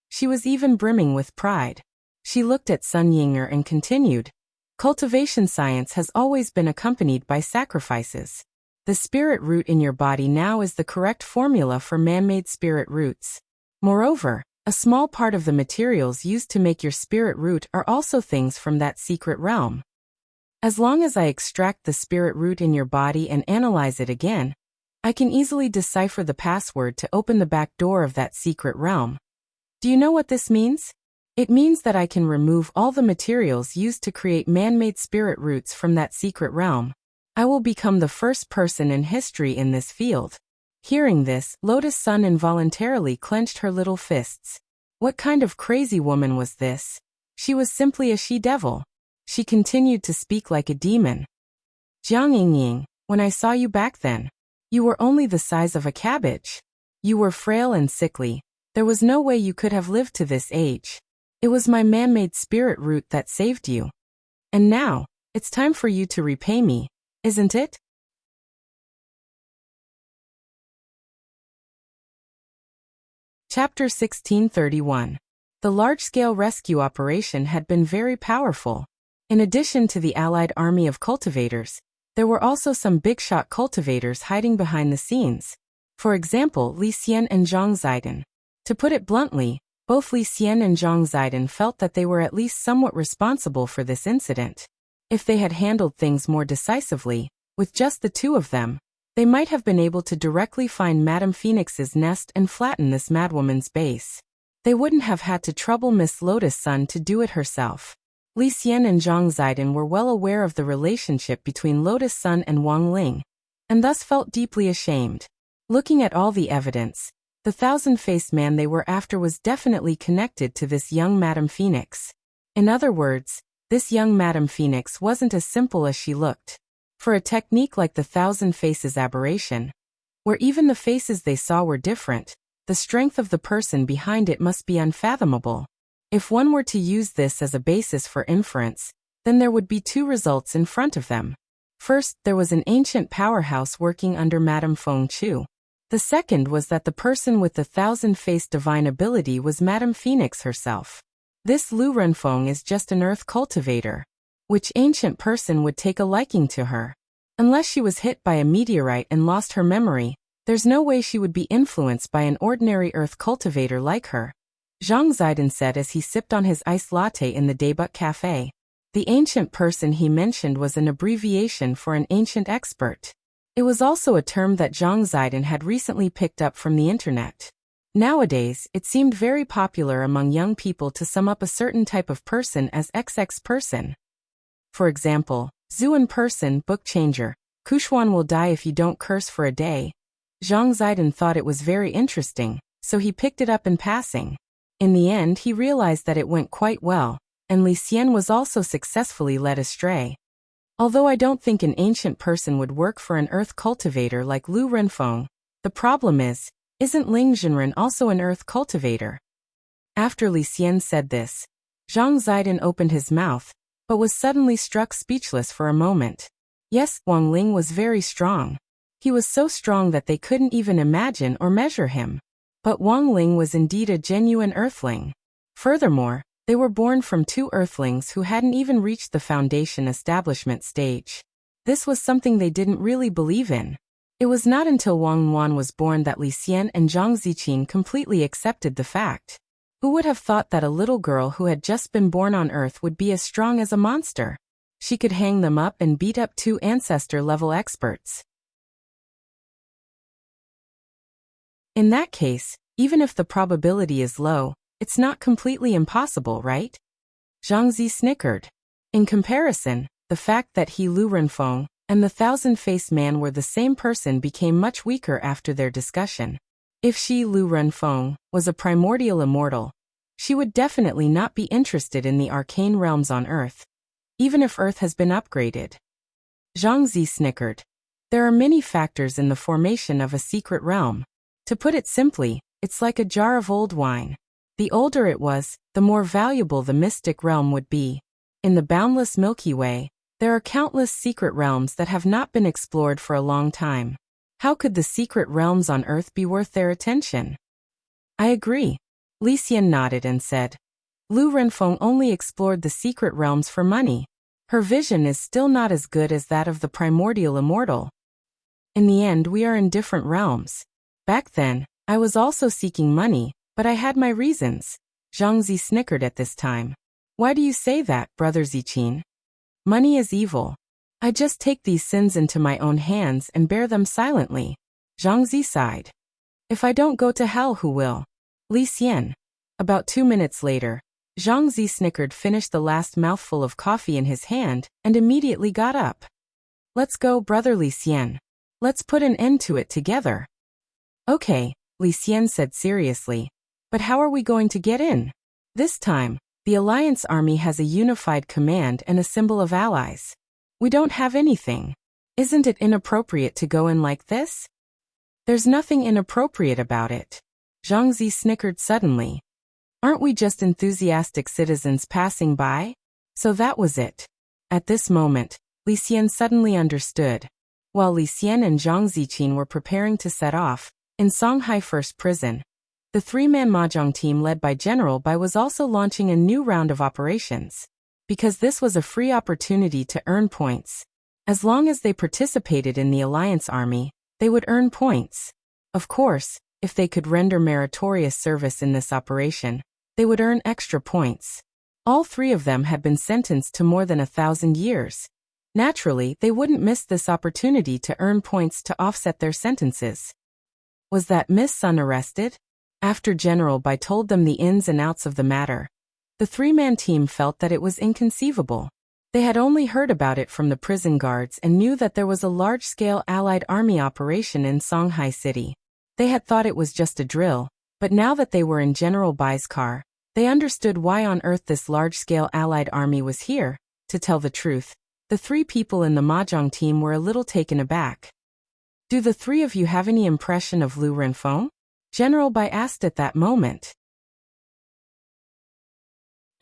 she was even brimming with pride. She looked at Sun Ying'er and continued, "Cultivation science has always been accompanied by sacrifices. The spirit root in your body now is the correct formula for man-made spirit roots. Moreover, a small part of the materials used to make your spirit root are also things from that secret realm. As long as I extract the spirit root in your body and analyze it again, I can easily decipher the password to open the back door of that secret realm. Do you know what this means? It means that I can remove all the materials used to create man-made spirit roots from that secret realm. I will become the first person in history in this field." Hearing this, Lotus Sun involuntarily clenched her little fists. What kind of crazy woman was this? She was simply a she-devil. She continued to speak like a demon. "Jiang Yingying, when I saw you back then, you were only the size of a cabbage. You were frail and sickly. There was no way you could have lived to this age. It was my man-made spirit root that saved you. And now, it's time for you to repay me, isn't it?" Chapter 1631. The large-scale rescue operation had been very powerful. In addition to the allied army of cultivators, there were also some big-shot cultivators hiding behind the scenes. For example, Li Xian and Zhang Zidong. To put it bluntly, Both Li Xian and Zhang Zidong felt that they were at least somewhat responsible for this incident. If they had handled things more decisively, with just the two of them, they might have been able to directly find Madame Phoenix's nest and flatten this madwoman's base. They wouldn't have had to trouble Miss Lotus Sun to do it herself. Li Xian and Zhang Zidong were well aware of the relationship between Lotus Sun and Wang Ling, and thus felt deeply ashamed. Looking at all the evidence, the thousand-faced man they were after was definitely connected to this young Madame Phoenix. In other words, this young Madame Phoenix wasn't as simple as she looked. For a technique like the thousand faces aberration, where even the faces they saw were different, the strength of the person behind it must be unfathomable. If one were to use this as a basis for inference, then there would be two results in front of them. First, there was an ancient powerhouse working under Madame Feng Chu. The second was that the person with the thousand-faced divine ability was Madame Phoenix herself. This Lu Renfeng is just an earth cultivator. Which ancient person would take a liking to her? Unless she was hit by a meteorite and lost her memory, there's no way she would be influenced by an ordinary earth cultivator like her. Zhang Zidong said as he sipped on his iced latte in the Daebuk Cafe. The ancient person he mentioned was an abbreviation for an ancient expert. It was also a term that Zhang Zidong had recently picked up from the internet. Nowadays, it seemed very popular among young people to sum up a certain type of person as XX person. For example, Zuan person, book changer, Kushuan will die if you don't curse for a day. Zhang Zidong thought it was very interesting, so he picked it up in passing. In the end he realized that it went quite well, and Li Xian was also successfully led astray. Although I don't think an ancient person would work for an earth cultivator like Lu Renfeng, the problem is, isn't Ling Zhenren also an earth cultivator? After Li Xian said this, Zhang Zidong opened his mouth, but was suddenly struck speechless for a moment. Yes, Wang Ling was very strong. He was so strong that they couldn't even imagine or measure him. But Wang Ling was indeed a genuine earthling. Furthermore, they were born from two earthlings who hadn't even reached the foundation establishment stage. This was something they didn't really believe in. It was not until Wang Yuan was born that Li Xian and Zhang Ziqin completely accepted the fact. Who would have thought that a little girl who had just been born on Earth would be as strong as a monster? She could hang them up and beat up two ancestor-level experts. In that case, even if the probability is low, it's not completely impossible, right? Zhang Zi snickered. In comparison, the fact that he Lu Renfeng and the thousand-faced man were the same person became much weaker after their discussion. If she, Lu Renfeng, was a primordial immortal, she would definitely not be interested in the arcane realms on Earth, even if Earth has been upgraded. Zhang Zi snickered. There are many factors in the formation of a secret realm. To put it simply, it's like a jar of old wine. The older it was, the more valuable the mystic realm would be. In the boundless Milky Way, there are countless secret realms that have not been explored for a long time. How could the secret realms on Earth be worth their attention? I agree. Li Xian nodded and said, Lu Renfeng only explored the secret realms for money. Her vision is still not as good as that of the primordial immortal. In the end, we are in different realms. Back then, I was also seeking money, but I had my reasons. Zhang Zi snickered at this time. Why do you say that, Brother Ziqin? Money is evil. I just take these sins into my own hands and bear them silently. Zhang Zi sighed. If I don't go to hell, who will? Li Xian. About 2 minutes later, Zhang Zi snickered, finished the last mouthful of coffee in his hand, and immediately got up. Let's go, Brother Li Xian. Let's put an end to it together. Okay, Li Xian said seriously. But how are we going to get in? This time, the Alliance Army has a unified command and a symbol of allies. We don't have anything. Isn't it inappropriate to go in like this? There's nothing inappropriate about it. Zhang Zi snickered suddenly. Aren't we just enthusiastic citizens passing by? So that was it. At this moment, Li Xian suddenly understood. While Li Xian and Zhang Ziqin were preparing to set off, in Songhai First Prison, the three-man mahjong team led by General Bai was also launching a new round of operations. Because this was a free opportunity to earn points. As long as they participated in the Alliance Army, they would earn points. Of course, if they could render meritorious service in this operation, they would earn extra points. All three of them had been sentenced to more than 1,000 years. Naturally, they wouldn't miss this opportunity to earn points to offset their sentences. Was that Miss Sun arrested? After General Bai told them the ins and outs of the matter, the three-man team felt that it was inconceivable. They had only heard about it from the prison guards and knew that there was a large-scale Allied army operation in Songhai City. They had thought it was just a drill, but now that they were in General Bai's car, they understood why on earth this large-scale Allied army was here. To tell the truth, the three people in the Mahjong team were a little taken aback. Do the three of you have any impression of Lu Renfeng? General Bai asked at that moment.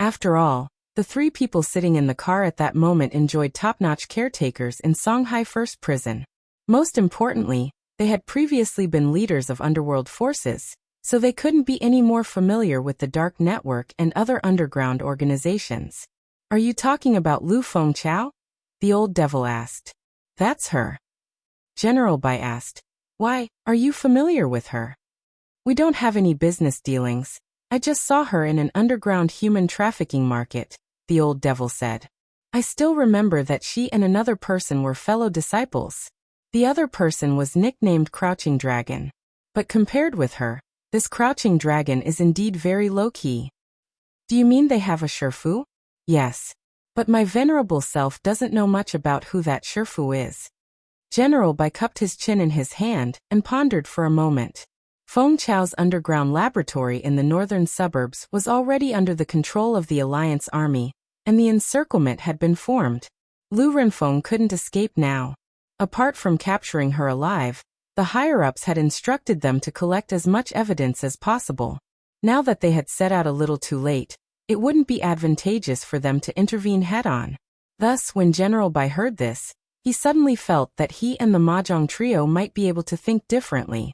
After all, the three people sitting in the car at that moment enjoyed top-notch caretakers in Songhai First Prison. Most importantly, they had previously been leaders of underworld forces, so they couldn't be any more familiar with the Dark Network and other underground organizations. Are you talking about Lu Fengchao? The old devil asked. That's her. General Bai asked. Why, are you familiar with her? We don't have any business dealings. I just saw her in an underground human trafficking market, the old devil said. I still remember that she and another person were fellow disciples. The other person was nicknamed Crouching Dragon. But compared with her, this Crouching Dragon is indeed very low-key. Do you mean they have a Shifu? Yes. But my venerable self doesn't know much about who that Shifu is. General Bai cupped his chin in his hand and pondered for a moment. Feng Chao's underground laboratory in the northern suburbs was already under the control of the Alliance Army, and the encirclement had been formed. Lu Renfeng couldn't escape now. Apart from capturing her alive, the higher-ups had instructed them to collect as much evidence as possible. Now that they had set out a little too late, it wouldn't be advantageous for them to intervene head-on. Thus, when General Bai heard this, he suddenly felt that he and the Mahjong trio might be able to think differently.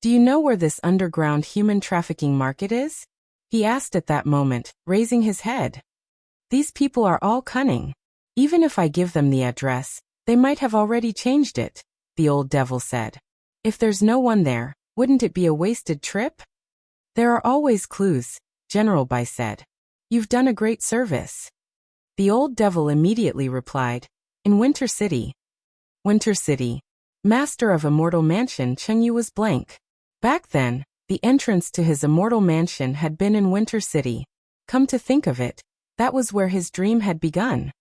Do you know where this underground human trafficking market is? He asked at that moment, raising his head. These people are all cunning. Even if I give them the address, they might have already changed it, the old devil said. If there's no one there, wouldn't it be a wasted trip? There are always clues, General Bai said. You've done a great service. The old devil immediately replied, in Winter City. Winter City. Master of Immortal Mansion Chengyu was blank. Back then, the entrance to his immortal mansion had been in Winter City. Come to think of it, that was where his dream had begun.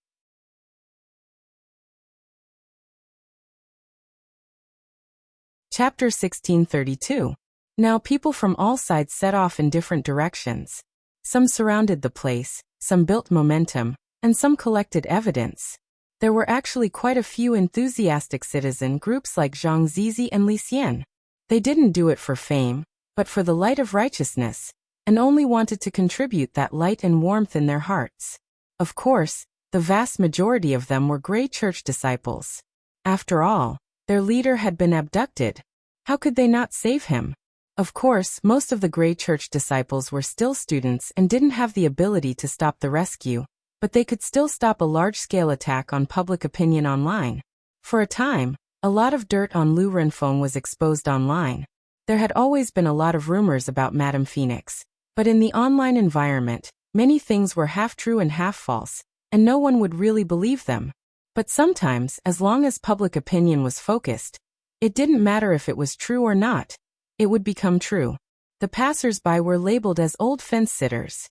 Chapter 1632. Now people from all sides set off in different directions. Some surrounded the place, some built momentum, and some collected evidence. There were actually quite a few enthusiastic citizen groups like Zhang Zizi and Li Xian. They didn't do it for fame, but for the light of righteousness, and only wanted to contribute that light and warmth in their hearts. Of course, the vast majority of them were Grey Church disciples. After all, their leader had been abducted. How could they not save him? Of course, most of the Grey Church disciples were still students and didn't have the ability to stop the rescue, but they could still stop a large-scale attack on public opinion online. For a time, a lot of dirt on Lu Renfeng was exposed online. There had always been a lot of rumors about Madame Phoenix, but in the online environment, many things were half true and half false, and no one would really believe them. But sometimes, as long as public opinion was focused, it didn't matter if it was true or not. It would become true. The passers-by were labeled as old fence-sitters.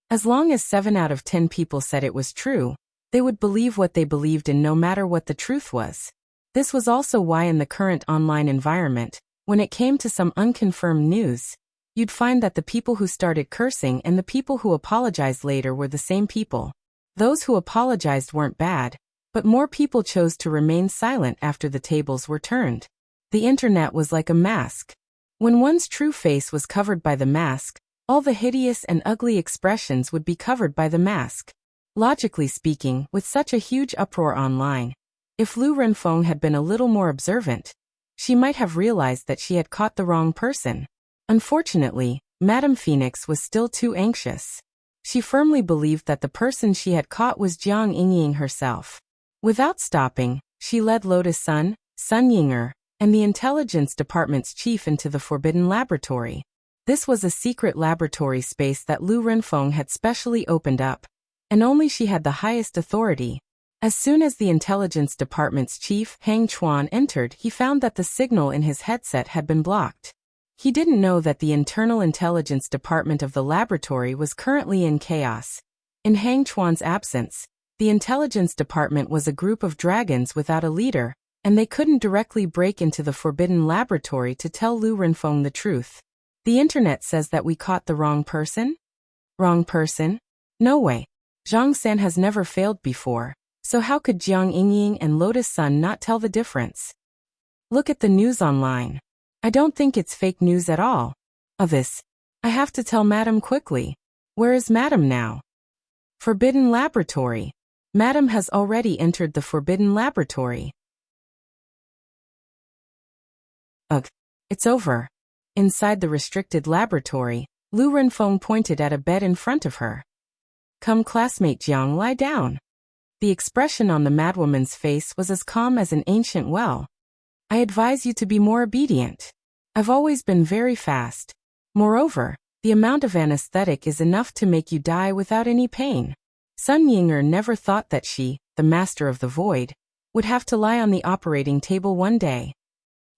As long as 7 out of 10 people said it was true, they would believe what they believed in no matter what the truth was. This was also why in the current online environment, when it came to some unconfirmed news, you'd find that the people who started cursing and the people who apologized later were the same people. Those who apologized weren't bad, but more people chose to remain silent after the tables were turned. The internet was like a mask. When one's true face was covered by the mask, all the hideous and ugly expressions would be covered by the mask. Logically speaking, with such a huge uproar online, if Lu Renfeng had been a little more observant, she might have realized that she had caught the wrong person. Unfortunately, Madame Phoenix was still too anxious. She firmly believed that the person she had caught was Jiang Yingying herself. Without stopping, she led Lotus Sun, Sun Yinger, and the intelligence department's chief into the forbidden laboratory. This was a secret laboratory space that Lu Renfeng had specially opened up, and only she had the highest authority. As soon as the intelligence department's chief, Hang Chuan, entered, he found that the signal in his headset had been blocked. He didn't know that the internal intelligence department of the laboratory was currently in chaos. In Hang Chuan's absence, the intelligence department was a group of dragons without a leader, and they couldn't directly break into the forbidden laboratory to tell Lu Renfeng the truth. The internet says that we caught the wrong person? Wrong person? No way. Zhang San has never failed before, so how could Jiang Yingying and Lotus Sun not tell the difference? Look at the news online. I don't think it's fake news at all. Of this, I have to tell Madam quickly. Where is Madam now? Forbidden Laboratory. Madam has already entered the Forbidden Laboratory. Ugh. It's over. Inside the restricted laboratory, Lu Renfeng pointed at a bed in front of her. Come, classmate Jiang, lie down. The expression on the madwoman's face was as calm as an ancient well. I advise you to be more obedient. I've always been very fast. Moreover, the amount of anesthetic is enough to make you die without any pain. Sun Yinger never thought that she, the master of the void, would have to lie on the operating table one day.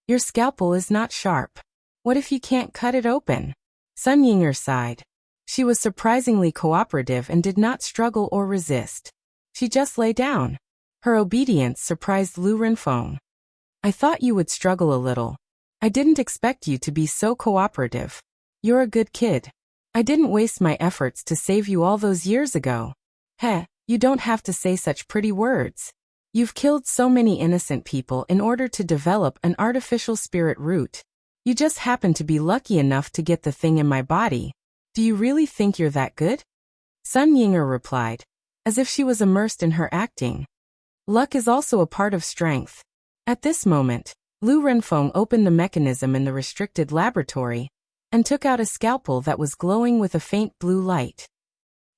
Your scalpel is not sharp. What if you can't cut it open? Sun Yinger sighed. She was surprisingly cooperative and did not struggle or resist. She just lay down. Her obedience surprised Lu Renfeng. I thought you would struggle a little. I didn't expect you to be so cooperative. You're a good kid. I didn't waste my efforts to save you all those years ago. Heh, you don't have to say such pretty words. You've killed so many innocent people in order to develop an artificial spirit root. You just happen to be lucky enough to get the thing in my body. Do you really think you're that good? Sun Yinger replied, as if she was immersed in her acting. Luck is also a part of strength. At this moment, Lu Renfeng opened the mechanism in the restricted laboratory and took out a scalpel that was glowing with a faint blue light.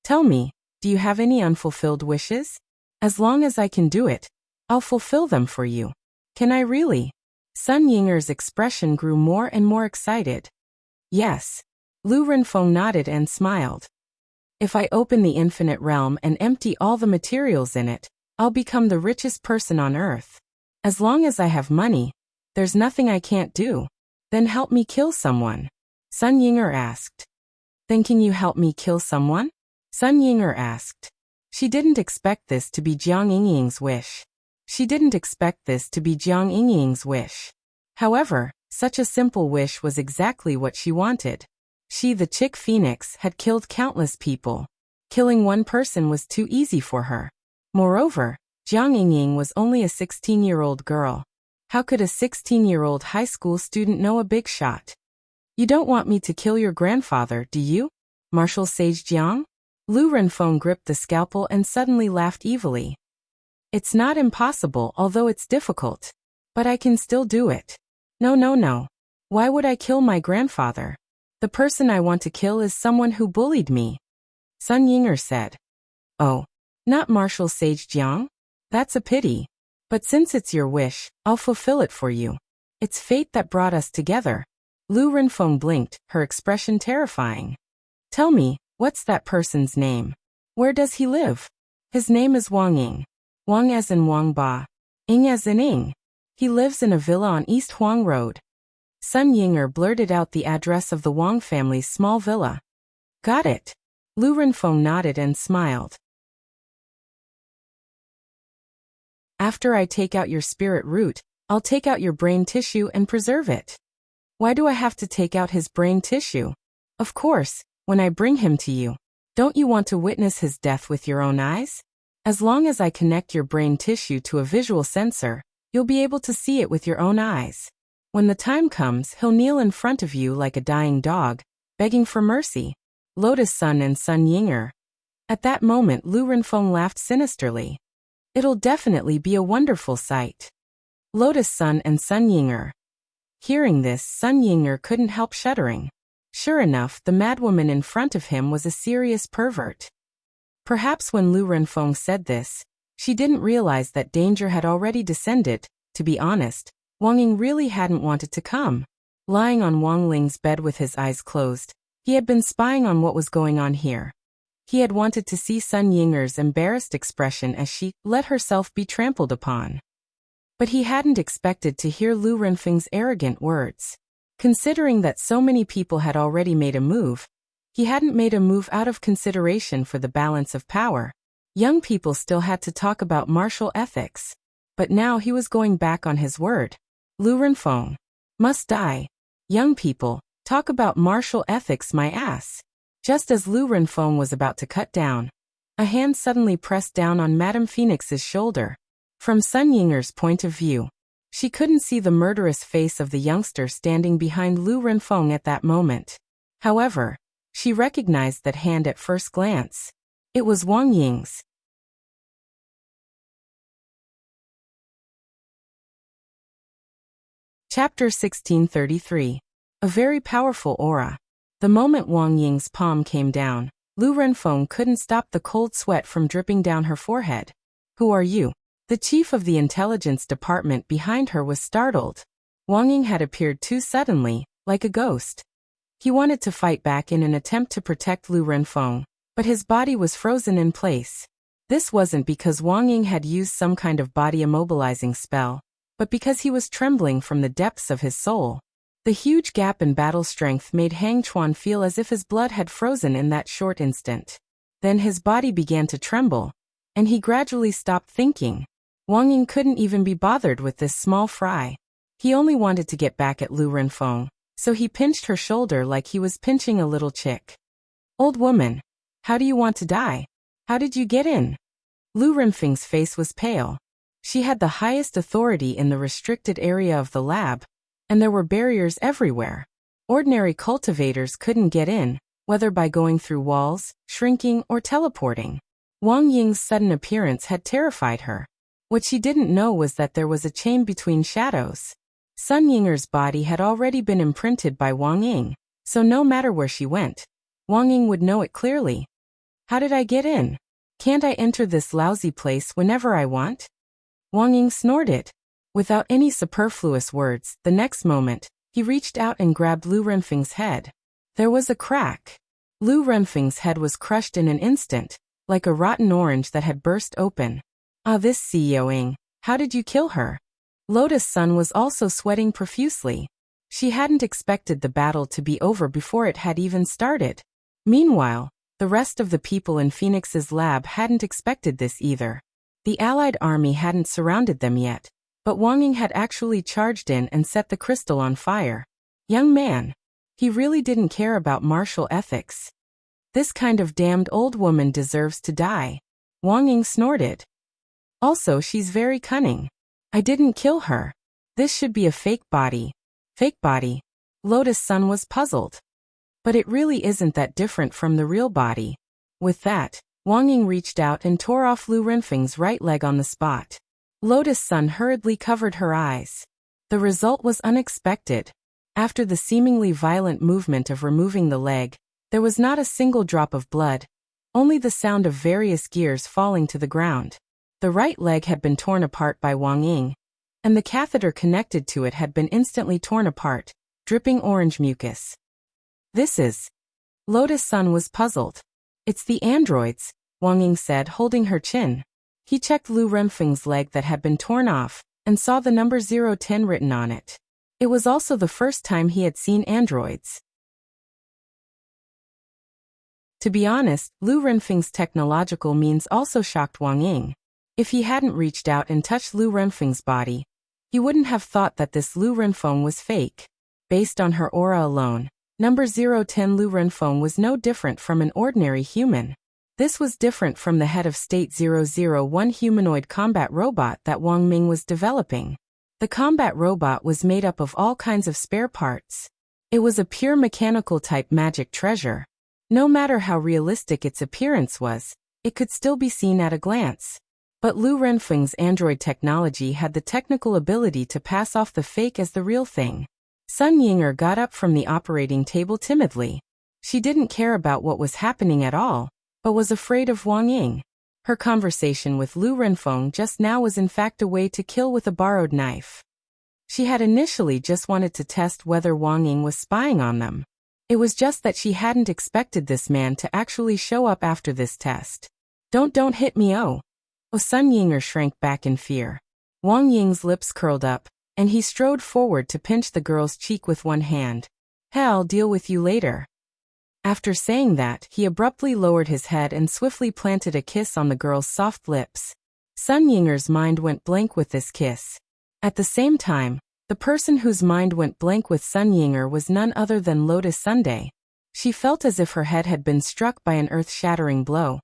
Tell me, do you have any unfulfilled wishes? As long as I can do it, I'll fulfill them for you. Can I really? Sun Yinger's expression grew more and more excited. Yes. Lu Renfeng nodded and smiled. If I open the infinite realm and empty all the materials in it, I'll become the richest person on earth. As long as I have money, there's nothing I can't do. Then help me kill someone. Sun Yinger asked. Then can you help me kill someone? Sun Yinger asked. She didn't expect this to be Jiang Yingying's wish. However, such a simple wish was exactly what she wanted. She, the chick phoenix, had killed countless people. Killing one person was too easy for her. Moreover, Jiang Yingying was only a 16-year-old girl. How could a 16-year-old high school student know a big shot? You don't want me to kill your grandfather, do you? Martial Sage Jiang? Lu Renfeng gripped the scalpel and suddenly laughed evilly. It's not impossible, although it's difficult. But I can still do it. No. Why would I kill my grandfather? The person I want to kill is someone who bullied me. Sun Yinger said. Oh, not Martial Sage Jiang? That's a pity. But since it's your wish, I'll fulfill it for you. It's fate that brought us together. Lu Renfeng blinked, her expression terrifying. Tell me, what's that person's name? Where does he live? His name is Wang Ying. Wang as in Wang Ba. Ying as in Ying. He lives in a villa on East Huang Road. Sun Yinger blurted out the address of the Wang family's small villa. Got it. Lu Renfeng nodded and smiled. After I take out your spirit root, I'll take out your brain tissue and preserve it. Why do I have to take out his brain tissue? Of course, when I bring him to you. Don't you want to witness his death with your own eyes? As long as I connect your brain tissue to a visual sensor, you'll be able to see it with your own eyes. When the time comes, he'll kneel in front of you like a dying dog, begging for mercy. Lotus Sun and Sun Yinger. At that moment, Lu Renfeng laughed sinisterly. It'll definitely be a wonderful sight. Lotus Sun and Sun Yinger. Hearing this, Sun Yinger couldn't help shuddering. Sure enough, the madwoman in front of him was a serious pervert. Perhaps when Lu Renfeng said this, she didn't realize that danger had already descended. To be honest, Wang Ying really hadn't wanted to come. lying on Wang Ling's bed with his eyes closed. He had been spying on what was going on here. He had wanted to see Sun Yinger's embarrassed expression as she let herself be trampled upon. But he hadn't expected to hear Lu Renfeng's arrogant words. Considering that so many people had already made a move, he hadn't made a move out of consideration for the balance of power. Young people still had to talk about martial ethics. But now he was going back on his word. Lu Renfeng must die. Young people, talk about martial ethics my ass. Just as Lu Renfeng was about to cut down, a hand suddenly pressed down on Madame Phoenix's shoulder. From Sun Yinger's point of view, she couldn't see the murderous face of the youngster standing behind Lu Renfeng at that moment. However, she recognized that hand at first glance. It was Wang Ying's. Chapter 1633. A very powerful aura. The moment Wang Ying's palm came down, Lu Renfeng couldn't stop the cold sweat from dripping down her forehead. Who are you? The chief of the intelligence department behind her was startled. Wang Ying had appeared too suddenly, like a ghost. He wanted to fight back in an attempt to protect Lu Renfeng, but his body was frozen in place. This wasn't because Wang Ying had used some kind of body immobilizing spell, but because he was trembling from the depths of his soul. The huge gap in battle strength made Hang Chuan feel as if his blood had frozen in that short instant. Then his body began to tremble, and he gradually stopped thinking. Wang Ying couldn't even be bothered with this small fry. He only wanted to get back at Lu Renfeng, so he pinched her shoulder like he was pinching a little chick. Old woman, how do you want to die? How did you get in? Lu Renfeng's face was pale. She had the highest authority in the restricted area of the lab, and there were barriers everywhere. Ordinary cultivators couldn't get in, whether by going through walls, shrinking, or teleporting. Wang Ying's sudden appearance had terrified her. What she didn't know was that there was a chain between shadows. Sun Yinger's body had already been imprinted by Wang Ying, so no matter where she went, Wang Ying would know it clearly. How did I get in? Can't I enter this lousy place whenever I want? Wang Ying snorted. Without any superfluous words, the next moment, he reached out and grabbed Lu Renfeng's head. There was a crack. Lu Renfeng's head was crushed in an instant, like a rotten orange that had burst open. Ah, this CEO Ying, how did you kill her? Lotus Sun was also sweating profusely. She hadn't expected the battle to be over before it had even started. Meanwhile, the rest of the people in Phoenix's lab hadn't expected this either. The Allied army hadn't surrounded them yet, but Wang Ying had actually charged in and set the crystal on fire. Young man. He really didn't care about martial ethics. This kind of damned old woman deserves to die. Wang Ying snorted. Also, she's very cunning. I didn't kill her. This should be a fake body. Fake body? Lotus Sun was puzzled. But it really isn't that different from the real body. With that, Wang Ying reached out and tore off Lu Renfeng's right leg on the spot. Lotus Sun hurriedly covered her eyes. The result was unexpected. After the seemingly violent movement of removing the leg, there was not a single drop of blood, only the sound of various gears falling to the ground. The right leg had been torn apart by Wang Ying, and the catheter connected to it had been instantly torn apart, dripping orange mucus. This is... Lotus Sun was puzzled. It's the androids, Wang Ying said, holding her chin. He checked Lu Renfeng's leg that had been torn off, and saw the number 010 written on it. It was also the first time he had seen androids. To be honest, Lu Renfeng's technological means also shocked Wang Ying. If he hadn't reached out and touched Lu Renfeng's body, he wouldn't have thought that this Lu Renfeng was fake. Based on her aura alone, number 010 Lu Renfeng was no different from an ordinary human. This was different from the head of State 001 humanoid combat robot that Wang Ming was developing. The combat robot was made up of all kinds of spare parts. It was a pure mechanical type magic treasure. No matter how realistic its appearance was, it could still be seen at a glance. But Lu Renfeng's android technology had the technical ability to pass off the fake as the real thing. Sun Yinger got up from the operating table timidly. She didn't care about what was happening at all, but was afraid of Wang Ying. Her conversation with Lu Renfeng just now was in fact a way to kill with a borrowed knife. She had initially just wanted to test whether Wang Ying was spying on them. It was just that she hadn't expected this man to actually show up after this test. Don't hit me, oh. Sun Yinger shrank back in fear. Wang Ying's lips curled up, and he strode forward to pinch the girl's cheek with one hand. Hey, I'll deal with you later. After saying that, he abruptly lowered his head and swiftly planted a kiss on the girl's soft lips. Sun Yinger's mind went blank with this kiss. At the same time, the person whose mind went blank with Sun Yinger was none other than Lotus Sunday. She felt as if her head had been struck by an earth-shattering blow.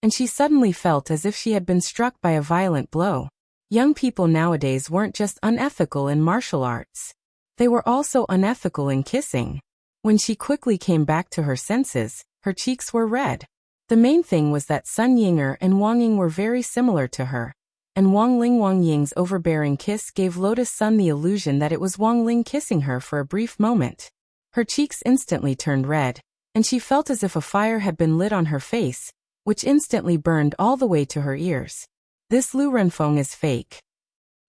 And she suddenly felt as if she had been struck by a violent blow. Young people nowadays weren't just unethical in martial arts. They were also unethical in kissing. When she quickly came back to her senses, her cheeks were red. The main thing was that Sun Yinger and Wang Ying were very similar to her. And Wang Ying's overbearing kiss gave Lotus Sun the illusion that it was Wang Ling kissing her for a brief moment. Her cheeks instantly turned red, and she felt as if a fire had been lit on her face, which instantly burned all the way to her ears. This Lu Renfeng is fake.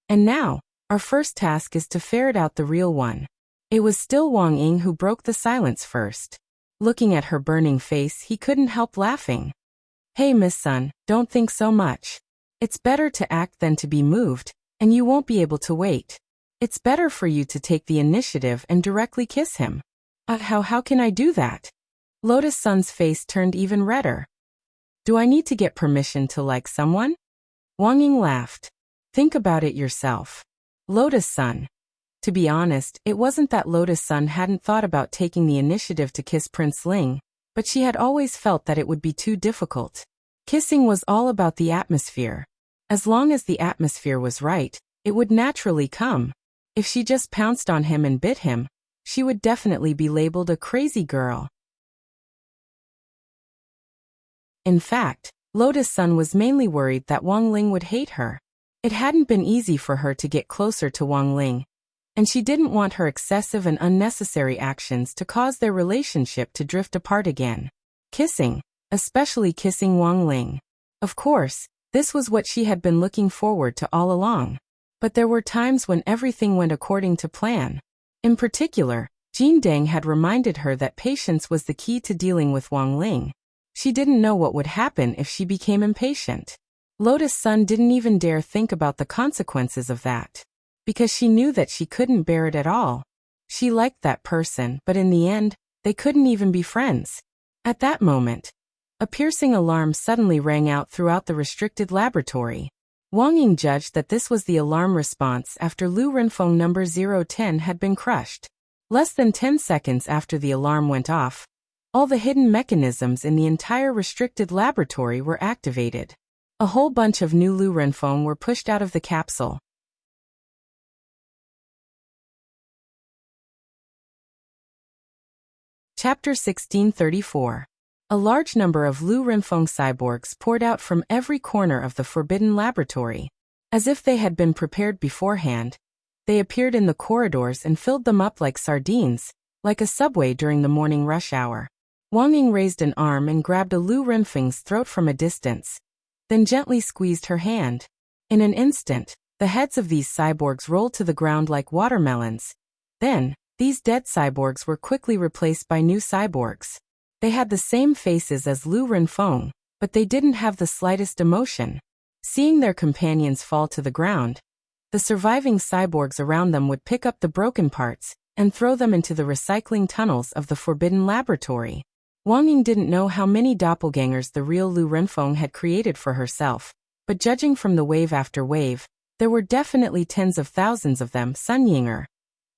And now, our first task is to ferret out the real one. It was still Wang Ying who broke the silence first. Looking at her burning face, he couldn't help laughing. Hey Miss Sun, don't think so much. It's better to act than to be moved, and you won't be able to wait. It's better for you to take the initiative and directly kiss him. How can I do that? Lotus Sun's face turned even redder. Do I need to get permission to like someone? Wang Ying laughed. Think about it yourself. Lotus Sun. To be honest, it wasn't that Lotus Sun hadn't thought about taking the initiative to kiss Prince Ling, but she had always felt that it would be too difficult. Kissing was all about the atmosphere. As long as the atmosphere was right, it would naturally come. If she just pounced on him and bit him, she would definitely be labeled a crazy girl. In fact, Lotus Sun was mainly worried that Wang Ling would hate her. It hadn't been easy for her to get closer to Wang Ling, and she didn't want her excessive and unnecessary actions to cause their relationship to drift apart again. Kissing, especially kissing Wang Ling. Of course, this was what she had been looking forward to all along. But there were times when everything went according to plan. In particular, Jin Deng had reminded her that patience was the key to dealing with Wang Ling. She didn't know what would happen if she became impatient. Lotus Sun didn't even dare think about the consequences of that. Because she knew that she couldn't bear it at all. She liked that person, but in the end, they couldn't even be friends. At that moment, a piercing alarm suddenly rang out throughout the restricted laboratory. Wang Ying judged that this was the alarm response after Lu Renfeng number 010 had been crushed. Less than 10 seconds after the alarm went off, all the hidden mechanisms in the entire restricted laboratory were activated. A whole bunch of new Lu Renfeng were pushed out of the capsule. Chapter 1634. A large number of Lu Renfeng cyborgs poured out from every corner of the forbidden laboratory. As if they had been prepared beforehand, they appeared in the corridors and filled them up like sardines, like a subway during the morning rush hour. Wang Ying raised an arm and grabbed a Lu Renfeng's throat from a distance, then gently squeezed her hand. In an instant, the heads of these cyborgs rolled to the ground like watermelons. Then, these dead cyborgs were quickly replaced by new cyborgs. They had the same faces as Lu Renfeng, but they didn't have the slightest emotion. Seeing their companions fall to the ground, the surviving cyborgs around them would pick up the broken parts and throw them into the recycling tunnels of the forbidden laboratory. Wang Ying didn't know how many doppelgangers the real Lu Renfeng had created for herself, but judging from the wave after wave, there were definitely tens of thousands of them. Sun Yinger.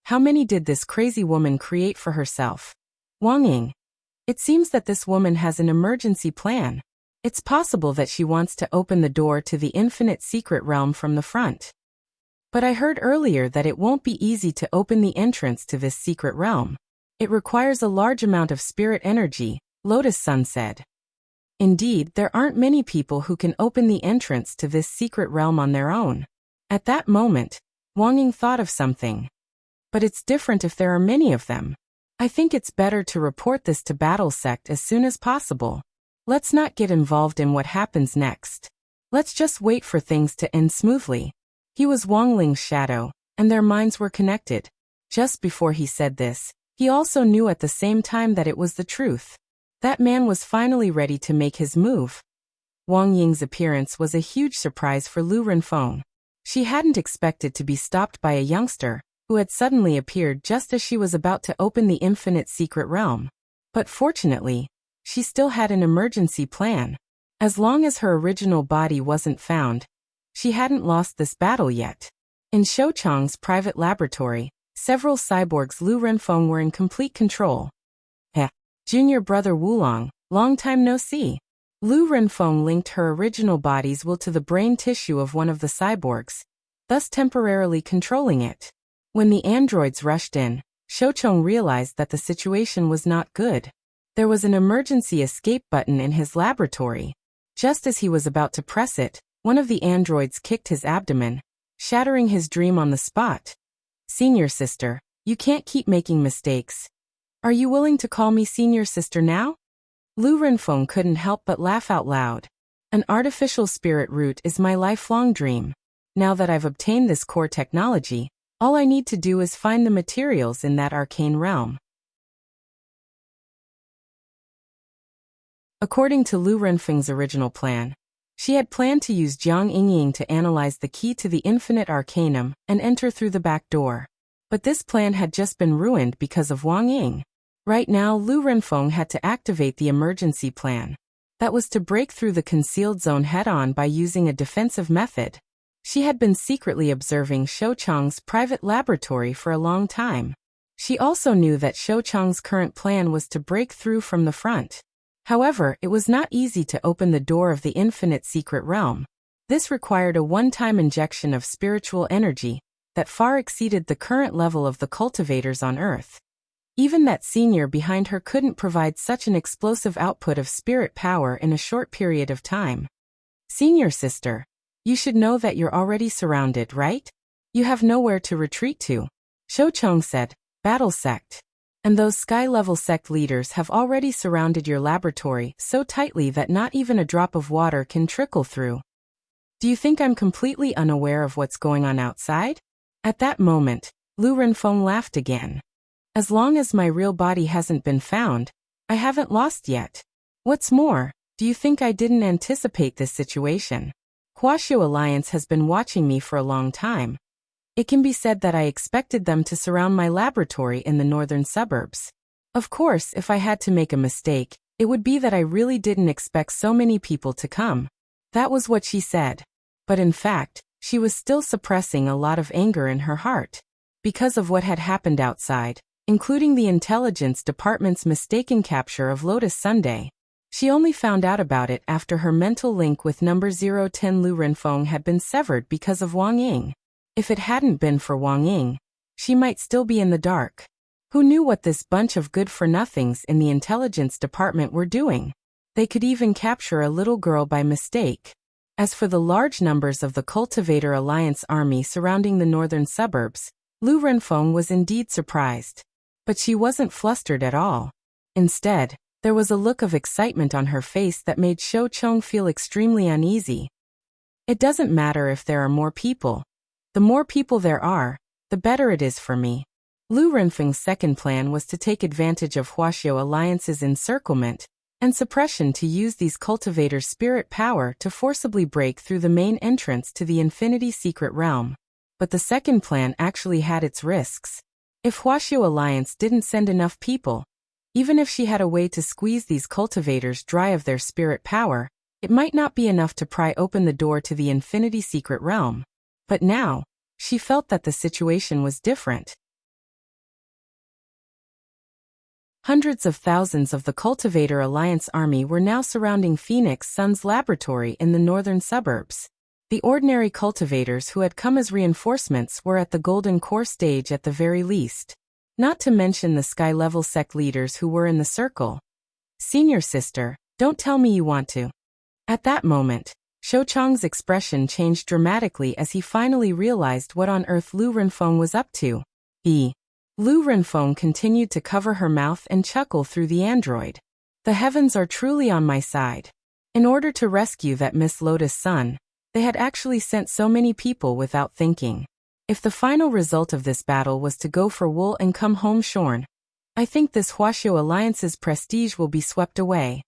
How many did this crazy woman create for herself? Wang Ying. It seems that this woman has an emergency plan. It's possible that she wants to open the door to the infinite secret realm from the front. But I heard earlier that it won't be easy to open the entrance to this secret realm. It requires a large amount of spirit energy, Lotus Sun said. Indeed, there aren't many people who can open the entrance to this secret realm on their own. At that moment, Wang Ying thought of something. But it's different if there are many of them. I think it's better to report this to Battle Sect as soon as possible. Let's not get involved in what happens next. Let's just wait for things to end smoothly. He was Wang Ling's shadow, and their minds were connected. Just before he said this, he also knew at the same time that it was the truth. That man was finally ready to make his move. Wang Ying's appearance was a huge surprise for Lu Renfeng. She hadn't expected to be stopped by a youngster, who had suddenly appeared just as she was about to open the infinite secret realm. But fortunately, she still had an emergency plan. As long as her original body wasn't found, she hadn't lost this battle yet. In Shou Chang's private laboratory, several cyborgs Lu Renfeng were in complete control. Junior brother Wulong, long time no see. Lu Renfeng linked her original body's will to the brain tissue of one of the cyborgs, thus temporarily controlling it. When the androids rushed in, Shoucheng realized that the situation was not good. There was an emergency escape button in his laboratory. Just as he was about to press it, one of the androids kicked his abdomen, shattering his dream on the spot. Senior sister, you can't keep making mistakes. Are you willing to call me senior sister now? Lu Renfeng couldn't help but laugh out loud. An artificial spirit root is my lifelong dream. Now that I've obtained this core technology, all I need to do is find the materials in that arcane realm. According to Lu Renfeng's original plan, she had planned to use Jiang Yingying to analyze the key to the infinite arcanum and enter through the back door. But this plan had just been ruined because of Wang Ying. Right now, Lu Renfeng had to activate the emergency plan. That was to break through the concealed zone head-on by using a defensive method. She had been secretly observing Shou Chang's private laboratory for a long time. She also knew that Shou Chang's current plan was to break through from the front. However, it was not easy to open the door of the infinite secret realm. This required a one-time injection of spiritual energy that far exceeded the current level of the cultivators on Earth. Even that senior behind her couldn't provide such an explosive output of spirit power in a short period of time. Senior sister, you should know that you're already surrounded, right? You have nowhere to retreat to. Shoucheng said, Battle Sect. And those sky-level sect leaders have already surrounded your laboratory so tightly that not even a drop of water can trickle through. Do you think I'm completely unaware of what's going on outside? At that moment, Lu Renfeng laughed again. As long as my real body hasn't been found, I haven't lost yet. What's more, do you think I didn't anticipate this situation? Huaxiu Alliance has been watching me for a long time. It can be said that I expected them to surround my laboratory in the northern suburbs. Of course, if I had to make a mistake, it would be that I really didn't expect so many people to come. That was what she said. But in fact, she was still suppressing a lot of anger in her heart. Because of what had happened outside, including the intelligence department's mistaken capture of Lotus Sunday. She only found out about it after her mental link with number 010 Lu Renfeng had been severed because of Wang Ying. If it hadn't been for Wang Ying, she might still be in the dark. Who knew what this bunch of good-for-nothings in the intelligence department were doing? They could even capture a little girl by mistake. As for the large numbers of the Cultivator Alliance army surrounding the northern suburbs, Lu Renfeng was indeed surprised. But she wasn't flustered at all. Instead, there was a look of excitement on her face that made Shoucheng feel extremely uneasy. It doesn't matter if there are more people. The more people there are, the better it is for me. Lu Renfeng's second plan was to take advantage of Huaxiu Alliance's encirclement and suppression to use these cultivators' spirit power to forcibly break through the main entrance to the Infinity Secret Realm. But the second plan actually had its risks. If Huaxiu Alliance didn't send enough people, even if she had a way to squeeze these cultivators dry of their spirit power, it might not be enough to pry open the door to the Infinity Secret Realm. But now, she felt that the situation was different. Hundreds of thousands of the Cultivator Alliance army were now surrounding Phoenix Sun's laboratory in the northern suburbs. The ordinary cultivators who had come as reinforcements were at the Golden Core stage at the very least. Not to mention the sky-level sect leaders who were in the circle. Senior sister, don't tell me you want to. At that moment, Shoucheng's expression changed dramatically as he finally realized what on earth Lu Renfeng was up to. Lu Renfeng continued to cover her mouth and chuckle through the android. The heavens are truly on my side. In order to rescue that Miss Lotus Sun, they had actually sent so many people without thinking. If the final result of this battle was to go for wool and come home shorn, I think this Huaxiao alliance's prestige will be swept away.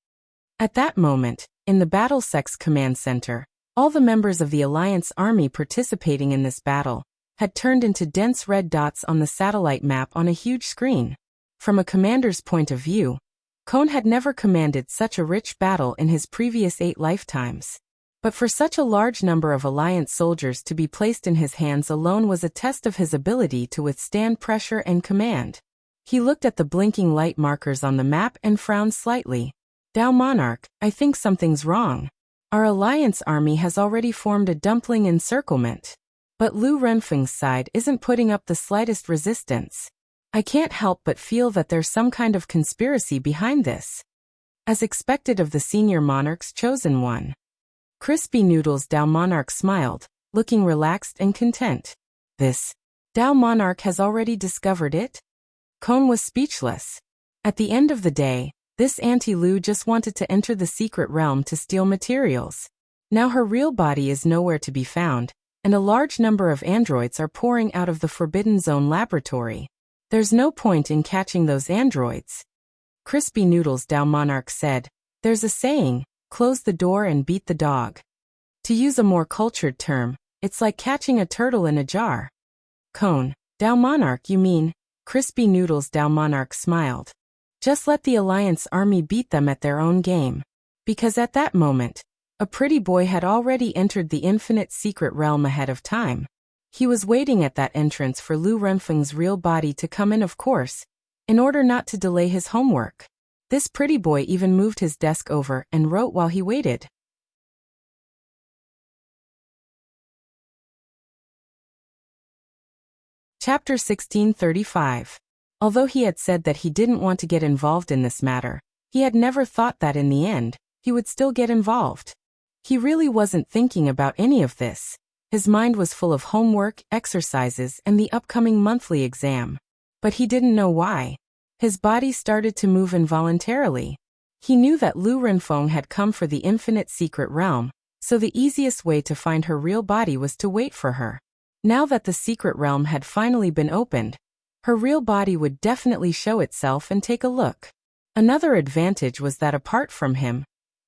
At that moment, in the Battle Sex Command Center, all the members of the Alliance army participating in this battle had turned into dense red dots on the satellite map on a huge screen. From a commander's point of view, Kone had never commanded such a rich battle in his previous 8 lifetimes. But for such a large number of Alliance soldiers to be placed in his hands alone was a test of his ability to withstand pressure and command. He looked at the blinking light markers on the map and frowned slightly. Dao Monarch, I think something's wrong. Our Alliance army has already formed a dumpling encirclement. But Lu Renfeng's side isn't putting up the slightest resistance. I can't help but feel that there's some kind of conspiracy behind this. As expected of the senior monarch's chosen one. Crispy Noodles Dao Monarch smiled, looking relaxed and content. This Dao Monarch has already discovered it? Kone was speechless. At the end of the day, this Auntie Lu just wanted to enter the secret realm to steal materials. Now her real body is nowhere to be found, and a large number of androids are pouring out of the Forbidden Zone laboratory. There's no point in catching those androids. Crispy Noodles Dao Monarch said, there's a saying, close the door and beat the dog. To use a more cultured term, it's like catching a turtle in a jar. Kone, Dao Monarch you mean? Crispy Noodles Dao Monarch smiled. Just let the Alliance army beat them at their own game. Because at that moment, a pretty boy had already entered the infinite secret realm ahead of time. He was waiting at that entrance for Lu Renfeng's real body to come in, of course, in order not to delay his homework. This pretty boy even moved his desk over and wrote while he waited. Chapter 1635. Although he had said that he didn't want to get involved in this matter, he had never thought that in the end, he would still get involved. He really wasn't thinking about any of this. His mind was full of homework, exercises, and the upcoming monthly exam. But he didn't know why. His body started to move involuntarily. He knew that Lu Renfeng had come for the infinite secret realm, so the easiest way to find her real body was to wait for her. Now that the secret realm had finally been opened, her real body would definitely show itself and take a look. Another advantage was that apart from him,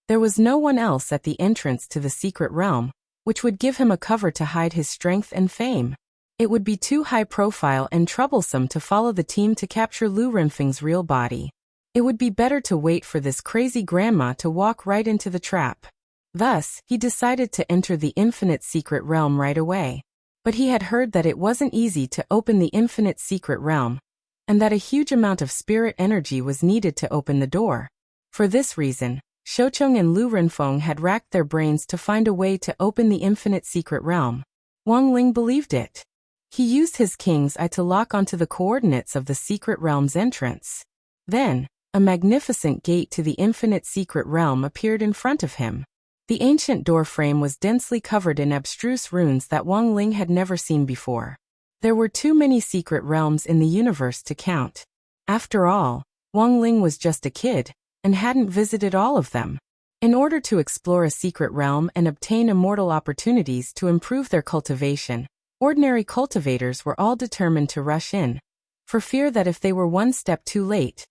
there was no one else at the entrance to the secret realm, which would give him a cover to hide his strength and fame. It would be too high profile and troublesome to follow the team to capture Lu Renfeng's real body. It would be better to wait for this crazy grandma to walk right into the trap. Thus, he decided to enter the infinite secret realm right away. But he had heard that it wasn't easy to open the infinite secret realm, and that a huge amount of spirit energy was needed to open the door. For this reason, Shoucheng and Lu Renfeng had racked their brains to find a way to open the infinite secret realm. Wang Ling believed it. He used his king's eye to lock onto the coordinates of the secret realm's entrance. Then, a magnificent gate to the infinite secret realm appeared in front of him. The ancient door frame was densely covered in abstruse runes that Wang Ling had never seen before. There were too many secret realms in the universe to count. After all, Wang Ling was just a kid, and hadn't visited all of them. In order to explore a secret realm and obtain immortal opportunities to improve their cultivation, ordinary cultivators were all determined to rush in, for fear that if they were one step too late,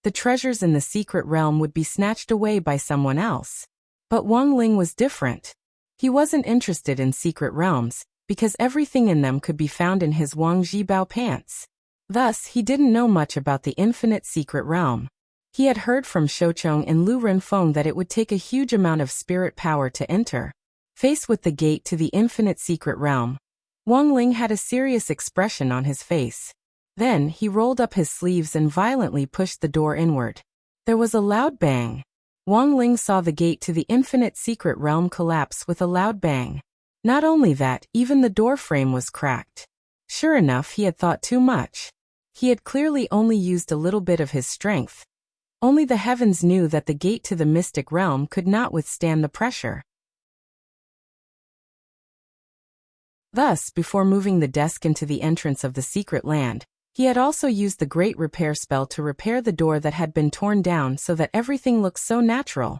the treasures in the secret realm would be snatched away by someone else. But Wang Ling was different. He wasn't interested in secret realms, because everything in them could be found in his Wang Zhibao pants. Thus, he didn't know much about the infinite secret realm. He had heard from Shoucheng and Lu Renfeng that it would take a huge amount of spirit power to enter. Faced with the gate to the infinite secret realm, Wang Ling had a serious expression on his face. Then, he rolled up his sleeves and violently pushed the door inward. There was a loud bang. Wang Ling saw the gate to the infinite secret realm collapse with a loud bang. Not only that, even the door frame was cracked. Sure enough, he had thought too much. He had clearly only used a little bit of his strength. Only the heavens knew that the gate to the mystic realm could not withstand the pressure. Thus, before moving the desk into the entrance of the secret land, he had also used the great repair spell to repair the door that had been torn down so that everything looked so natural.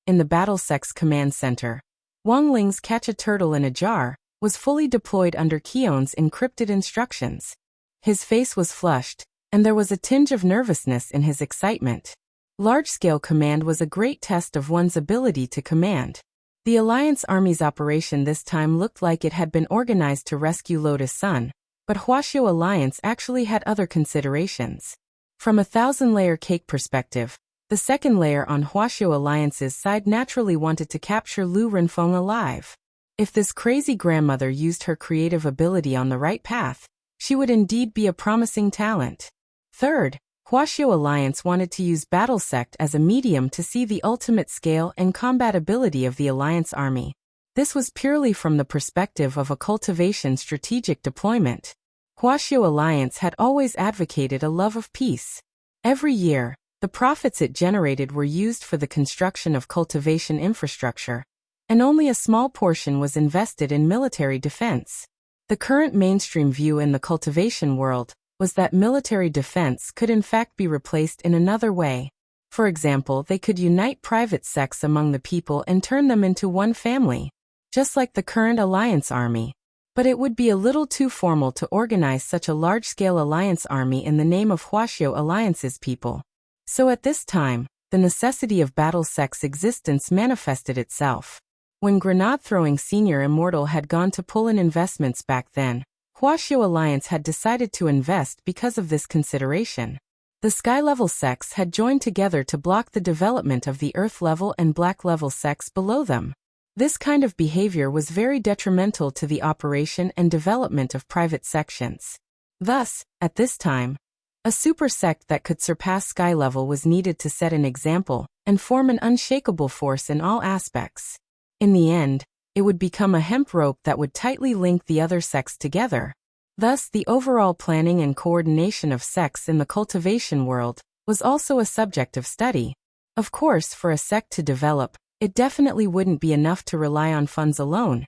In the Battle Sex Command Center, Wang Ling's Catch a Turtle in a Jar was fully deployed under Keown's encrypted instructions. His face was flushed, and there was a tinge of nervousness in his excitement. Large-scale command was a great test of one's ability to command. The Alliance Army's operation this time looked like it had been organized to rescue Lotus Sun, but Huaxiao Alliance actually had other considerations. From a 1,000-layer cake perspective, the second layer on Huaxiao Alliance's side naturally wanted to capture Lu Renfeng alive. If this crazy grandmother used her creative ability on the right path, she would indeed be a promising talent. Third, Huaxiao Alliance wanted to use Battlesect as a medium to see the ultimate scale and combatability of the Alliance Army. This was purely from the perspective of a cultivation strategic deployment. Huaxiao Alliance had always advocated a love of peace. Every year, the profits it generated were used for the construction of cultivation infrastructure, and only a small portion was invested in military defense. The current mainstream view in the cultivation world was that military defense could in fact be replaced in another way. For example, they could unite private sects among the people and turn them into one family, just like the current Alliance Army. But it would be a little too formal to organize such a large-scale Alliance Army in the name of Huaxiao Alliance's people. So at this time, the necessity of Battlesect's existence manifested itself. When Grenade-throwing Senior Immortal had gone to pull in investments back then, Huaxiao Alliance had decided to invest because of this consideration. The Sky-level sects had joined together to block the development of the Earth-level and Black-level sects below them. This kind of behavior was very detrimental to the operation and development of private sections. Thus, at this time, a super sect that could surpass Sky-level was needed to set an example and form an unshakable force in all aspects. In the end, it would become a hemp rope that would tightly link the other sects together. Thus, the overall planning and coordination of sects in the cultivation world was also a subject of study. Of course, for a sect to develop, it definitely wouldn't be enough to rely on funds alone.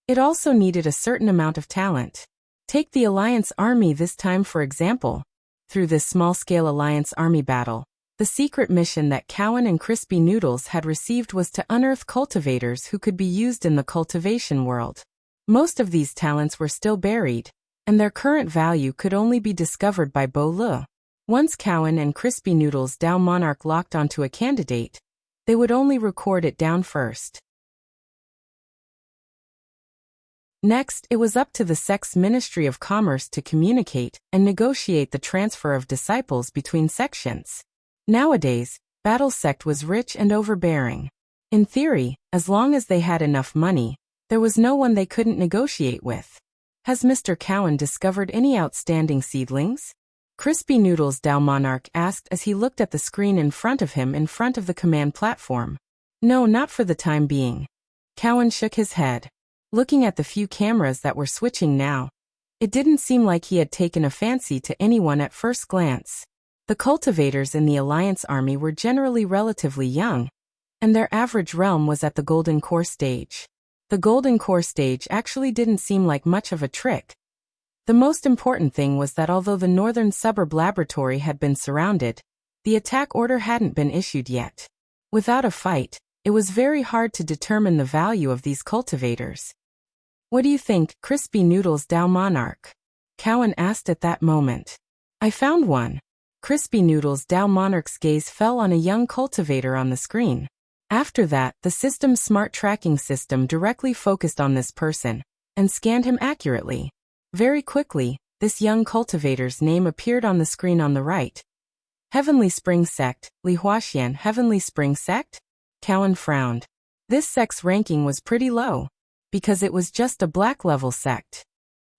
It also needed a certain amount of talent. Take the Alliance Army this time for example. Through this small-scale Alliance Army battle, the secret mission that Cowan and Crispy Noodles had received was to unearth cultivators who could be used in the cultivation world. Most of these talents were still buried, and their current value could only be discovered by Bo Lu. Once Cowan and Crispy Noodles' Dao Monarch locked onto a candidate, they would only record it down first. Next, it was up to the sect's Ministry of Commerce to communicate and negotiate the transfer of disciples between sections. Nowadays, Battlesect was rich and overbearing. In theory, as long as they had enough money, there was no one they couldn't negotiate with. Has Mr. Cowan discovered any outstanding seedlings? Crispy Noodles' Dao Monarch asked as he looked at the screen in front of him in front of the command platform. No, not for the time being. Cowan shook his head. Looking at the few cameras that were switching now, it didn't seem like he had taken a fancy to anyone at first glance. The cultivators in the Alliance Army were generally relatively young, and their average realm was at the Golden Core stage. The Golden Core stage actually didn't seem like much of a trick. The most important thing was that although the northern suburb laboratory had been surrounded, the attack order hadn't been issued yet. Without a fight, it was very hard to determine the value of these cultivators. What do you think, Crispy Noodles' Dao Monarch? Cowan asked at that moment. I found one. Crispy Noodles' Dao Monarch's gaze fell on a young cultivator on the screen. After that, the system's smart tracking system directly focused on this person and scanned him accurately. Very quickly, this young cultivator's name appeared on the screen on the right. Heavenly Spring Sect, Li Huaxian Heavenly Spring Sect? Cowan frowned. This sect's ranking was pretty low, because it was just a black-level sect.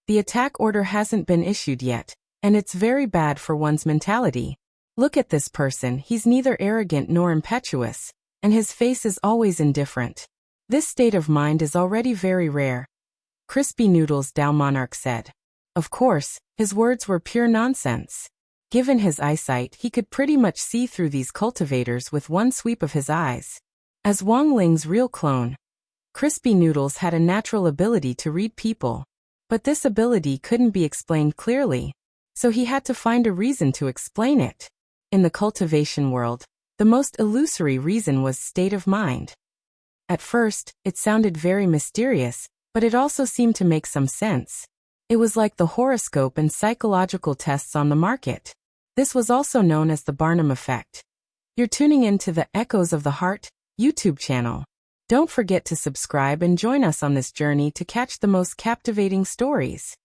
The attack order hasn't been issued yet, and it's very bad for one's mentality. Look at this person, he's neither arrogant nor impetuous, and his face is always indifferent. This state of mind is already very rare. Crispy Noodles' Dao Monarch said. Of course, his words were pure nonsense. Given his eyesight, he could pretty much see through these cultivators with one sweep of his eyes. As Wang Ling's real clone, Crispy Noodles had a natural ability to read people. But this ability couldn't be explained clearly, so he had to find a reason to explain it. In the cultivation world, the most illusory reason was state of mind. At first, it sounded very mysterious, But it also seemed to make some sense. It was like the horoscope and psychological tests on the market. This was also known as the Barnum effect. You're tuning in to the Echoes of the Heart YouTube channel. Don't forget to subscribe and join us on this journey to catch the most captivating stories.